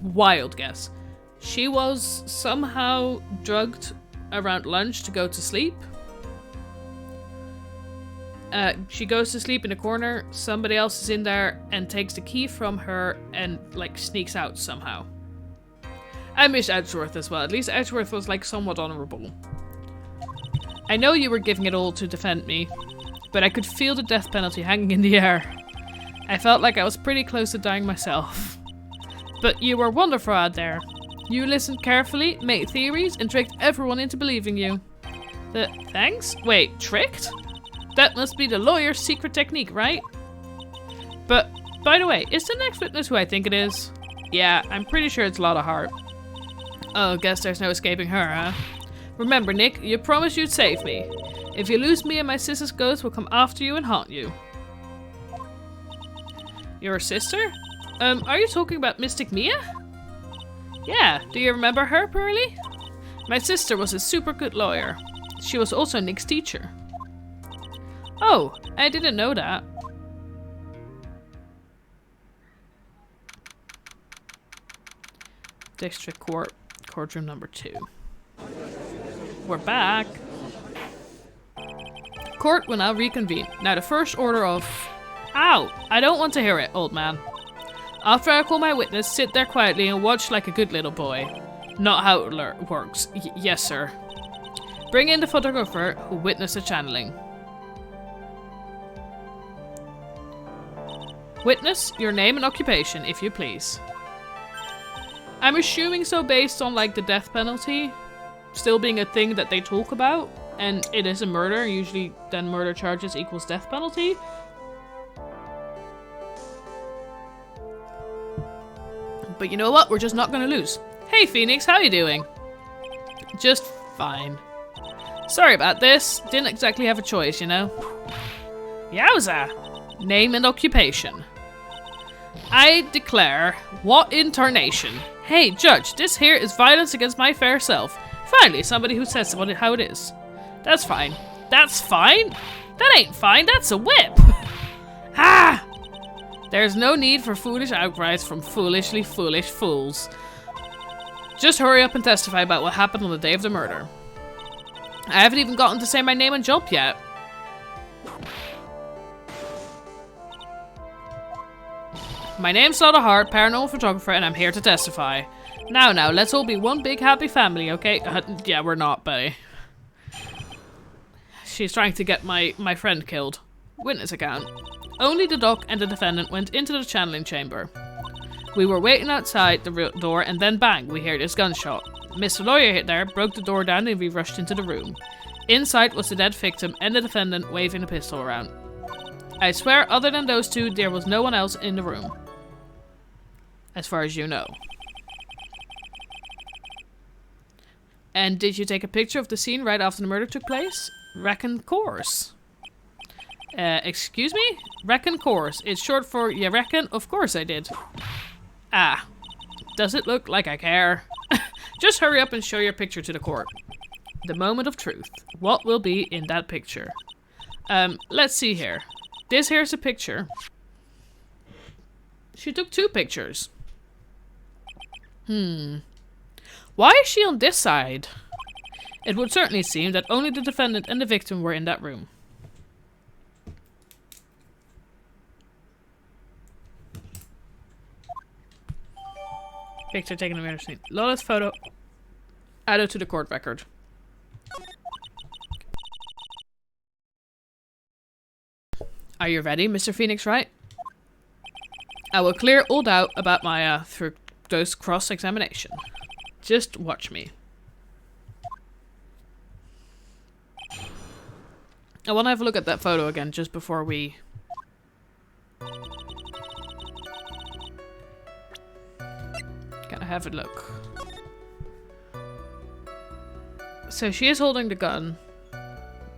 wild guess. She was somehow drugged around lunch to go to sleep. She goes to sleep in a corner, somebody else is in there and takes the key from her and, like, sneaks out somehow. I miss Edgeworth as well. At least Edgeworth was, like, somewhat honorable. I know you were giving it all to defend me, but I could feel the death penalty hanging in the air. I felt like I was pretty close to dying myself. But you were wonderful out there. You listened carefully, made theories, and tricked everyone into believing you. Thanks? Wait, tricked? That must be the lawyer's secret technique, right? But, by the way, is the next witness who I think it is? Yeah, I'm pretty sure it's Lotta Hart. Oh, guess there's no escaping her, huh? Remember, Nick, you promised you'd save me. If you lose me and my sister's ghost will come after you and haunt you. Your sister? Are you talking about Mystic Mia? Yeah, do you remember her, Pearly? My sister was a super good lawyer. She was also Nick's teacher. Oh, I didn't know that. District Court, courtroom number 2. We're back. Court will now reconvene. Now the first order of... Ow! I don't want to hear it, old man. After I call my witness, sit there quietly and watch like a good little boy. Not how it works. Yes, sir. Bring in the photographer who witnessed the channeling. Witness, your name and occupation, if you please. I'm assuming so based on, like, the death penalty still being a thing that they talk about, and it is a murder, usually then murder charges equals death penalty. But you know what? We're just not gonna lose. Hey Phoenix, how you doing? Just fine. Sorry about this. Didn't exactly have a choice, you know? Yowza! Name and occupation. I declare, what in tarnation? Hey, Judge, this here is violence against my fair self. Finally, somebody who says how it is. That's fine. That's fine? That ain't fine, that's a whip! Ah! There's no need for foolish outcries from foolishly foolish fools. Just hurry up and testify about what happened on the day of the murder. I haven't even gotten to say my name and job yet. My name's Lotta Hart, paranormal photographer, and I'm here to testify. Now, let's all be one big happy family, okay? Yeah, we're not, buddy. She's trying to get my friend killed. Witness account. Only the doc and the defendant went into the channeling chamber. We were waiting outside the door and then bang, we heard this gunshot. Mr. Lawyer hit there, broke the door down and we rushed into the room. Inside was the dead victim and the defendant waving a pistol around. I swear other than those two, there was no one else in the room. As far as you know. And did you take a picture of the scene right after the murder took place? Reckon course. Excuse me? Reckon course. It's short for you reckon? Of course I did. Ah. Does it look like I care? Just hurry up and show your picture to the court. The moment of truth. What will be in that picture? Let's see here. This here's a picture. She took 2 pictures. Why is she on this side? It would certainly seem that only the defendant and the victim were in that room. Picture taken in the murder scene. Lotta's photo added to the court record. Are you ready, Mr. Phoenix Wright? I will clear all doubt about my does cross-examination. Just watch me. I want to have a look at that photo again just before we... Gotta have a look. So she is holding the gun,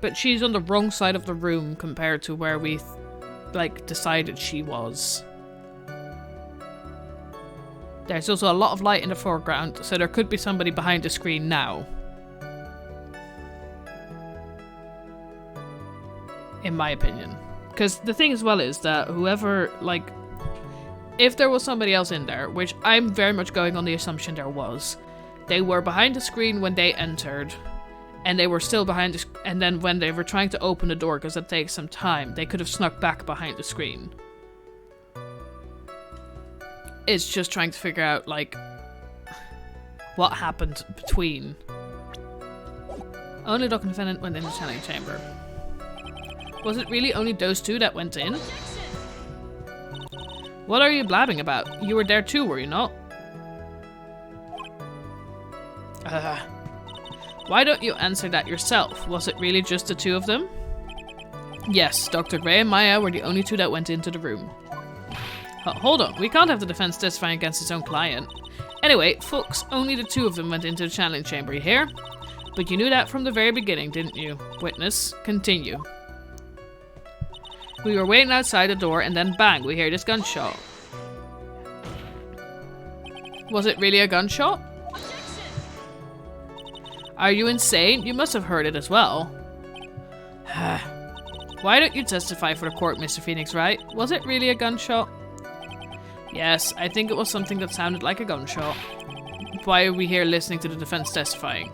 but she's on the wrong side of the room compared to where we, like, decided she was. There's also a lot of light in the foreground, so there could be somebody behind the screen now. In my opinion. Because the thing as well is that whoever, like, if there was somebody else in there, which I'm very much going on the assumption there was, they were behind the screen when they entered, and they were still behind the and then when they were trying to open the door, because that takes some time, they could have snuck back behind the screen. It's just trying to figure out, like, what happened between. Only Doc and defendant went in the channeling chamber. Was it really only those two that went in? What are you blabbing about? You were there too, were you not? Why don't you answer that yourself? Was it really just the two of them? Yes, Dr. Gray and Maya were the only two that went into the room. Hold on, we can't have the defense testifying against its own client. Anyway, folks, only the two of them went into the channeling chamber, you hear? But you knew that from the very beginning, didn't you? Witness, continue. We were waiting outside the door and then bang, we hear this gunshot. Was it really a gunshot? Are you insane? You must have heard it as well. Why don't you testify for the court, Mr. Phoenix Wright? Was it really a gunshot? Yes, I think it was something that sounded like a gunshot. Why are we here listening to the defense testifying?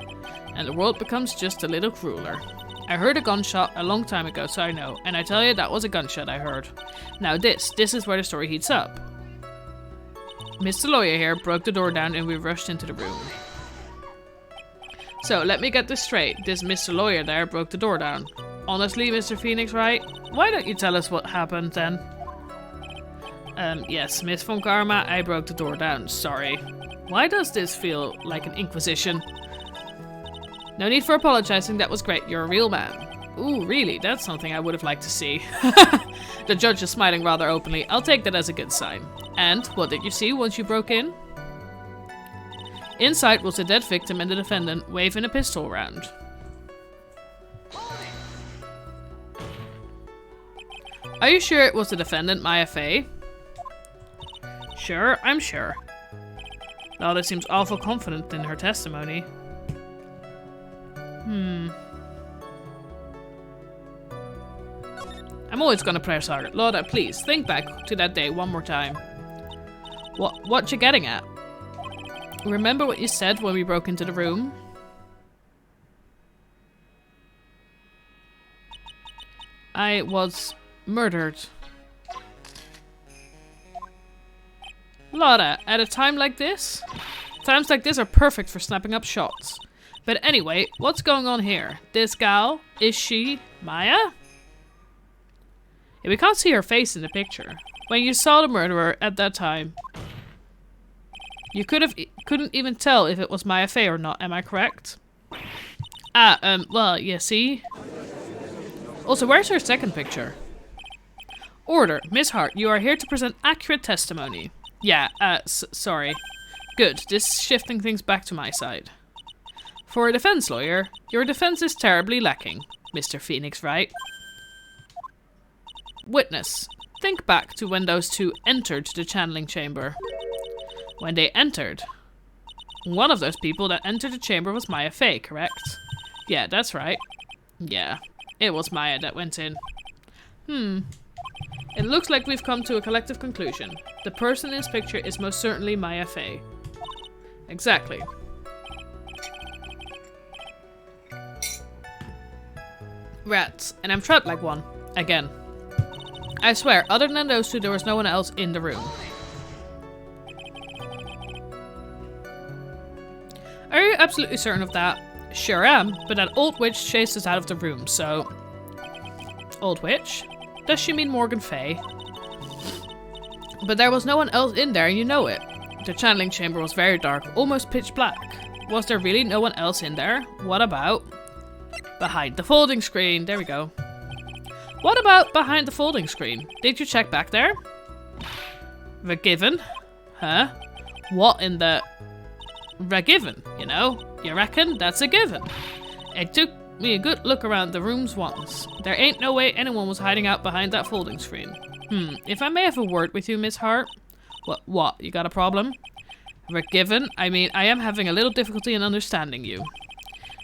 And the world becomes just a little crueler. I heard a gunshot a long time ago, so I know. And I tell you, that was a gunshot I heard. Now this is where the story heats up. Mr. Lawyer here broke the door down and we rushed into the room. So, let me get this straight. This Mr. Lawyer there broke the door down. Honestly, Mr. Phoenix Wright, why don't you tell us what happened then? Yes, Miss Von Karma, I broke the door down. Sorry. Why does this feel like an inquisition? No need for apologizing, that was great. You're a real man. Ooh, really? That's something I would have liked to see. The judge is smiling rather openly. I'll take that as a good sign. And, what did you see once you broke in? Inside was the dead victim and the defendant waving a pistol around. Are you sure it was the defendant, Maya Fey? Sure, I'm sure. Lada seems awful confident in her testimony. I'm always gonna press hard. Lada, please, think back to that day one more time. What you getting at? Remember what you said when we broke into the room? I was murdered. Lada, at a time like this? Times like this are perfect for snapping up shots. But anyway, what's going on here? This gal, is she Maya? Yeah, we can't see her face in the picture. When you saw the murderer at that time, you couldn't even tell if it was Maya Fey or not, am I correct? Well, you see? Also, where's her second picture? Order. Miss Hart, you are here to present accurate testimony. Yeah, sorry. Good, this shifting things back to my side. For a defense lawyer, your defense is terribly lacking, Mr. Phoenix Wright. Witness, think back to when those two entered the channeling chamber. When they entered, one of those people that entered the chamber was Maya Fey, correct? Yeah, that's right. Yeah, it was Maya that went in. It looks like we've come to a collective conclusion. The person in this picture is most certainly Maya Fey. Exactly. Rats, and I'm trapped like one. Again. I swear, other than those two, there was no one else in the room. Are you absolutely certain of that? Sure am, but that old witch chased us out of the room, so... Old witch? Does she mean Morgan Fey? But there was no one else in there, you know it. The channeling chamber was very dark, almost pitch black. Was there really no one else in there? What about behind the folding screen? There we go. What about behind the folding screen? Did you check back there? The given? Huh? What in the... The given, you know? You reckon that's a given? It took me a good look around the rooms once. There ain't no way anyone was hiding out behind that folding screen. If I may have a word with you, Miss Hart? What? You got a problem? The given? I mean, I am having a little difficulty in understanding you.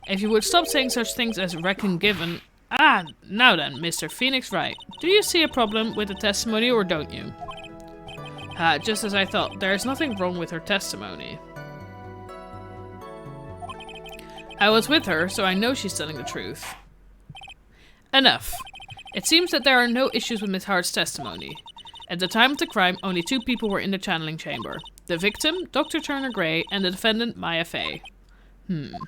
If you would stop saying such things as reckon given... Ah, now then, Mr. Phoenix Wright. Do you see a problem with the testimony or don't you? Just as I thought, there is nothing wrong with her testimony. I was with her, so I know she's telling the truth. Enough. It seems that there are no issues with Miss Hart's testimony. At the time of the crime, only 2 people were in the channeling chamber. The victim, Dr. Turner Gray, and the defendant, Maya Fey. The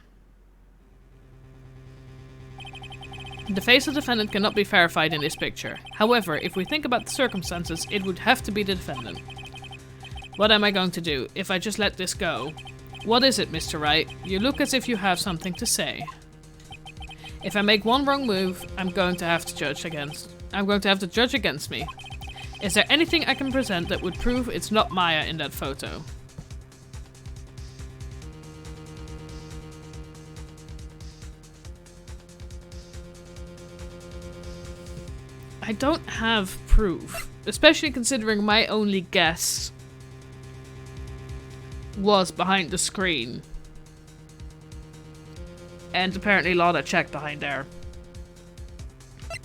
face of the defendant cannot be verified in this picture. However, if we think about the circumstances, it would have to be the defendant. What am I going to do if I just let this go? What is it, Mr. Wright? You look as if you have something to say. If I make one wrong move, I'm going to have to judge against me. Is there anything I can present that would prove it's not Maya in that photo? I don't have proof, especially considering my only guess was behind the screen. And apparently Lotta checked behind there.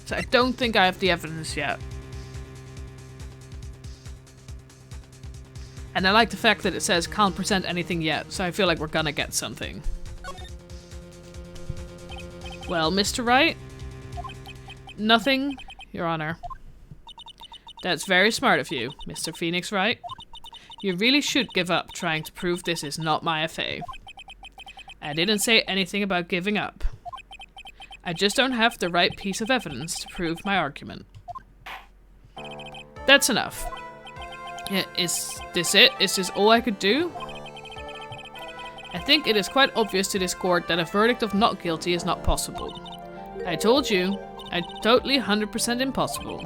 So I don't think I have the evidence yet. And I like the fact that it says can't present anything yet, so I feel like we're gonna get something. Well, Mr. Wright? Nothing, Your Honor. That's very smart of you, Mr. Phoenix Wright. You really should give up trying to prove this is not Maya Fey. I didn't say anything about giving up. I just don't have the right piece of evidence to prove my argument. That's enough. Is this it? Is this all I could do? I think it is quite obvious to this court that a verdict of not guilty is not possible. I told you, totally 100% impossible.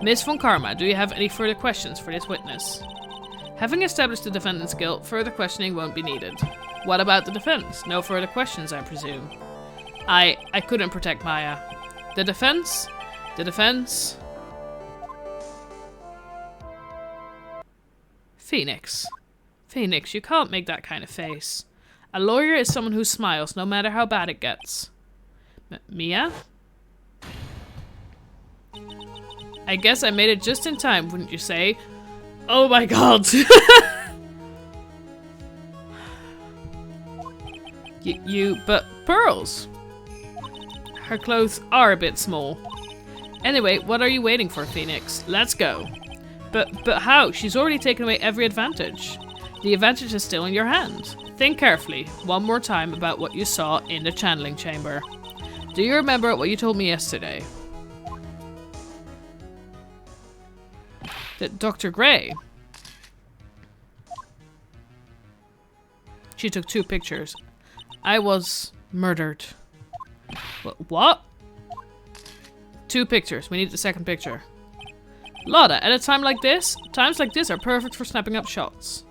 Miss Von Karma, do you have any further questions for this witness? Having established the defendant's guilt, further questioning won't be needed. What about the defense? No further questions, I presume. I couldn't protect Maya. The defense? The defense? Phoenix. Phoenix, you can't make that kind of face. A lawyer is someone who smiles no matter how bad it gets. Mia? I guess I made it just in time, wouldn't you say? Oh my god! But pearls! Her clothes are a bit small. Anyway, what are you waiting for, Phoenix? Let's go. But how? She's already taken away every advantage. The advantage is still in your hand. Think carefully, one more time, about what you saw in the channeling chamber. Do you remember what you told me yesterday? That Dr. Gray. She took 2 pictures. I was murdered. What? 2 pictures. We need the second picture. Lotta, at a time like this, times like this are perfect for snapping up shots.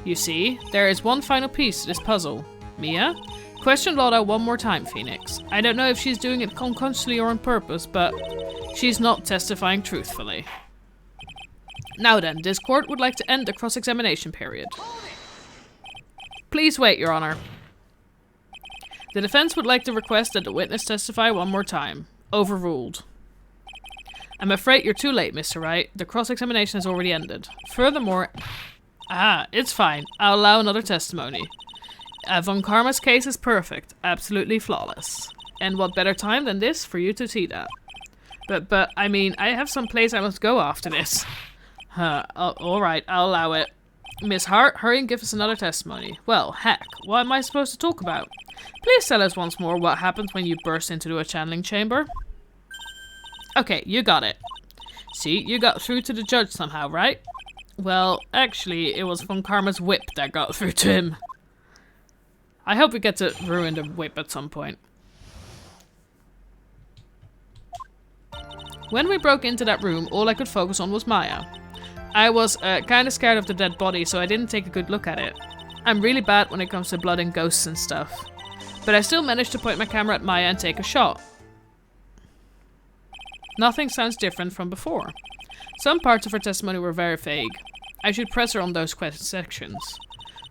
You see, there is one final piece to this puzzle. Mia? Question Lotta one more time, Phoenix. I don't know if she's doing it unconsciously or on purpose, but she's not testifying truthfully. Now then, this court would like to end the cross-examination period. Please wait, Your Honor. The defense would like to request that the witness testify one more time. Overruled. I'm afraid you're too late, Mr. Wright. The cross-examination has already ended. Furthermore... it's fine. I'll allow another testimony. Von Karma's case is perfect. Absolutely flawless. And what better time than this for you to see that? But, I mean, I have some place I must go after this. Alright, I'll allow it. Miss Hart, hurry and give us another testimony. Well, heck, what am I supposed to talk about? Please tell us once more what happens when you burst into a channeling chamber. Okay, you got it. See, you got through to the judge somehow, right? Well, actually, it was Von Karma's whip that got through to him. I hope we get to ruin the whip at some point. When we broke into that room, all I could focus on was Maya. I was kind of scared of the dead body, so I didn't take a good look at it. I'm really bad when it comes to blood and ghosts and stuff. But I still managed to point my camera at Maya and take a shot. Nothing sounds different from before. Some parts of her testimony were very vague. I should press her on those sections.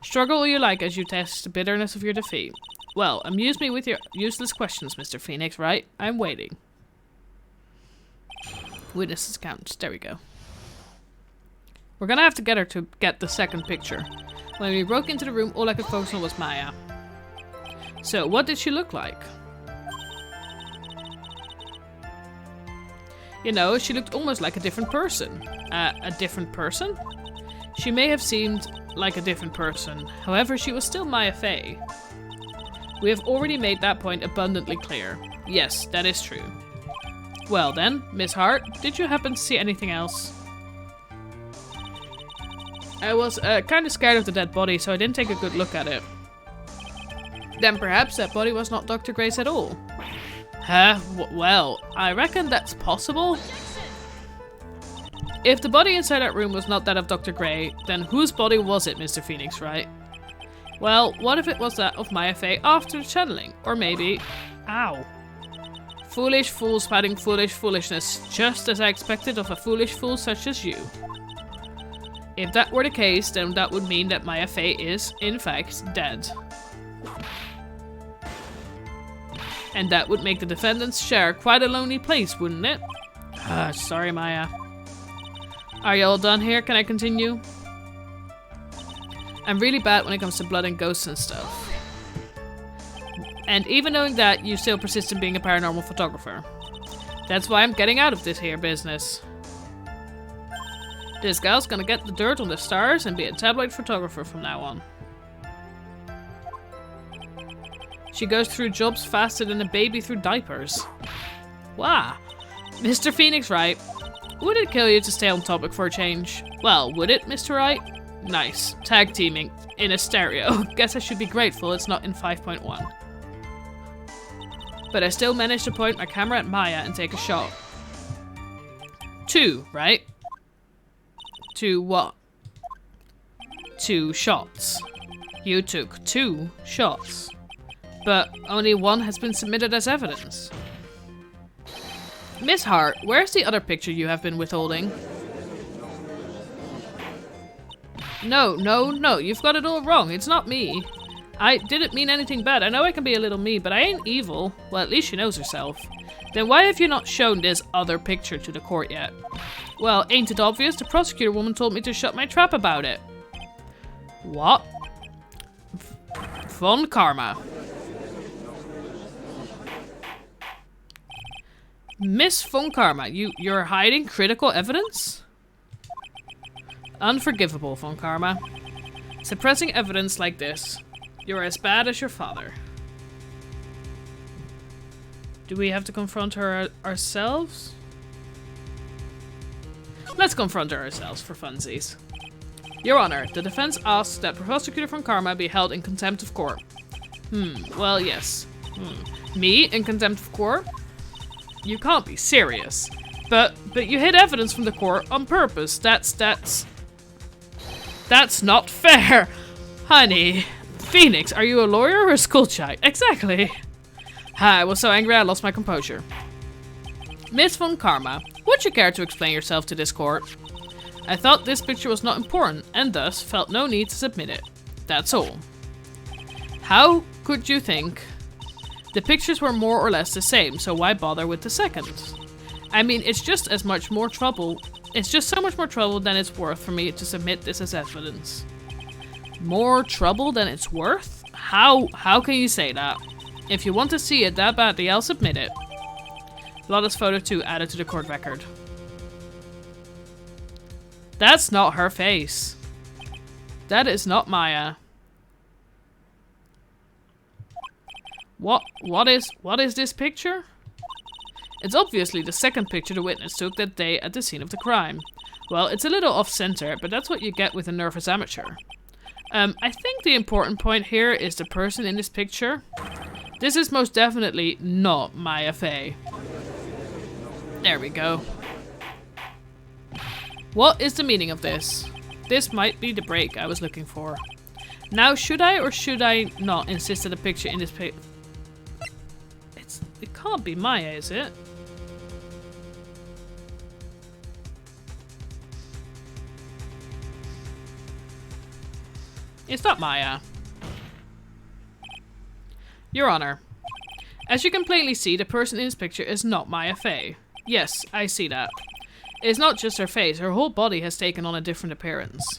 Struggle all you like as you test the bitterness of your defeat. Well, amuse me with your useless questions, Mr. Phoenix, right? I'm waiting. Witnesses count. There we go. We're gonna have to get her to get the second picture. When we broke into the room, all I could focus on was Maya. So, what did she look like? You know, she looked almost like a different person. A different person? She may have seemed like a different person. However, she was still Maya Fey. We have already made that point abundantly clear. Yes, that is true. Well then, Miss Hart, did you happen to see anything else? I was kind of scared of the dead body, so I didn't take a good look at it. Then perhaps that body was not Dr. Gray's at all. Huh? Well, I reckon that's possible. If the body inside that room was not that of Dr. Gray, then whose body was it, Mr. Phoenix, right? Well, what if it was that of Maya Fey after the channeling? Or maybe... Ow. Foolish fools spouting foolish foolishness, just as I expected of a foolish fool such as you. If that were the case, then that would mean that Maya Fey is, in fact, dead. And that would make the defendant's share quite a lonely place, wouldn't it? Sorry, Maya. Are you all done here? Can I continue? I'm really bad when it comes to blood and ghosts and stuff. And even knowing that, you still persist in being a paranormal photographer. That's why I'm getting out of this here business. This gal's gonna get the dirt on the stars and be a tabloid photographer from now on. She goes through jobs faster than a baby through diapers. Wow. Mr. Phoenix Wright, would it kill you to stay on topic for a change? Well, would it, Mr. Wright? Nice. Tag teaming. In a stereo. Guess I should be grateful it's not in 5.1. But I still managed to point my camera at Maya and take a shot. 2, right? 2 what? 2 shots. You took 2 shots. But only 1 has been submitted as evidence. Miss Hart, where's the other picture you have been withholding? No, you've got it all wrong. It's not me. I didn't mean anything bad. I know I can be a little mean, but I ain't evil. Well, at least she knows herself. Then why have you not shown this other picture to the court yet? Well, ain't it obvious? The prosecutor woman told me to shut my trap about it. What? Von Karma. Miss Von Karma, you're hiding critical evidence? Unforgivable, Von Karma. Suppressing evidence like this. You're as bad as your father. Do we have to confront her ourselves? Let's confront her ourselves for funsies. Your Honor, the defense asks that Prosecutor Von Karma be held in contempt of court. Well, yes. Me in contempt of court? You can't be serious. But you hid evidence from the court on purpose. That's not fair. Honey. Phoenix, are you a lawyer or a school child? Exactly. I was so angry I lost my composure. Miss Von Karma, would you care to explain yourself to this court? I thought this picture was not important and thus felt no need to submit it. That's all. How could you think? The pictures were more or less the same, so why bother with the second? I mean, it's just as much more trouble. It's just so much more trouble than it's worth for me to submit this as evidence. More trouble than it's worth? How can you say that? If you want to see it that badly, I'll submit it. Lotta's photo 2 added to the court record. That's not her face. That is not Maya. What is this picture? It's obviously the second picture the witness took that day at the scene of the crime. Well, it's a little off-center, but that's what you get with a nervous amateur. I think the important point here is the person in this picture. This is most definitely not Maya Fey. There we go. What is the meaning of this? This might be the break I was looking for. Now, should I or should I not insist that the picture in this it can't be Maya, is it? It's not Maya. Your Honor, as you can plainly see, the person in this picture is not Maya Fey. Yes, I see that. It's not just her face, her whole body has taken on a different appearance.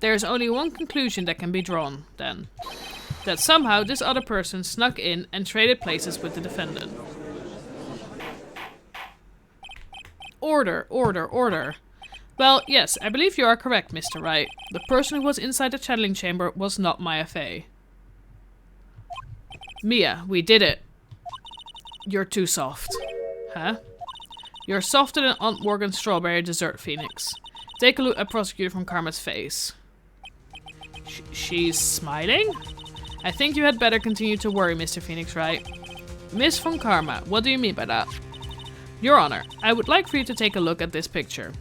There is only one conclusion that can be drawn, then. That somehow this other person snuck in and traded places with the defendant. Order, order, order. Well, yes, I believe you are correct, Mr. Wright. The person who was inside the channeling chamber was not Maya Fey. Mia, we did it. You're too soft. Huh? You're softer than Aunt Morgan's strawberry dessert, Phoenix. Take a look at Prosecutor from Karma's face. She's smiling? I think you had better continue to worry, Mr. Phoenix, Wright? Miss von Karma, what do you mean by that? Your Honor, I would like for you to take a look at this picture.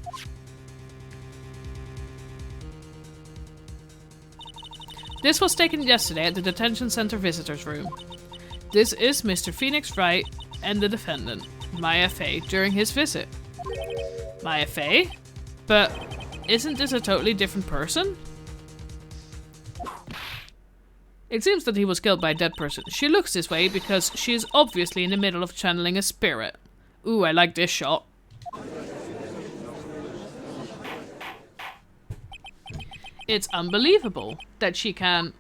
This was taken yesterday at the detention center visitors room. This is Mr. Phoenix Wright and the defendant, Maya Fey, during his visit. Maya Fey? But isn't this a totally different person? It seems that he was killed by a dead person. She looks this way because she is obviously in the middle of channeling a spirit. Ooh, I like this shot. It's unbelievable that she can...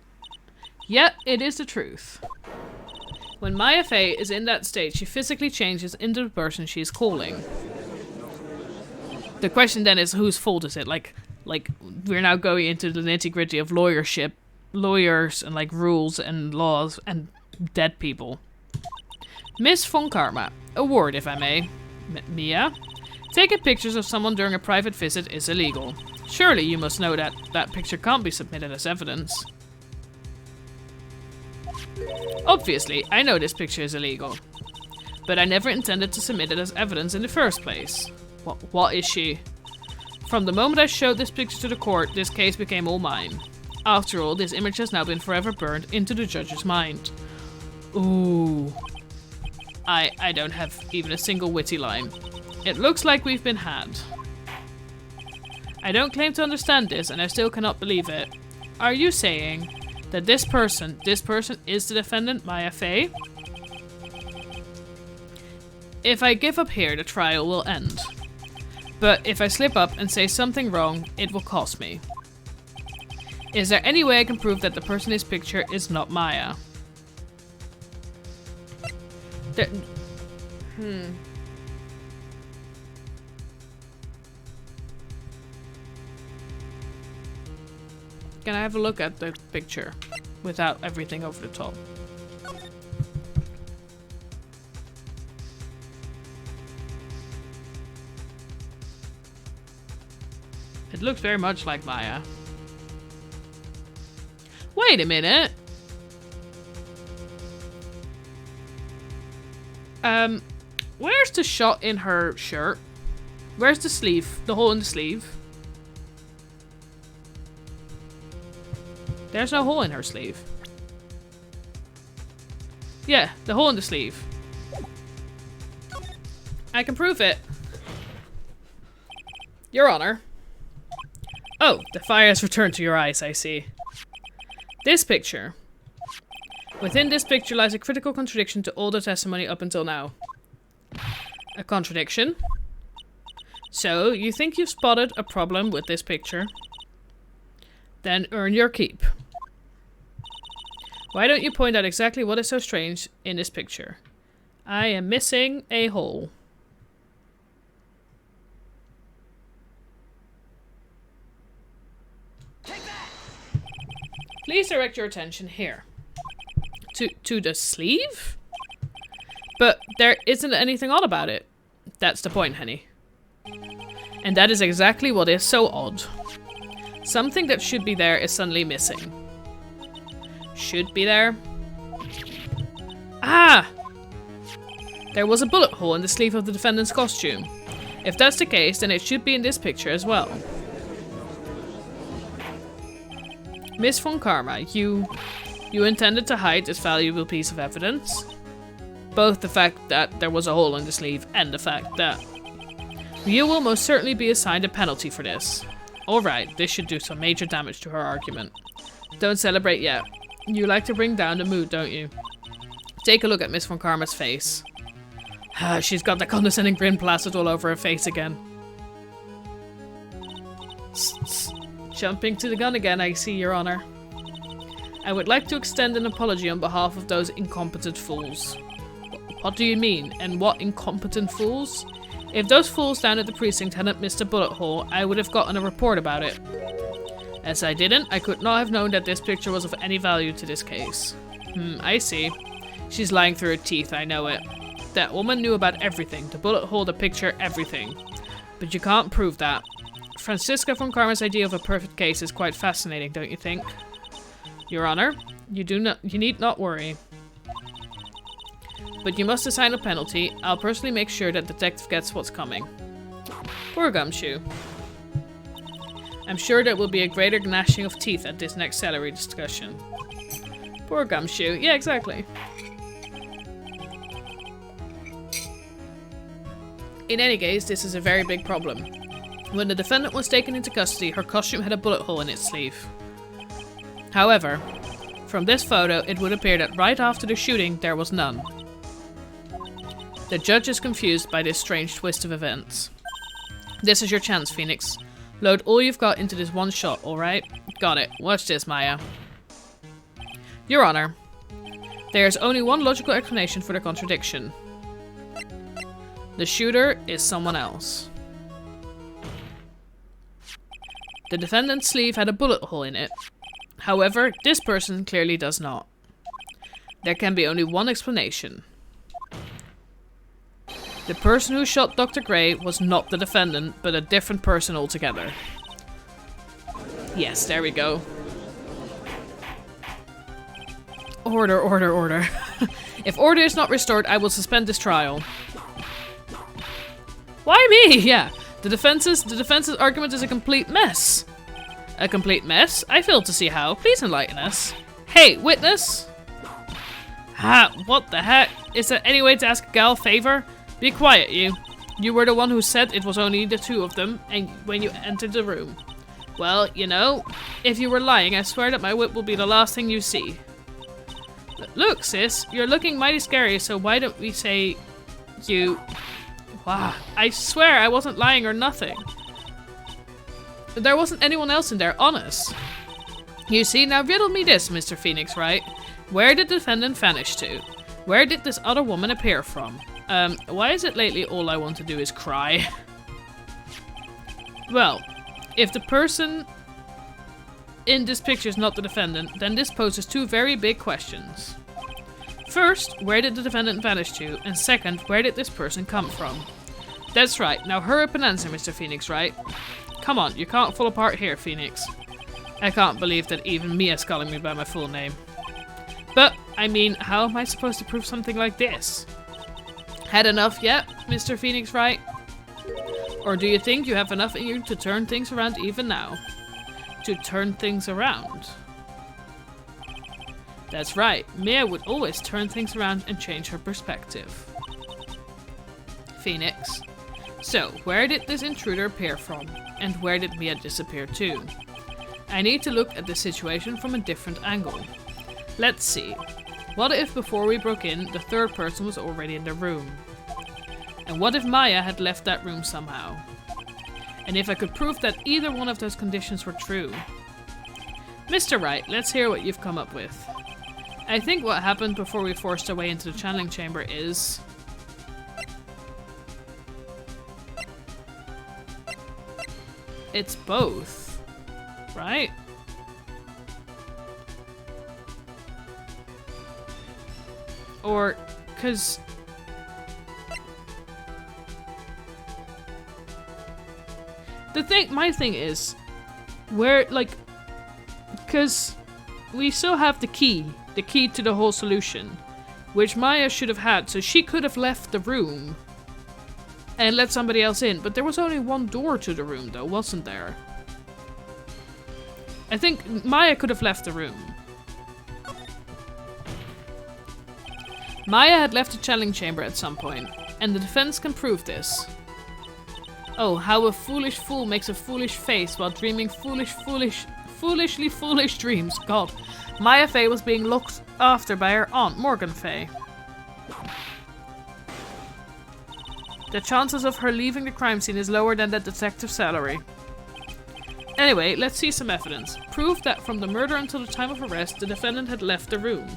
Yet, it is the truth. When Maya Fey is in that state, she physically changes into the person she is calling. The question then is, whose fault is it? Like we're now going into the nitty-gritty of lawyers and like rules and laws and dead people. Miss von Karma, a word if I may. Mia? Taking pictures of someone during a private visit is illegal. Surely you must know that that picture can't be submitted as evidence. Obviously, I know this picture is illegal. But I never intended to submit it as evidence in the first place. What is she? From the moment I showed this picture to the court, this case became all mine. After all, this image has now been forever burned into the judge's mind. Ooh. I don't have even a single witty line. It looks like we've been had. I don't claim to understand this, and I still cannot believe it. Are you saying that this person is the defendant, Maya Fey? If I give up here, the trial will end. But if I slip up and say something wrong, it will cost me. Is there any way I can prove that the person in this picture is not Maya? Can I have a look at the picture without everything over the top? It looks very much like Maya. Wait a minute. Where's the shot in her shirt? Where's the sleeve? The hole in the sleeve? There's no hole in her sleeve. Yeah, the hole in the sleeve. I can prove it. Your Honor. Oh, the fire has returned to your eyes, I see. This picture. Within this picture lies a critical contradiction to all the testimony up until now. A contradiction? So, you think you've spotted a problem with this picture? Then earn your keep. Why don't you point out exactly what is so strange in this picture? I am missing a hole. Please direct your attention here. To the sleeve? But there isn't anything odd about it. That's the point, Henny. And that is exactly what is so odd. Something that should be there is suddenly missing. Should be there? Ah! There was a bullet hole in the sleeve of the defendant's costume. If that's the case, then it should be in this picture as well. Miss von Karma, you intended to hide this valuable piece of evidence? Both the fact that there was a hole in the sleeve and the fact that you will most certainly be assigned a penalty for this. Alright, this should do some major damage to her argument. Don't celebrate yet. You like to bring down the mood, don't you? Take a look at Miss von Karma's face. She's got that condescending grin plastered all over her face again. Jumping to the gun again, I see, Your Honor. I would like to extend an apology on behalf of those incompetent fools. What do you mean? And what incompetent fools? If those fools down at the precinct hadn't missed a bullet hole, I would have gotten a report about it. As I didn't, I could not have known that this picture was of any value to this case. I see. She's lying through her teeth, I know it. That woman knew about everything. The bullet hole, the picture, everything. But you can't prove that. Franziska von Karma's idea of a perfect case is quite fascinating, don't you think? Your Honor, you need not worry. But you must assign a penalty. I'll personally make sure that the detective gets what's coming. Poor Gumshoe. I'm sure there will be a greater gnashing of teeth at this next salary discussion. Poor Gumshoe. Yeah, exactly. In any case, this is a very big problem. When the defendant was taken into custody, her costume had a bullet hole in its sleeve. However, from this photo, it would appear that right after the shooting, there was none. The judge is confused by this strange twist of events. This is your chance, Phoenix. Load all you've got into this one shot, alright? Got it. Watch this, Maya. Your Honor, there is only one logical explanation for the contradiction. The shooter is someone else. The defendant's sleeve had a bullet hole in it. However, this person clearly does not. There can be only one explanation. The person who shot Dr. Gray was not the defendant, but a different person altogether. Yes, there we go. Order, order, order. If order is not restored, I will suspend this trial. Why me? Yeah. The defense's argument is a complete mess. A complete mess? I fail to see how. Please enlighten us. Hey, witness! What the heck? Is there any way to ask a gal a favor? Be quiet, you. You were the one who said it was only the two of them, and when you entered the room. Well, you know, if you were lying, I swear that my whip will be the last thing you see. Look, sis, you're looking mighty scary, so why don't we say you... Wow, I swear I wasn't lying or nothing. There wasn't anyone else in there, honest. You see, now riddle me this, Mr. Phoenix, Wright? Where did the defendant vanish to? Where did this other woman appear from? Why is it lately all I want to do is cry? Well, if the person in this picture is not the defendant, then this poses two very big questions. First, where did the defendant vanish to? And second, where did this person come from? That's right, now hurry up and answer, Mr. Phoenix, right? Come on, you can't fall apart here, Phoenix. I can't believe that even Mia's calling me by my full name. But, I mean, how am I supposed to prove something like this? Had enough yet, Mr. Phoenix, right? Or do you think you have enough in you to turn things around even now? To turn things around? That's right, Mia would always turn things around and change her perspective. Phoenix. So, where did this intruder appear from? And where did Mia disappear to? I need to look at the situation from a different angle. Let's see. What if before we broke in, the third person was already in the room? And what if Maya had left that room somehow? And if I could prove that either one of those conditions were true? Mr. Wright, let's hear what you've come up with. I think what happened before we forced our way into the channeling chamber is... It's both, right? Or, cause My thing is, where, like, because we still have the key to the whole solution, which Maya should have had, so she could have left the room and let somebody else in, but there was only one door to the room though, wasn't there? I think Maya could have left the room. Maya had left the channeling chamber at some point, and the defense can prove this. Oh, how a foolish fool makes a foolish face while dreaming foolishly foolish dreams. God. Maya Fey was being looked after by her aunt, Morgan Fey. The chances of her leaving the crime scene is lower than the detective's salary. Anyway, let's see some evidence. Proof that from the murder until the time of arrest, the defendant had left the room.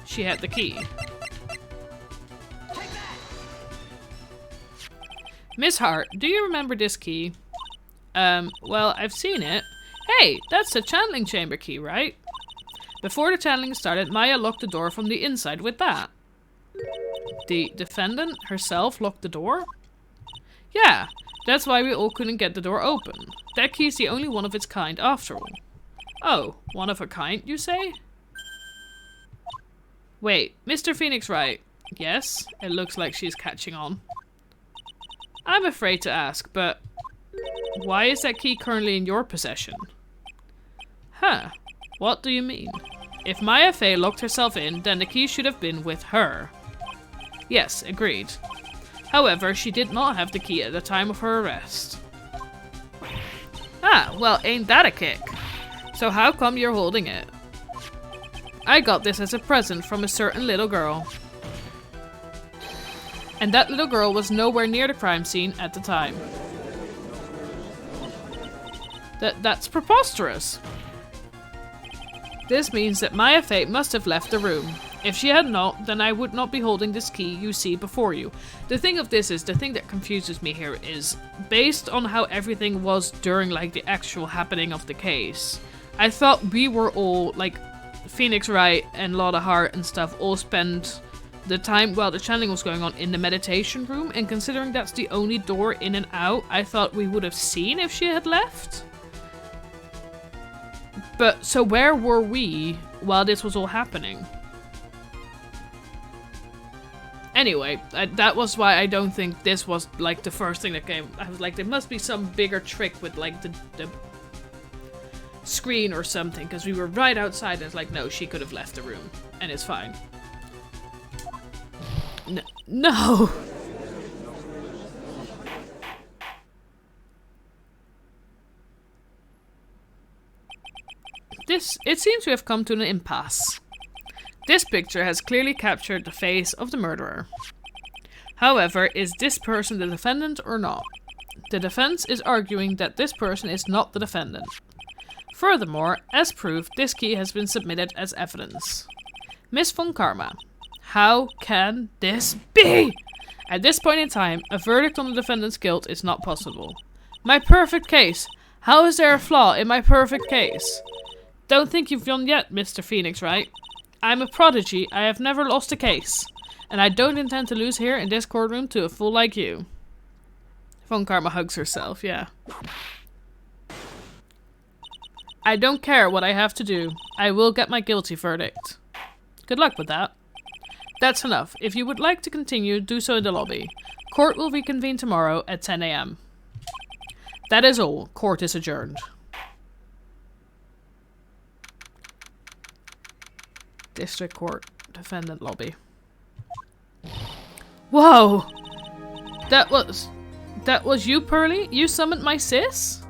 She had the key. Miss Hart, do you remember this key? Well, I've seen it. Hey, that's the channeling chamber key, right? Before the channeling started, Maya locked the door from the inside with that. The defendant herself locked the door? Yeah, that's why we all couldn't get the door open. That key's the only one of its kind after all. Oh, one of a kind, you say? Wait, Mr. Phoenix Wright. Yes, it looks like she's catching on. I'm afraid to ask, but why is that key currently in your possession? Huh, what do you mean? If Maya Fey locked herself in, then the key should have been with her. Yes, agreed. However, she did not have the key at the time of her arrest. Ah, well, ain't that a kick? So how come you're holding it? I got this as a present from a certain little girl. And that little girl was nowhere near the crime scene at the time. That's preposterous. This means that Maya Fey must have left the room. If she had not, then I would not be holding this key you see before you. The thing of this is, the thing that confuses me here is, based on how everything was during like the actual happening of the case, I thought we were all, like, Phoenix Wright and Lotta Hart and stuff all spent the time while the channeling was going on in the meditation room, and considering that's the only door in and out, I thought we would have seen if she had left. But, so where were we while this was all happening? Anyway, that was why I don't think this was like the first thing that came. I was like, there must be some bigger trick with like the screen or something, because we were right outside and it's like, no, she could have left the room and it's fine. No! It seems we have come to an impasse. This picture has clearly captured the face of the murderer. However, is this person the defendant or not? The defense is arguing that this person is not the defendant. Furthermore, as proof, this key has been submitted as evidence. Miss Von Karma, how can this be? At this point in time, a verdict on the defendant's guilt is not possible. My perfect case! How is there a flaw in my perfect case? Don't think you've won yet, Mr. Phoenix Wright. I'm a prodigy, I have never lost a case. And I don't intend to lose here in this courtroom to a fool like you. Von Karma hugs herself, yeah. I don't care what I have to do. I will get my guilty verdict. Good luck with that. That's enough. If you would like to continue, do so in the lobby. Court will reconvene tomorrow at 10 AM. That is all. Court is adjourned. District Court. Defendant lobby. Whoa! That was you, Pearly? You summoned my sis?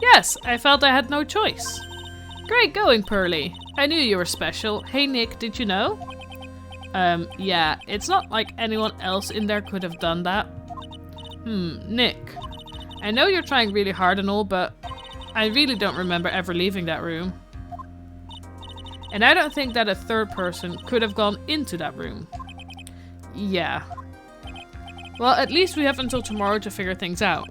Yes, I felt I had no choice. Great going, Pearly. I knew you were special. Hey, Nick, did you know? Yeah, it's not like anyone else in there could have done that. Nick. I know you're trying really hard and all, but I really don't remember ever leaving that room. And I don't think that a third person could have gone into that room. Yeah. Well, at least we have until tomorrow to figure things out.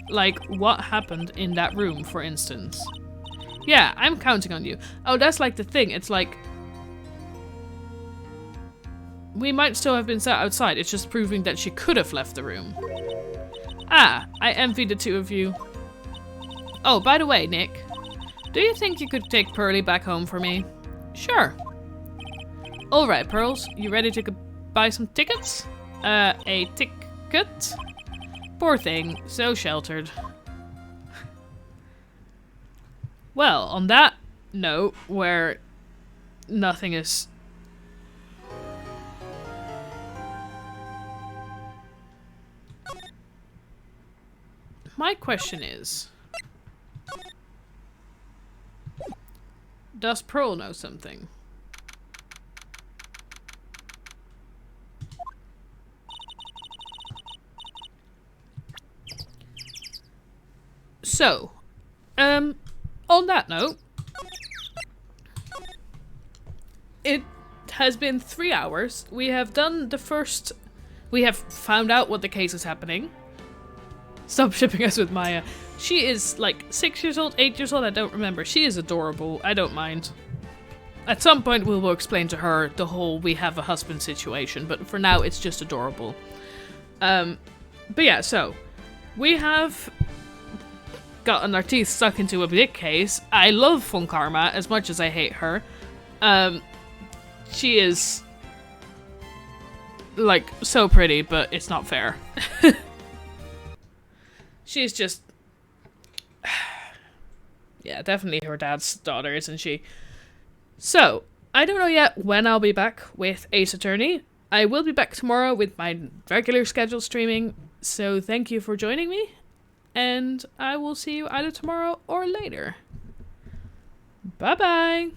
Like, what happened in that room, for instance. Yeah, I'm counting on you. Oh, that's like the thing. It's like, we might still have been sat outside. It's just proving that she could have left the room. Ah, I envy the two of you. Oh, by the way, Nick, do you think you could take Pearly back home for me? Sure. Alright, Pearls, you ready to buy some tickets? A ticket? Poor thing, so sheltered. Well, on that note, where nothing is... My question is... Does Pearl know something? So, on that note, it has been 3 hours. We have done the first... We have found out what the case is happening. Stop shipping us with Maya. She is like 6 years old, 8 years old, I don't remember. She is adorable. I don't mind. At some point we will explain to her the whole we have a husband situation, but for now it's just adorable. But yeah, so we have gotten our teeth stuck into a big case. I love Von Karma as much as I hate her. She is like so pretty, but it's not fair. She's just... Yeah, definitely her dad's daughter, isn't she? So, I don't know yet when I'll be back with Ace Attorney. I will be back tomorrow with my regular scheduled streaming, so thank you for joining me, and I will see you either tomorrow or later. Bye-bye!